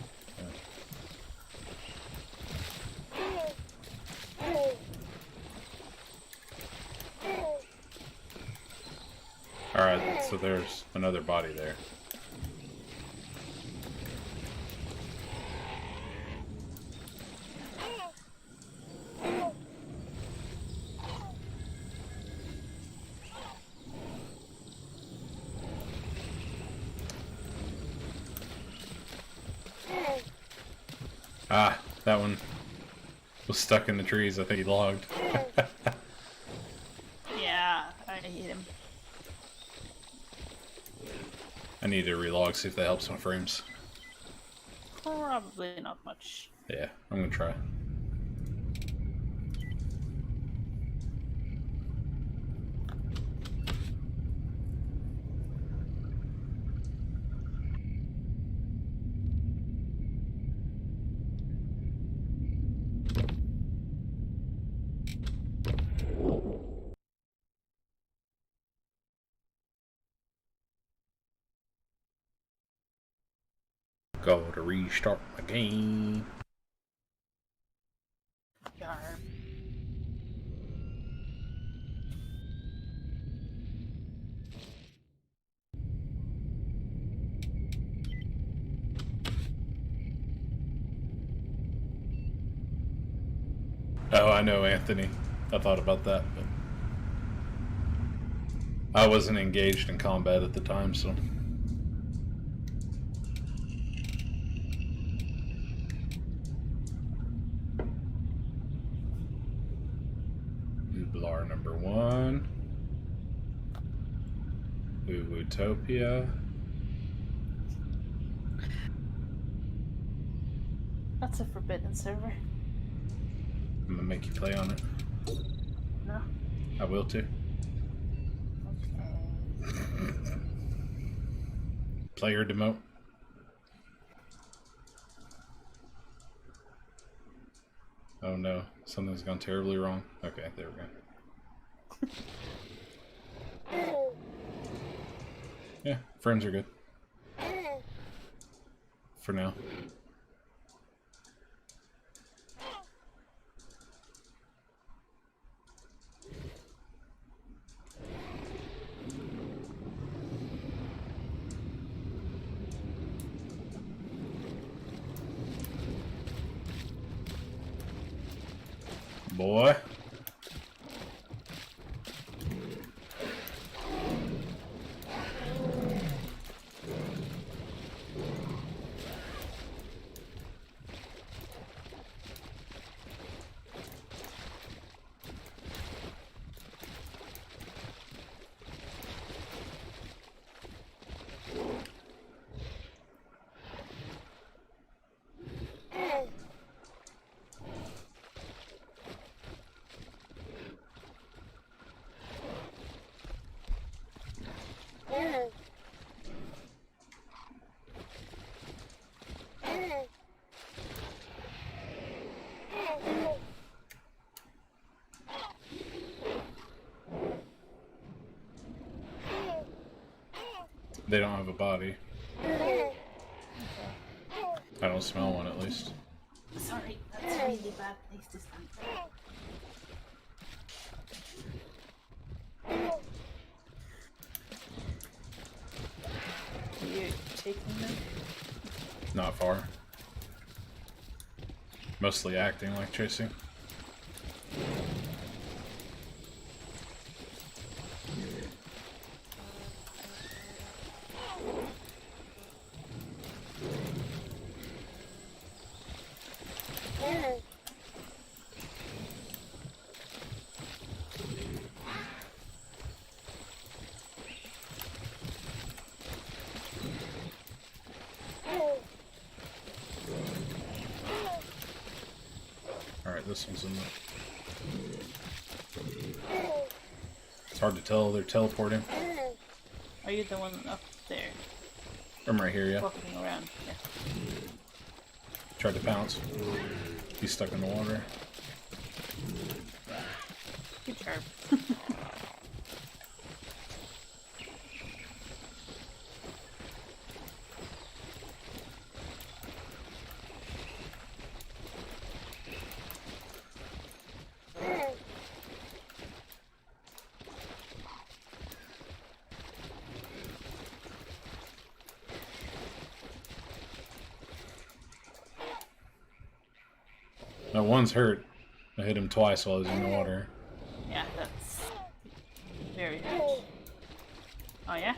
Alright, so there's another body there. Ah, that one was stuck in the trees. I think he logged. Yeah, I hit him. I need to relog, see if that helps my frames. Probably not much. Yeah, I'm gonna try. Go to restart my game. Yarp. Oh, I know, Anthony. I thought about that, but I wasn't engaged in combat at the time, so. Nublar number 1. Utopia. That's a forbidden server. I'm gonna make you play on it. No. I will too. Okay. Player demote. Oh no, something's gone terribly wrong. Okay, there we go. Yeah, frames are good. For now. Boy. They don't have a body. I don't smell one, at least. Sorry, that's a really bad place to stand. You taking them? Not far. Mostly acting like chasing. this one's in the... It's hard to tell. They're teleporting. Are you the one up there? I'm right here, yeah. Walking around, yeah. Tried to pounce. He's stuck in the water. Good job. Now one's hurt. I hit him twice while he was in the water. Yeah, that's very good. Oh yeah?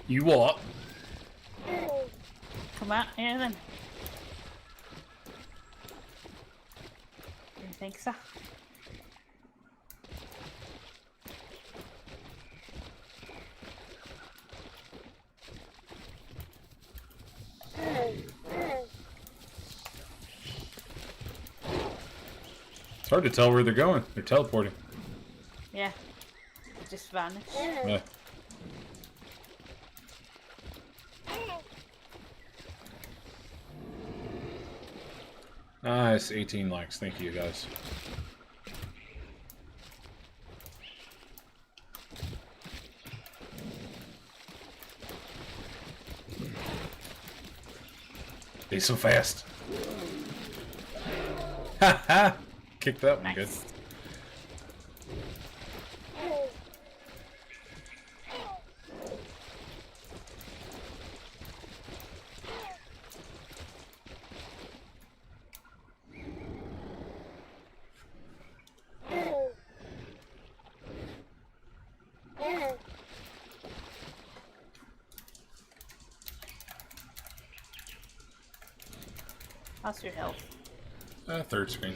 You what? Come out here then. Didn't think so. It's hard to tell where they're going. They're teleporting. Yeah. It just vanished. Yeah. Nice, 18 likes. Thank you, guys. They so fast. Ha ha! Kicked that one good. Nice. How's your health? Third screen.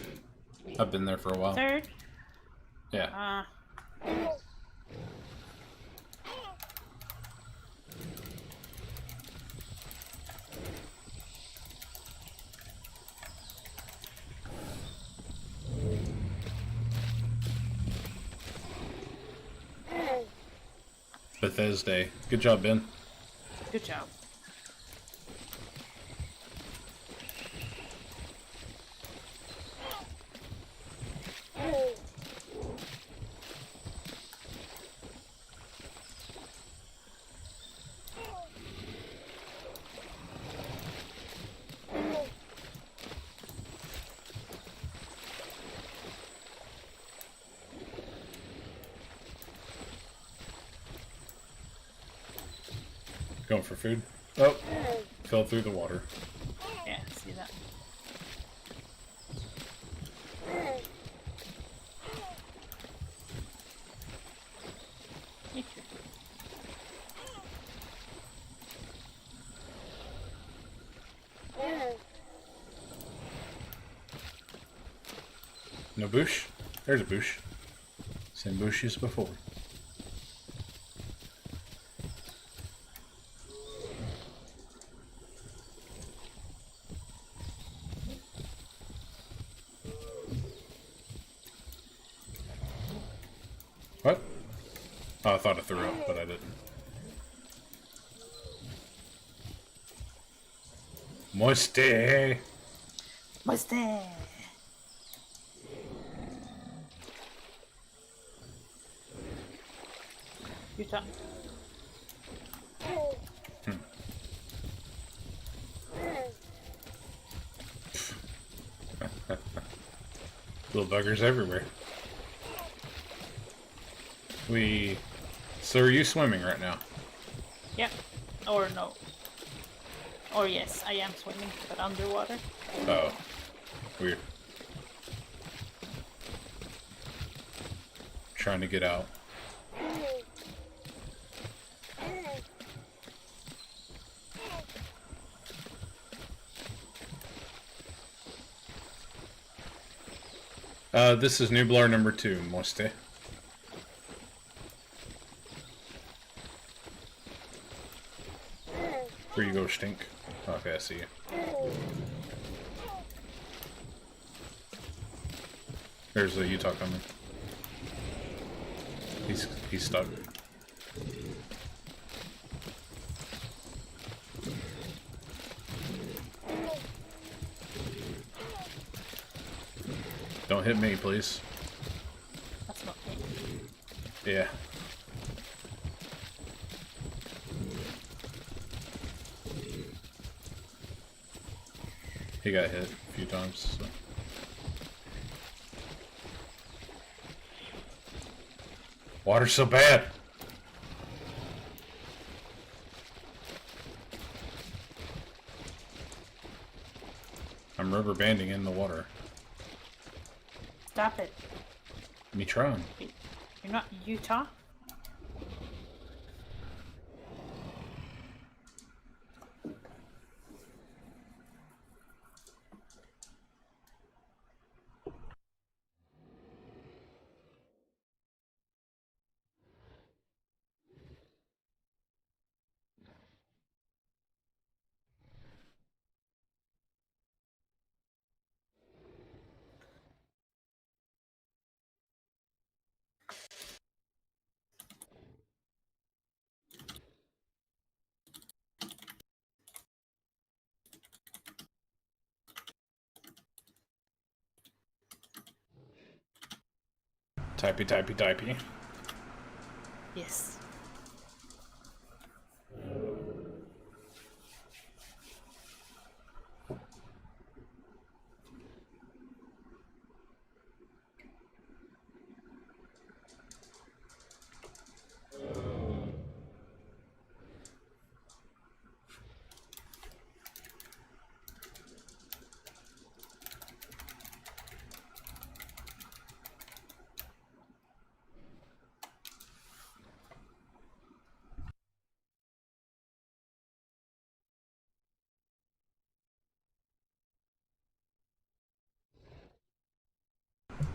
I've been there for a while. Third? Yeah. Bethesda. Good job, Ben. Good job. Going for food. Oh, fell through the water. Yeah, see that. Me too. No bush? There's a bush. Same bush as before. What? Oh, I thought I threw up, but I didn't. Moiste! Mustache. Your turn. Little buggers everywhere. So are you swimming right now? Yep. Or no. Or yes, I am swimming, but underwater. Oh. Weird. Trying to get out. This is Nublar number 2, Moiste. Where you go, Stink? Okay, I see you. There's a Utah coming. He's stuck. Don't hit me, please. That's not me. Yeah. He got hit a few times, so. Water's so bad! I'm rubber banding in the water. Stop it. Me trying. You're not Utah? Typey, typey, typey. Yes.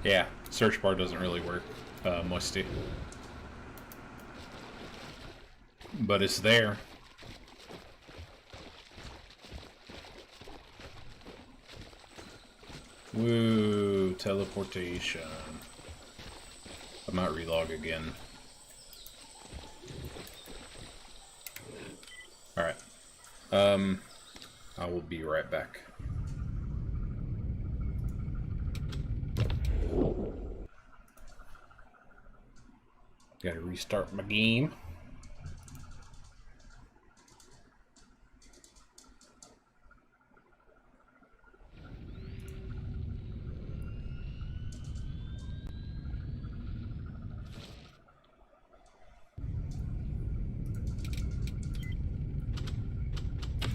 Yeah, search bar doesn't really work, Moisty. But it's there. Woo, teleportation. I might relog again. Alright. I will be right back. Gotta restart my game.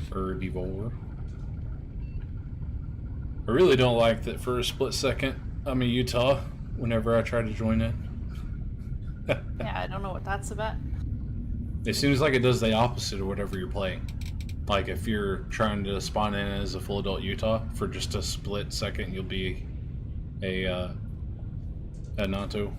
Herbivore. I really don't like that for a split second I'm in Utah whenever I try to join it. Yeah, I don't know what that's about. It seems like it does the opposite of whatever you're playing. Like if you're trying to spawn in as a full adult Utah, for just a split second you'll be a Nanto.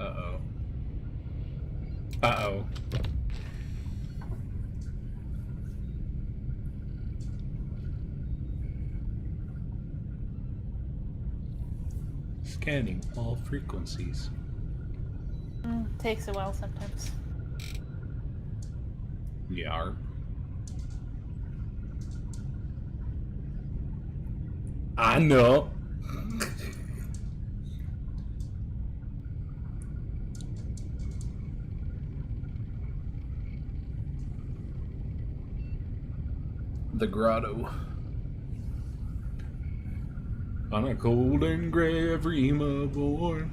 Uh-oh. Uh-oh. Scanning all frequencies. Takes a while sometimes. Yar. I know. The grotto. On a cold and gray Evrima born,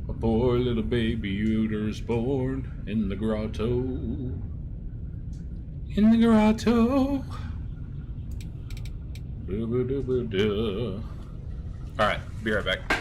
a poor little baby uterus born in the grotto. In the grotto. Alright, be right back.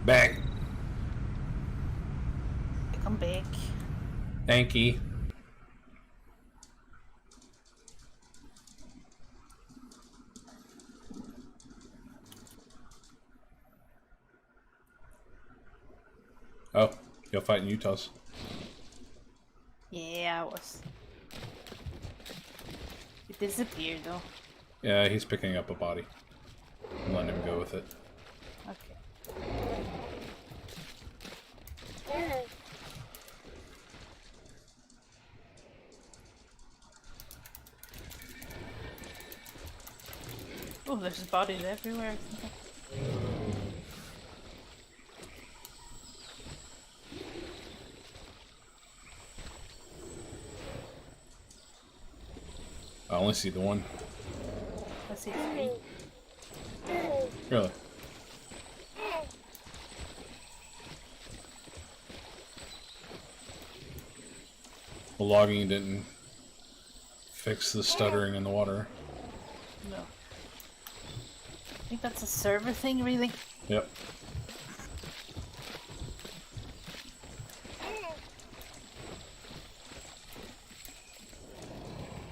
Back. Come back. Thank you. Oh, you're fighting Utahs. Yeah, I was. It disappeared though. Yeah, he's picking up a body. I'm letting him go with it. Okay. Oh, there's bodies everywhere. I only see the one. I see three. Really? The logging didn't fix the stuttering in the water. No. I think that's a server thing, really. Yep.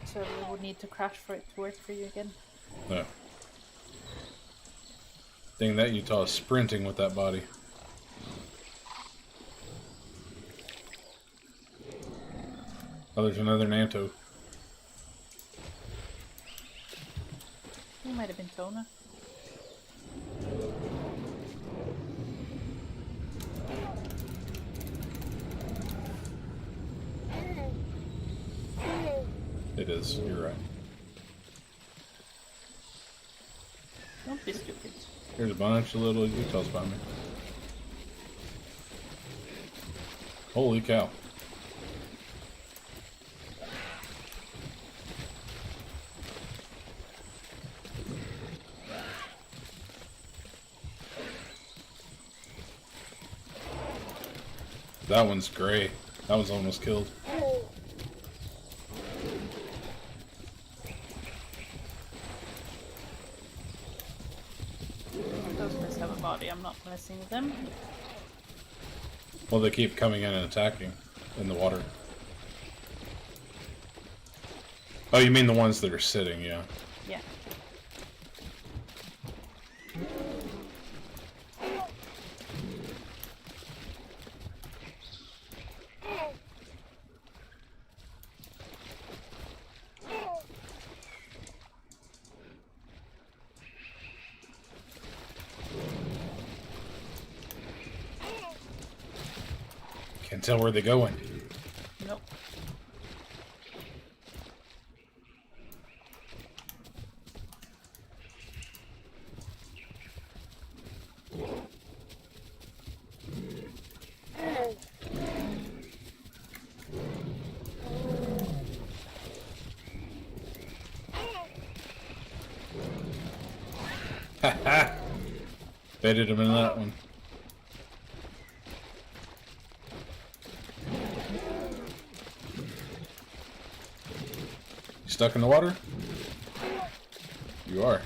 Server would need to crash for it to work for you again. No. Thing that Utah is sprinting with that body. Oh, there's another Nanto. It might have been Tona. It is, you're right. Don't be stupid. There's a bunch of little Utahs by me. Holy cow. That one's gray. That one's almost killed. Those guys have a body. I'm not messing with them. Well, they keep coming in and attacking in the water. Oh, you mean the ones that are sitting, yeah. Yeah. Can't tell where they're going. Nope. Haha! Baited him in that one. You stuck in the water? You are.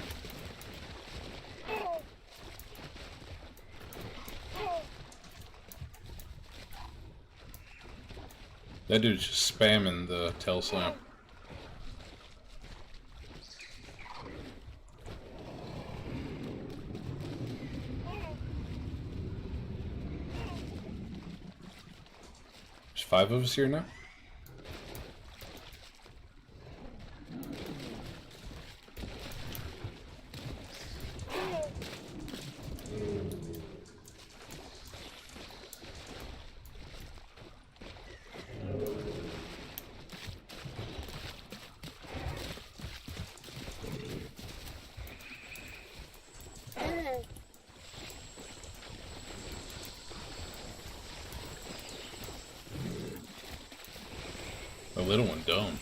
That dude's just spamming the tail slam. There's 5 of us here now? The little one dumb.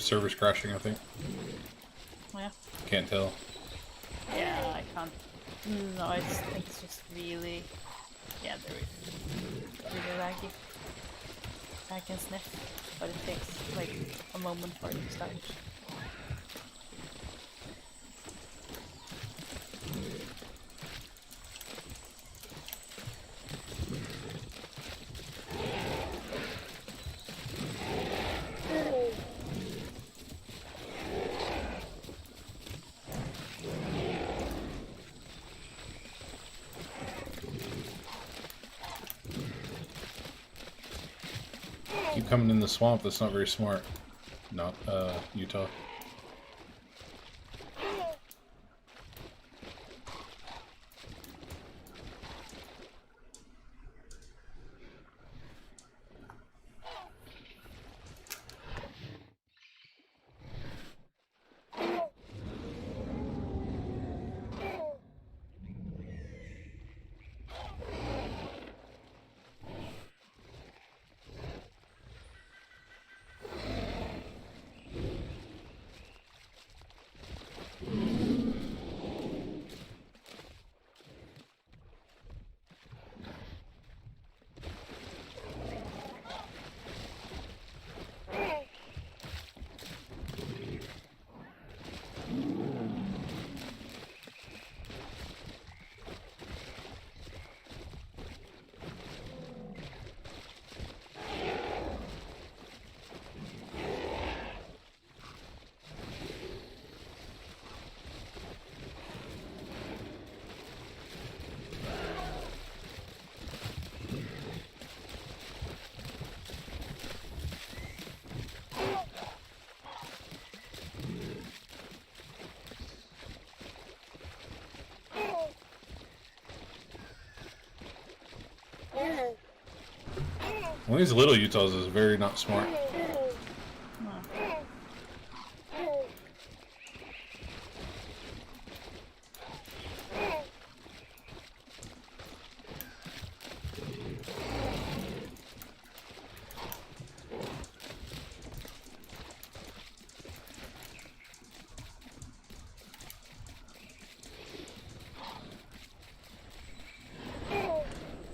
server's crashing, I think. Yeah. Can't tell. Yeah, I can't. No, I think it's just really. Yeah, there is really laggy. I can sniff, but it takes like a moment for it to start. Keep coming in the swamp, that's not very smart. Not, Utah. One of these little Utahs is very not smart.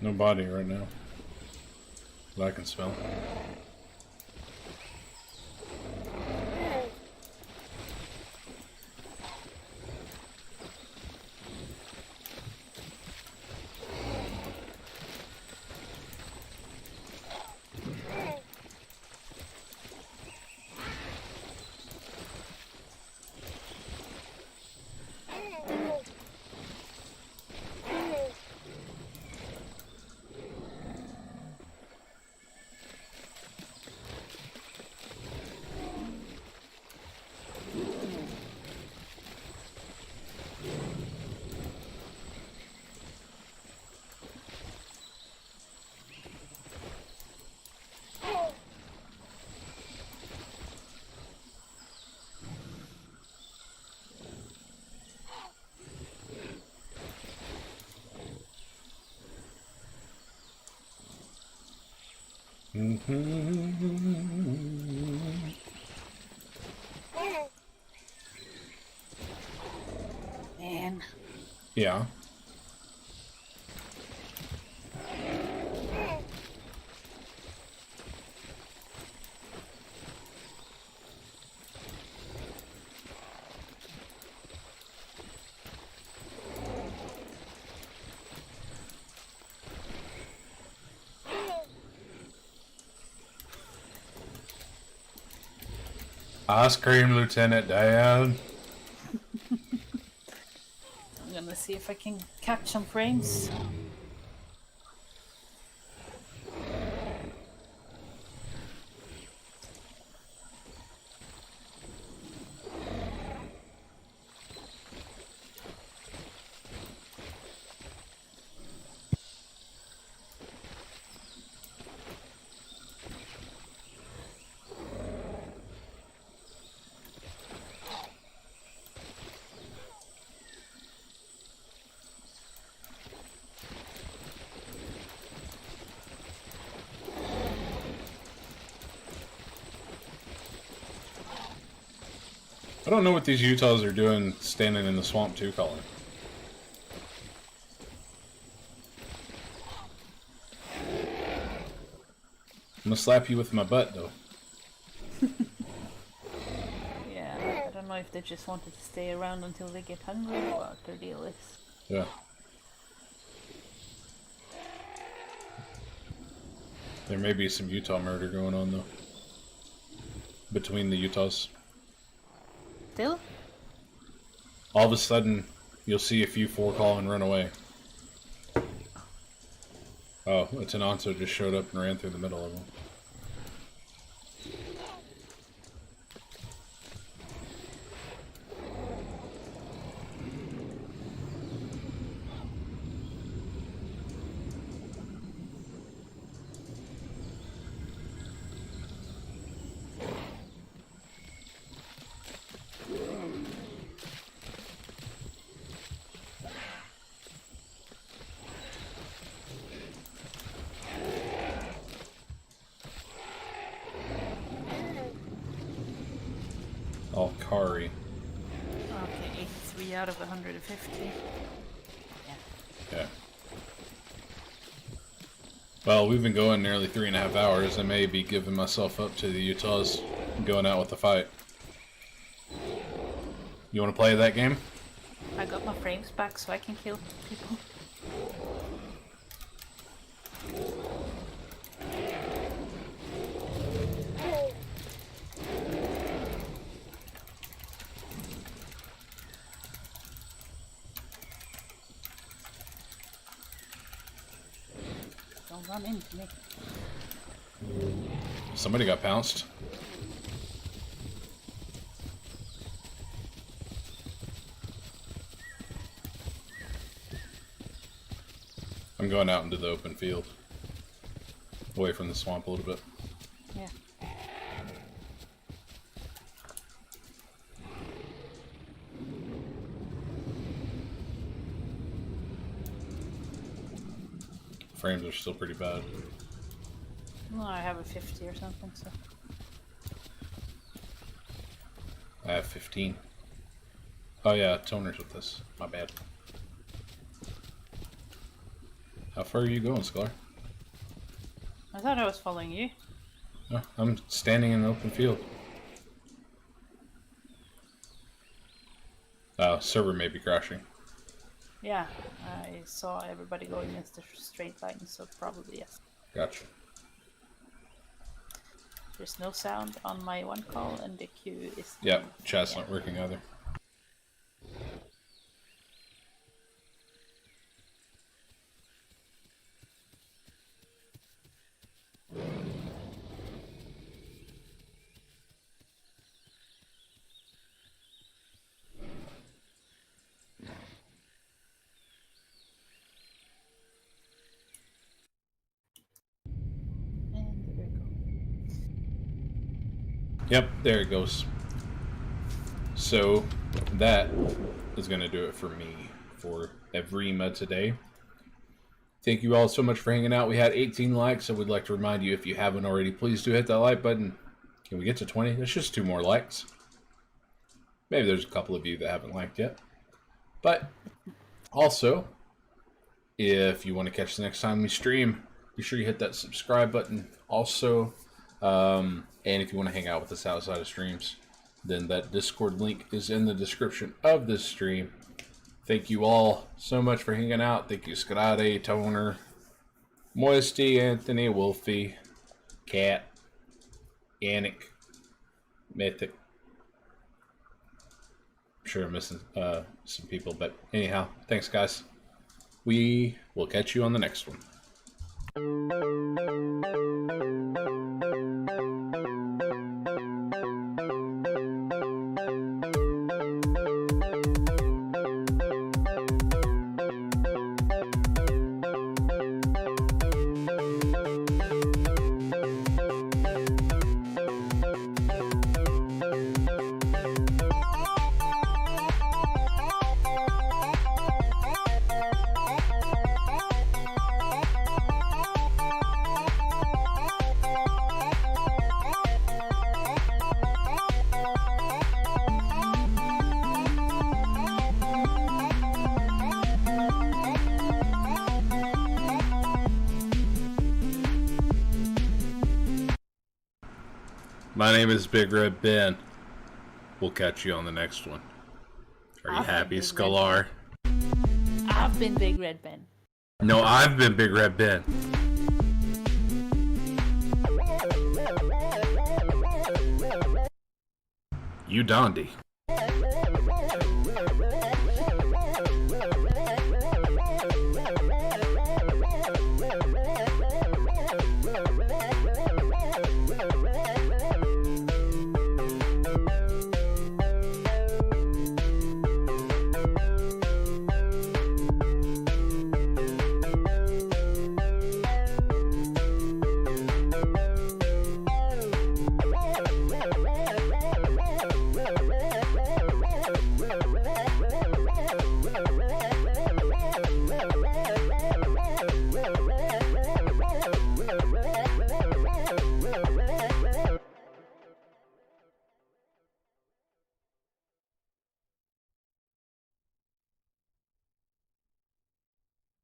No body right now that I can smell. Man. Yeah. Ice cream, Lieutenant Dan. I'm gonna see if I can catch some frames. I don't know what these Utahs are doing standing in the swamp too, Colin. I'm gonna slap you with my butt, though. Yeah, I don't know if they just wanted to stay around until they get hungry or what their deal is. Yeah. There may be some Utah murder going on, though. Between the Utahs. Still? All of a sudden, you'll see a few forecall and run away. Oh, a Tenonto just showed up and ran through the middle of them. All Kari. Okay, 83 out of 150. Yeah. Well, we've been going nearly 3.5 hours. I may be giving myself up to the Utahs and going out with the fight. You want to play that game? I got my frames back so I can kill people. Don't run into me. Somebody got pounced. I'm going out into the open field. Away from the swamp a little bit. Yeah. Frames are still pretty bad. Well, I have a 50 or something, so. I have 15. Oh yeah, toner's with this. My bad. How far are you going, Scar? I thought I was following you. Oh, I'm standing in an open field. Server may be crashing. Yeah, I saw everybody going in the straight line, so probably yes. Gotcha. There's no sound on my one call, and the queue is... Yep, chat's not working either. And there we go. Yep, there it goes. So, that is going to do it for me for Evrima today. Thank you all so much for hanging out. We had 18 likes. I would like to remind you, if you haven't already, please do hit that like button. Can we get to 20? That's just 2 more likes. Maybe there's a couple of you that haven't liked yet. But, also, if you want to catch the next time we stream, be sure you hit that subscribe button. Also, and if you want to hang out with us outside of streams, then that Discord link is in the description of this stream. Thank you all so much for hanging out. Thank you, Scarade, Toner, Moisty, Anthony, Wolfie, Cat, Yannick, Mythic. I'm sure I'm missing some people, but anyhow, thanks, guys. We will catch you on the next one. My name is Big Red Ben. We'll catch you on the next one. Are you happy, Scalar? I've been Big Red Ben. No, I've been Big Red Ben. You Dondi.